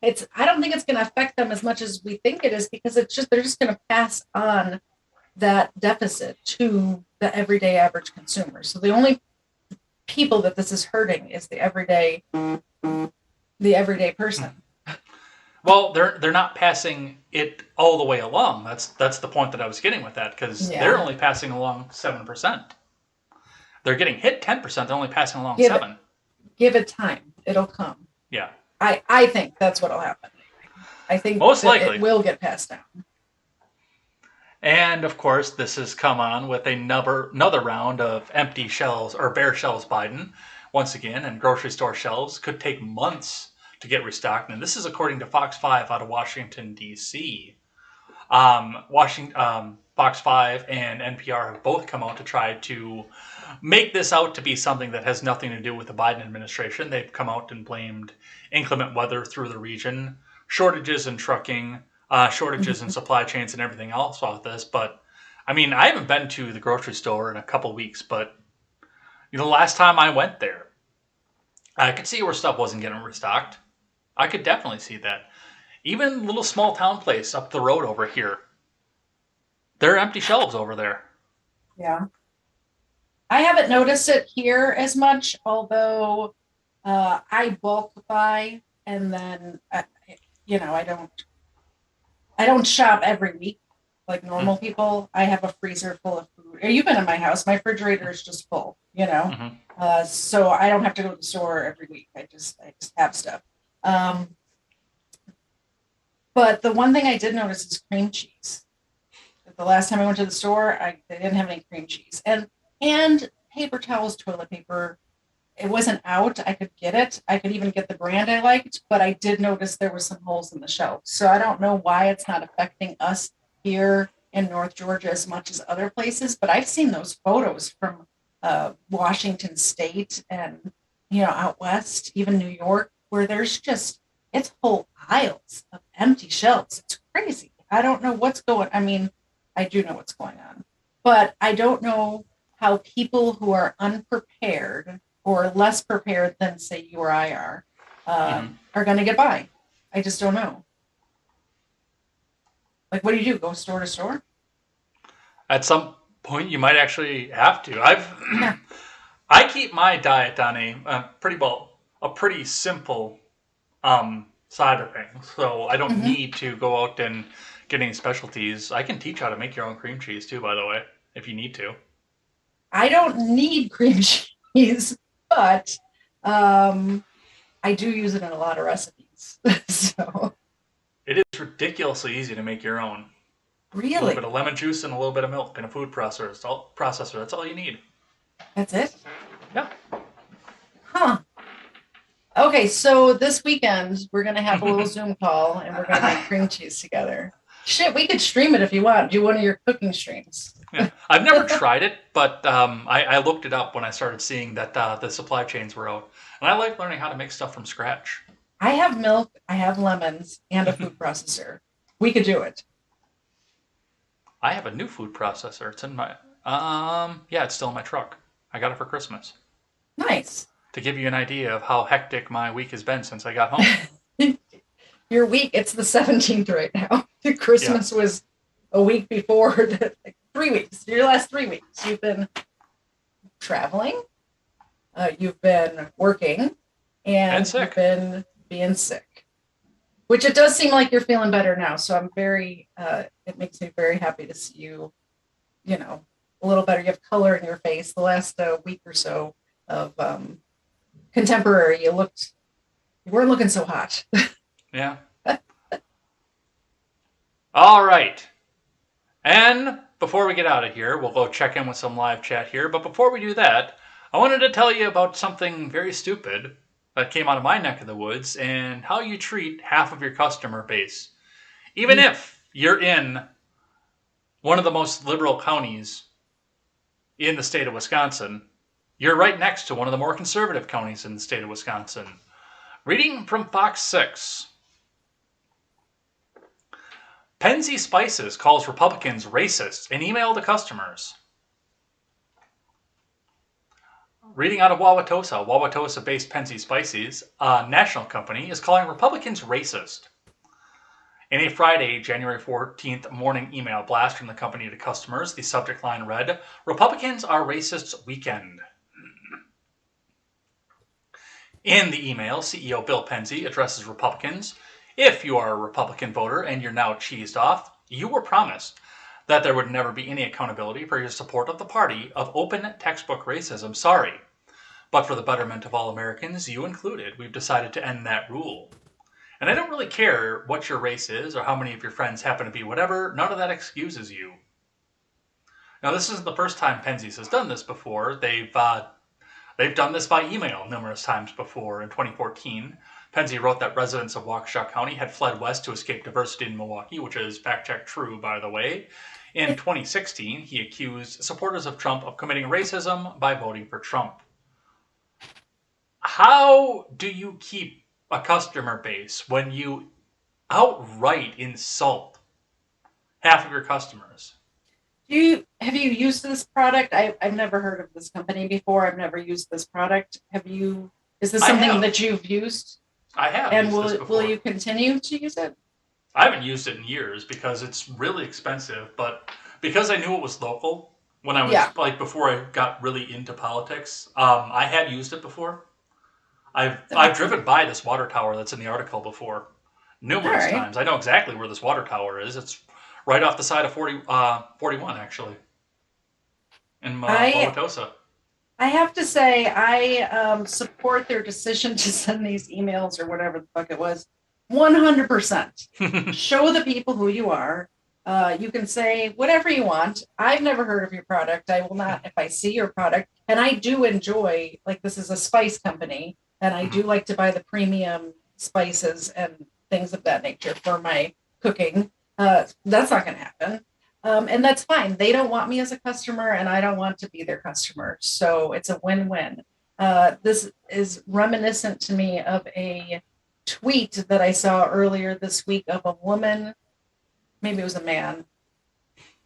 it's I don't think it's going to affect them as much as we think it is, because they're just going to pass on that deficit to the everyday average consumer. So the only people that this is hurting is the everyday person.
Well, they're not passing it all the way along. That's the point that I was getting with that, because they're only passing along 7%. They're getting hit 10%. They're only passing along 7%.
Give it time; it'll come.
Yeah,
I think that's what'll happen. I think
most likely
it will get passed down.
And of course, this has come on with another round of empty shelves, or bare shelves, Biden, once again, and grocery store shelves could take months to get restocked. And this is according to Fox 5 out of Washington, D.C. Fox 5 and NPR have both come out to try to make this out to be something that has nothing to do with the Biden administration. They've come out and blamed inclement weather through the region, shortages in trucking, shortages in supply chains, and everything else off this. But I mean, I haven't been to the grocery store in a couple weeks, but the last time I went there, I could see where stuff wasn't getting restocked. I could definitely see that. Even a little small town place up the road over here, there are empty shelves over there.
Yeah. I haven't noticed it here as much, although I bulk buy, and then, I don't I don't shop every week like normal people. I have a freezer full of food. You've been in my house. My refrigerator is just full, so I don't have to go to the store every week. I just have stuff. But the one thing I did notice is cream cheese. The last time I went to the store, they didn't have any cream cheese. And paper towels, toilet paper, it wasn't out. I could get it. I could even get the brand I liked, but I did notice there were some holes in the shelf. So I don't know why it's not affecting us here in North Georgia as much as other places, but I've seen those photos from Washington State and, out west, even New York, where there's just, it's whole aisles of empty shelves. It's crazy. I don't know what's going, I do know what's going on, but I don't know how people who are unprepared or less prepared than, say, you or I are going to get by. I just don't know. Like, what do? Go store to store?
At some point, you might actually have to. I keep my diet on a pretty simple side of things, so I don't need to go out and get any specialties. I can teach how to make your own cream cheese too, by the way, if you need to.
I don't need cream cheese, but I do use it in a lot of recipes. So
it is ridiculously easy to make your own.
Really?
A little bit of lemon juice and a little bit of milk and a food processor. That's all you need.
That's it?
Yeah.
Huh. Okay, so this weekend we're going to have a little Zoom call and we're going to make cream cheese together. Shit, we could stream it if you want. Do one of your cooking streams.
Yeah. I've never tried it, but I looked it up when I started seeing that the supply chains were out. And I like learning how to make stuff from scratch.
I have milk, I have lemons, and a food processor. We could do it.
I have a new food processor. It's in my it's still in my truck. I got it for Christmas.
Nice.
To give you an idea of how hectic my week has been since I got home.
Your week, it's the 17th right now. Christmas was a week before, like 3 weeks. Your last 3 weeks. You've been traveling, you've been working, and
sick.
You've been being sick. Which it does seem like you're feeling better now. So I'm it makes me very happy to see you, a little better. You have color in your face. The last week or so of contemporary, you weren't looking so hot.
Yeah. All right. And before we get out of here, we'll go check in with some live chat here. But before we do that, I wanted to tell you about something very stupid that came out of my neck of the woods and how you treat half of your customer base. Even if you're in one of the most liberal counties in the state of Wisconsin, you're right next to one of the more conservative counties in the state of Wisconsin. Reading from Fox 6. Penzi Spices calls Republicans racist in email to customers. Reading out of Wauwatosa-based Penzi Spices, a national company, is calling Republicans racist. In a Friday, January 14th morning email blast from the company to customers, the subject line read, "Republicans are racists weekend." In the email, CEO Bill Penzi addresses Republicans. If you are a Republican voter and you're now cheesed off, you were promised that there would never be any accountability for your support of the party of open textbook racism. Sorry. But for the betterment of all Americans, you included, we've decided to end that rule. And I don't really care what your race is or how many of your friends happen to be whatever. None of that excuses you. Now, this isn't the first time Penzi's has done this before. They've done this by email numerous times before. In 2014, Penzi wrote that residents of Waukesha County had fled west to escape diversity in Milwaukee, which is fact-check true, by the way. In 2016, he accused supporters of Trump of committing racism by voting for Trump. How do you keep a customer base when you outright insult half of your customers?
Have you used this product? I've never heard of this company before. I've never used this product. Is this something that you've used?
I have.
And will you continue to use it?
I haven't used it in years because it's really expensive, but because I knew it was local when I was before I got really into politics, I had used it before. I've driven by this water tower that's in the article before. numerous times. I know exactly where this water tower is. It's right off the side of 41, actually, in Wauwatosa.
I have to say, I support their decision to send these emails or whatever the fuck it was, 100%. Show the people who you are. You can say whatever you want. I've never heard of your product. I will not if I see your product. And I do enjoy, like, this is a spice company, and I do like to buy the premium spices and things of that nature for my cooking. That's not going to happen. And that's fine. They don't want me as a customer, and I don't want to be their customer. So it's a win-win. This is reminiscent to me of a tweet that I saw earlier this week of a woman. Maybe it was a man.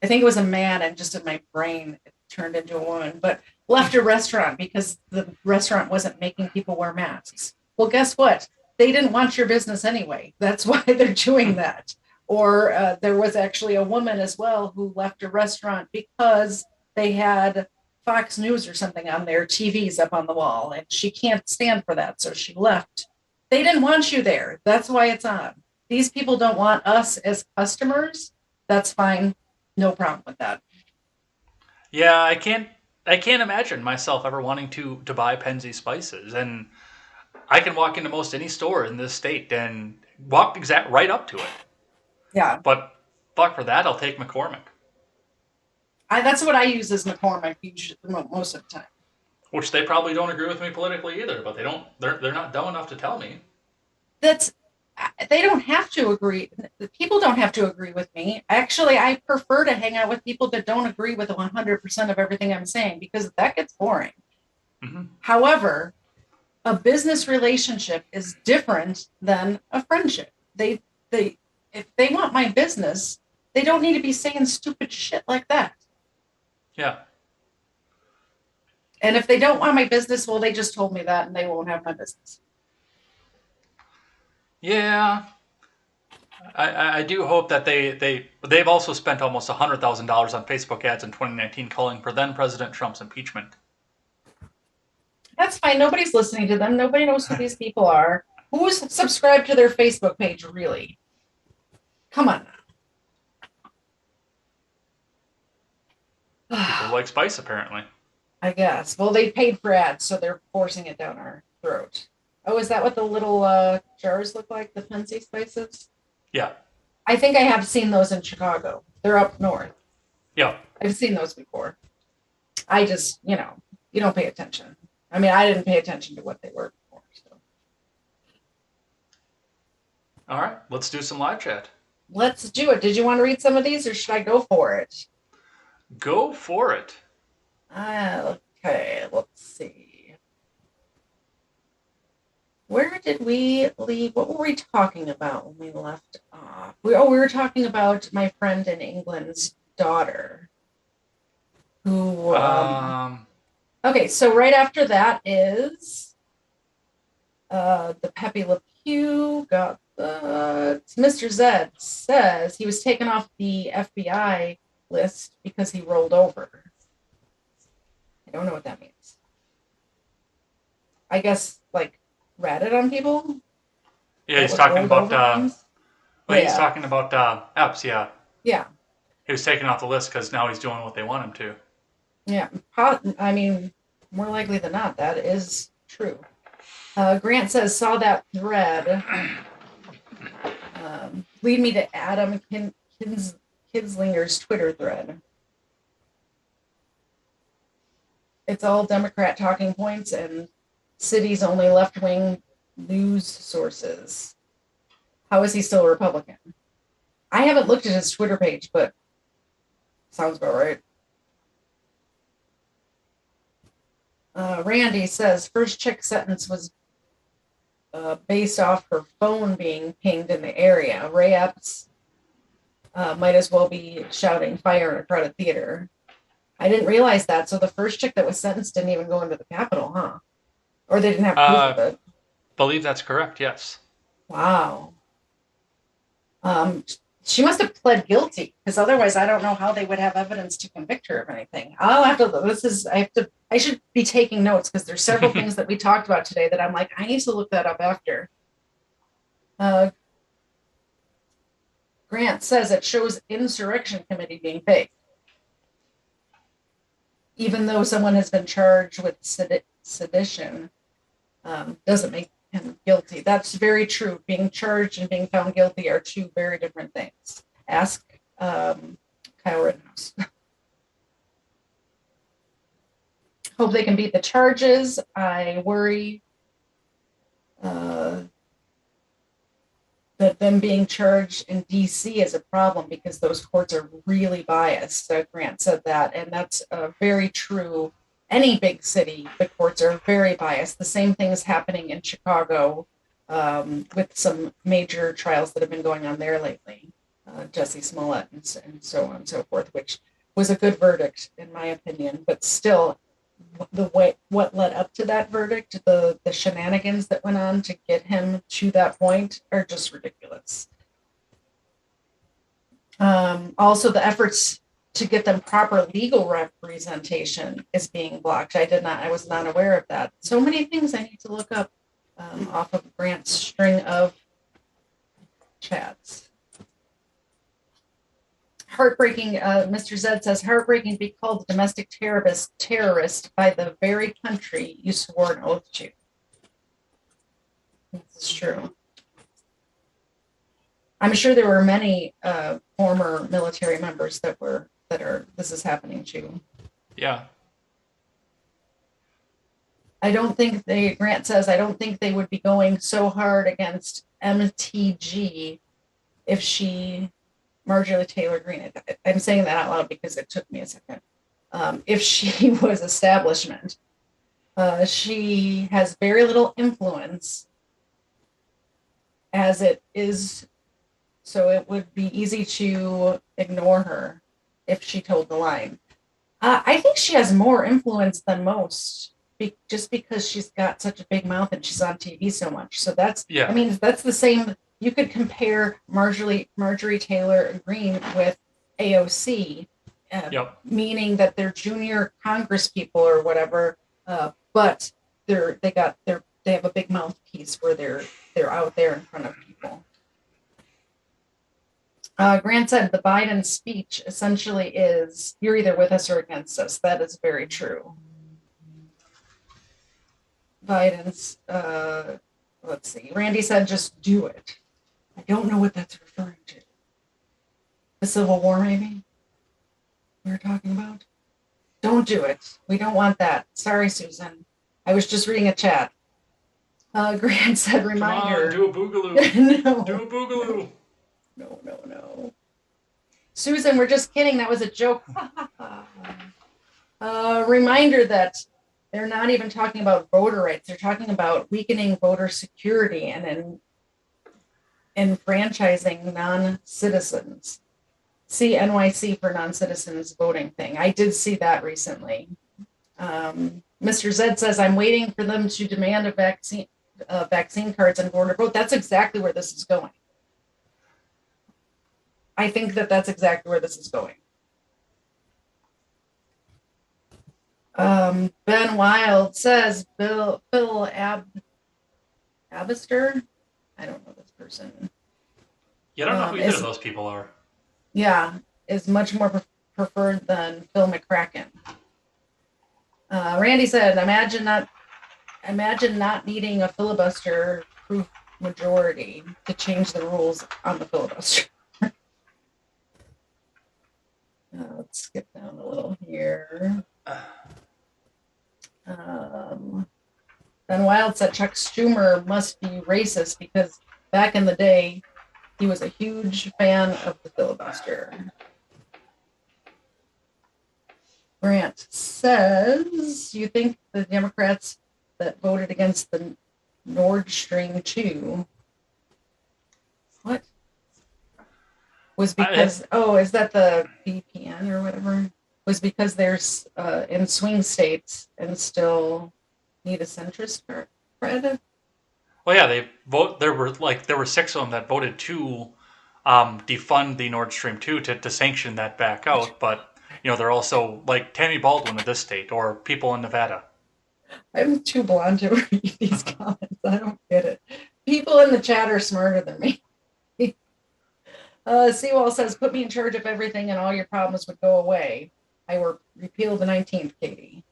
I think it was a man, and just in my brain, it turned into a woman, but left a restaurant because the restaurant wasn't making people wear masks. Well, guess what? They didn't want your business anyway. That's why they're doing that. Or there was actually a woman as well who left a restaurant because they had Fox News or something on their TVs up on the wall, and she can't stand for that, so she left. They didn't want you there. That's why it's on. These people don't want us as customers. That's fine. No problem with that.
Yeah, I can't imagine myself ever wanting to buy Penzi spices. And I can walk into most any store in this state and walk right up to it.
Yeah.
But fuck, for that, I'll take McCormick.
That's what I use as McCormick usually, most of the time.
Which they probably don't agree with me politically either, but they're not dumb enough to tell me.
They don't have to agree. People don't have to agree with me. Actually, I prefer to hang out with people that don't agree with 100% of everything I'm saying, because that gets boring. Mm-hmm. However, a business relationship is different than a friendship. If they want my business, they don't need to be saying stupid shit like that.
Yeah.
And if they don't want my business, well, they just told me that, and they won't have my business.
Yeah, I do hope that they've also spent almost $100,000 on Facebook ads in 2019 calling for then President Trump's impeachment.
That's fine. Nobody's listening to them. Nobody knows who these people are. Who's subscribed to their Facebook page, really? Come on
now. People like spice, apparently.
I guess. Well, they paid for ads, so they're forcing it down our throat. Oh, is that what the little jars look like, the Penzi spices?
Yeah.
I think I have seen those in Chicago. They're up north.
Yeah.
I've seen those before. I just, you don't pay attention. I mean, I didn't pay attention to what they were before. So.
All right. Let's do some live chat.
Let's do it. Did you want to read some of these, or should I go for it?
Go for it.
Okay, let's see. Where did we leave? What were we talking about when we left off? We were talking about my friend in England's daughter. Who? Okay, so right after that is the Pepe Le Pew got the Mr. Zed says he was taken off the FBI list because he rolled over. I don't know what that means. I guess like ratted on people.
Yeah, he's talking about. He's talking about Epps. Yeah.
Yeah.
He was taken off the list because now he's doing what they want him to.
Yeah, I mean, more likely than not, that is true. Grant says, saw that thread. Lead me to Adam Kidslinger's Twitter thread. It's all Democrat talking points and city's only left-wing news sources. How is he still a Republican? I haven't looked at his Twitter page, but sounds about right. Randy says, first chick sentence was based off her phone being pinged in the area. Ray Epps might as well be shouting fire in a crowded theater. I didn't realize that. So the first chick that was sentenced didn't even go into the Capitol, huh? Or they didn't have proof of it.
Believe that's correct, yes.
Wow. She must have pled guilty, because otherwise I don't know how they would have evidence to convict her of anything. I should be taking notes, because there's several things that we talked about today that I'm like, I need to look that up after. Grant says it shows insurrection committee being fake. Even though someone has been charged with sedition, doesn't make him guilty. That's very true. Being charged and being found guilty are two very different things. Ask Kyle Rittenhouse. Hope they can beat the charges. I worry that them being charged in DC is a problem because those courts are really biased. Grant said that, and that's very true. Any big city, the courts are very biased. The same thing is happening in Chicago with some major trials that have been going on there lately. Jesse Smollett and so on and so forth, which was a good verdict in my opinion, but still what led up to that verdict, the shenanigans that went on to get him to that point are just ridiculous. Also, the efforts to get them proper legal representation is being blocked. I was not aware of that. So many things I need to look up off of Grant's string of chats. Heartbreaking, Mr. Zed says, heartbreaking to be called a domestic terrorist by the very country you swore an oath to. This is true. I'm sure there were many former military members this is happening to.
Yeah.
Grant says, I don't think they would be going so hard against MTG if she, Marjorie Taylor Greene, I'm saying that out loud because it took me a second. If she was establishment, she has very little influence as it is, so it would be easy to ignore her if she told the line. I think she has more influence than most, just because she's got such a big mouth and she's on TV so much. So that's, yeah. I mean, that's the same. You could compare Marjorie Taylor Greene with AOC, meaning that they're junior Congress people or whatever, but they have a big mouthpiece where they're out there in front of people. Grant said the Biden speech essentially is, you're either with us or against us. That is very true. Biden's, let's see, Randy said, just do it. I don't know what that's referring to. The Civil War, maybe? We were talking about? Don't do it. We don't want that. Sorry, Susan. I was just reading a chat. Grant said, reminder.
Come on, do a boogaloo.
No.
Do a boogaloo.
No. Susan, we're just kidding. That was a joke. Reminder that they're not even talking about voter rights. They're talking about weakening voter security and enfranchising non-citizens. See NYC for non-citizens voting thing. I did see that recently. Mr. Zed says, I'm waiting for them to demand a vaccine cards and border vote. That's exactly where this is going. I think that's exactly where this is going. Ben Wild says, Phil Abbister, I don't know this person.
You don't know who either of those people are.
Yeah, is much more preferred than Phil McCracken. Randy said, imagine not needing a filibuster-proof majority to change the rules on the filibuster. Let's skip down a little here. Ben Wild said Chuck Schumer must be racist because back in the day, he was a huge fan of the filibuster. Grant says, you think the Democrats that voted against the Nord Stream 2, what? Was because, is that the VPN or whatever? Was because they're in swing states and still need a centrist credit?
Well, yeah, there were 6 of them that voted to defund the Nord Stream 2 to sanction that back out, but they're also like Tammy Baldwin of this state or people in Nevada.
I'm too blonde to read these comments. I don't get it. People in the chat are smarter than me. Seawall says, put me in charge of everything and all your problems would go away. I will repeal the 19th, Katie.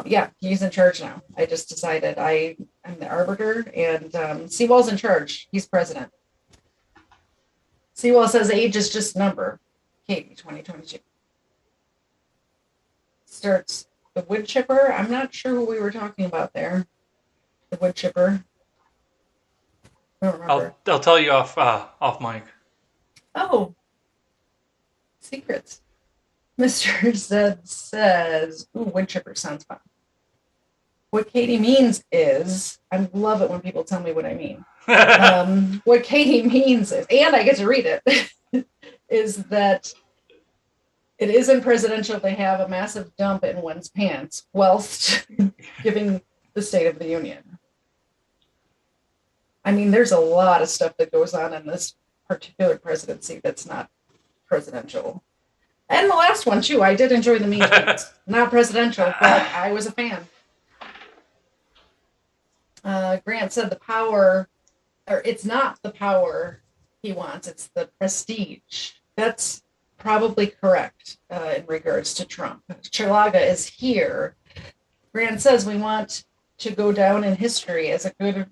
Yeah, he's in charge now. I just decided I'm the arbiter, and Seawall's in charge. He's president. Seawall says age is just a number. Katie, 2022. Starts the wood chipper. I'm not sure who we were talking about there. The wood chipper. I don't remember.
I'll tell you off mic.
Oh, secrets. Mr. Zed says, ooh, wood chipper sounds fun. What Katie means is, I love it when people tell me what I mean. What Katie means is, and I get to read it, is that it isn't presidential to have a massive dump in one's pants whilst giving the State of the Union. I mean, there's a lot of stuff that goes on in this particular presidency that's not presidential. And the last one, too. I did enjoy the meetings. Not presidential, but I was a fan. Grant said the power, or it's not the power he wants, it's the prestige. That's probably correct in regards to Trump. Chilaga is here. Grant says we want to go down in history as a good,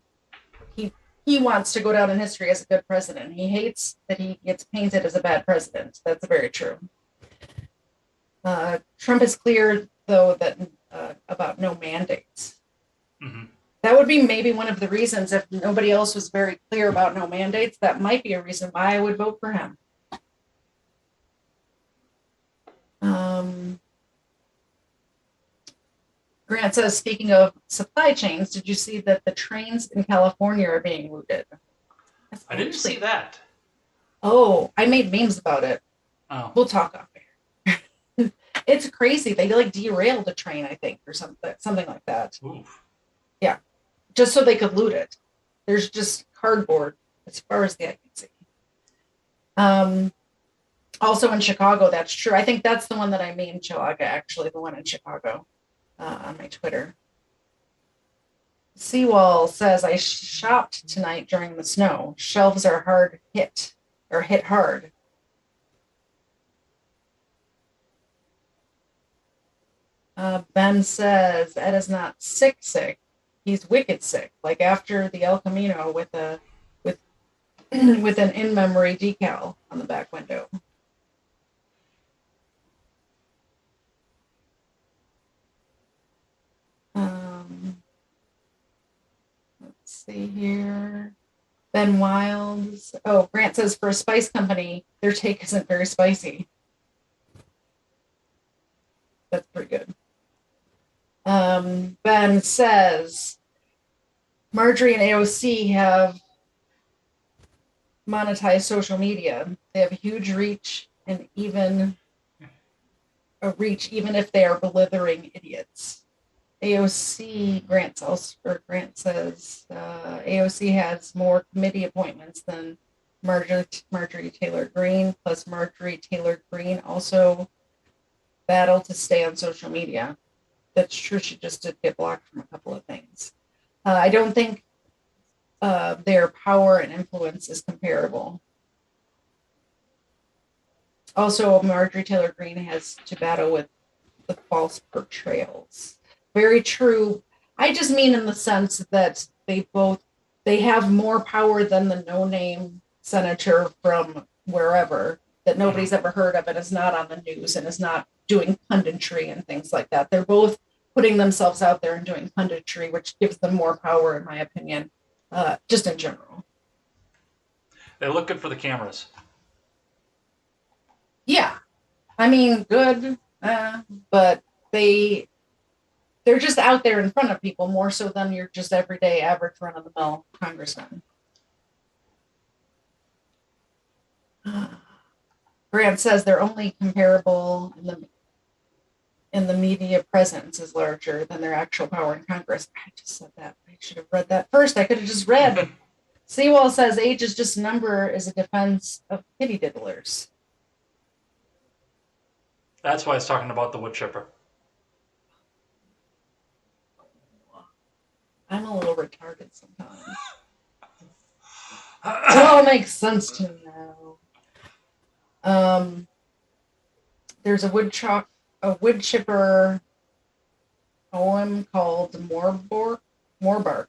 he wants to go down in history as a good president. He hates that he gets painted as a bad president. That's very true. Trump is clear, though, that about no mandates.
Mm-hmm.
That would be maybe one of the reasons, if nobody else was very clear about no mandates, that might be a reason why I would vote for him. Grant says, speaking of supply chains, did you see that the trains in California are being looted?
I didn't see that.
Oh, I made memes about it.
Oh.
We'll talk off air. It's crazy. They like derailed a train, I think, or something like that.
Oof.
Yeah, just so they could loot it. There's just cardboard as far as the eye can see. Also in Chicago, that's true. I think that's the one that I mean, Chilaga, actually, the one in Chicago on my Twitter. Seawall says, I shopped tonight during the snow. Shelves are hit hard. Ben says, Ed is not sick. He's wicked sick. Like after the El Camino with an in-memory decal on the back window. Let's see here. Ben Wilds. Oh, Grant says for a spice company, their take isn't very spicy. That's pretty good. Ben says Marjorie and AOC have monetized social media. They have a huge reach and even if they are blithering idiots. AOC Grant says AOC has more committee appointments than Marjorie Taylor Greene, plus Marjorie Taylor Greene also battled to stay on social media. That's true. She just did get blocked from a couple of things. I don't think their power and influence is comparable. Also, Marjorie Taylor Greene has to battle with the false portrayals. Very true. I just mean in the sense that they have more power than the no-name senator from wherever that nobody's ever heard of and is not on the news and is not doing punditry and things like that. They're both putting themselves out there and doing punditry, which gives them more power, in my opinion, just in general.
They look good for the cameras.
Yeah. I mean, good, but they're just out there in front of people more so than your just everyday average run-of-the-mill congressman. Grant says they're only comparable in the media presence is larger than their actual power in Congress. I just said that. I should have read that first. I could have just read. Seawall says age is just a number is a defense of kitty diddlers.
That's why I was talking about the wood chipper.
I'm a little retarded sometimes. It all makes sense to me now. There's a wood chipper poem called Moorbark.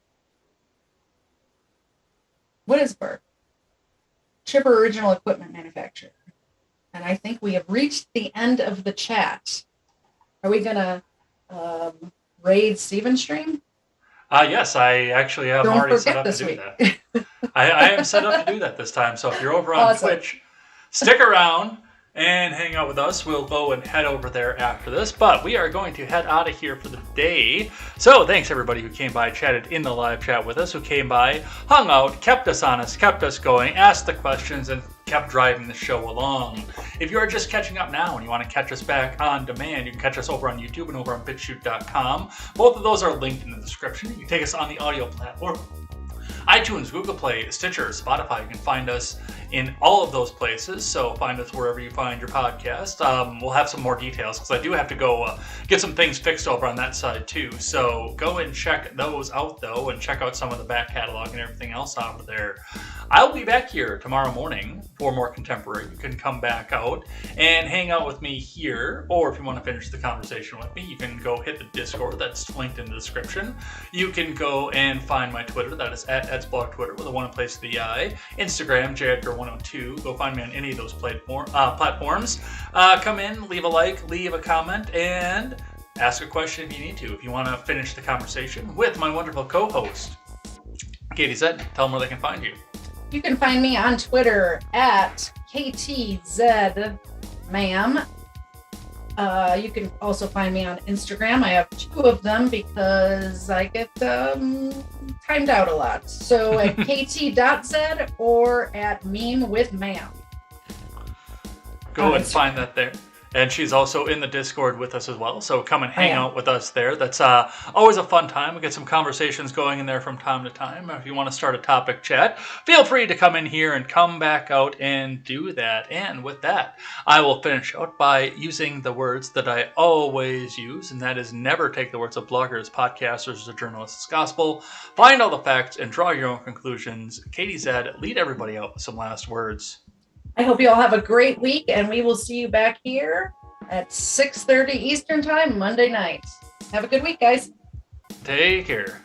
What is bark? Chipper original equipment manufacturer. And I think we have reached the end of the chat. Are we gonna raid Steven's stream?
Yes, I actually am
Don't
already set
forget
up to
this
do
week.
that. I am set up to do that this time. So if you're over on
Awesome.
Twitch, stick around and hang out with us. We'll go and head over there after this. But we are going to head out of here for the day. So thanks everybody who came by, chatted in the live chat with us, who came by, hung out, kept us honest, kept us going, asked the questions, and kept driving the show along. If you are just catching up now and you want to catch us back on demand, you can catch us over on YouTube and over on BitChute.com. Both of those are linked in the description. You can take us on the audio platform. iTunes, Google Play, Stitcher, Spotify. You can find us in all of those places, so find us wherever you find your podcast. We'll have some more details, because I do have to go get some things fixed over on that side too, so go and check those out though, and check out some of the back catalog and everything else out there. I'll be back here tomorrow morning for more contemporary. You can come back out and hang out with me here, or if you want to finish the conversation with me, you can go hit the Discord that's linked in the description. You can go and find my Twitter, that is at @EdsBlog Twitter with a one in place of the I. Instagram, JEdgar102. Go find me on any of those platforms. Come in, leave a like, leave a comment, and ask a question if you need to. If you want to finish the conversation with my wonderful co-host, KTZed, tell them where they can find you.
You can find me on Twitter at KTZed, ma'am. You can also find me on Instagram. I have 2 of them because I get timed out a lot. So at kt.zed or at meme with ma'am.
Go and find that there. And she's also in the Discord with us as well. So come and hang out with us there. That's always a fun time. We get some conversations going in there from time to time. If you want to start a topic chat, feel free to come in here and come back out and do that. And with that, I will finish out by using the words that I always use, and that is never take the words of bloggers, podcasters, or journalists' gospel. Find all the facts and draw your own conclusions. KTZed, lead everybody out with some last words.
I hope you all have a great week, and we will see you back here at 6:30 Eastern Time, Monday night. Have a good week, guys.
Take care.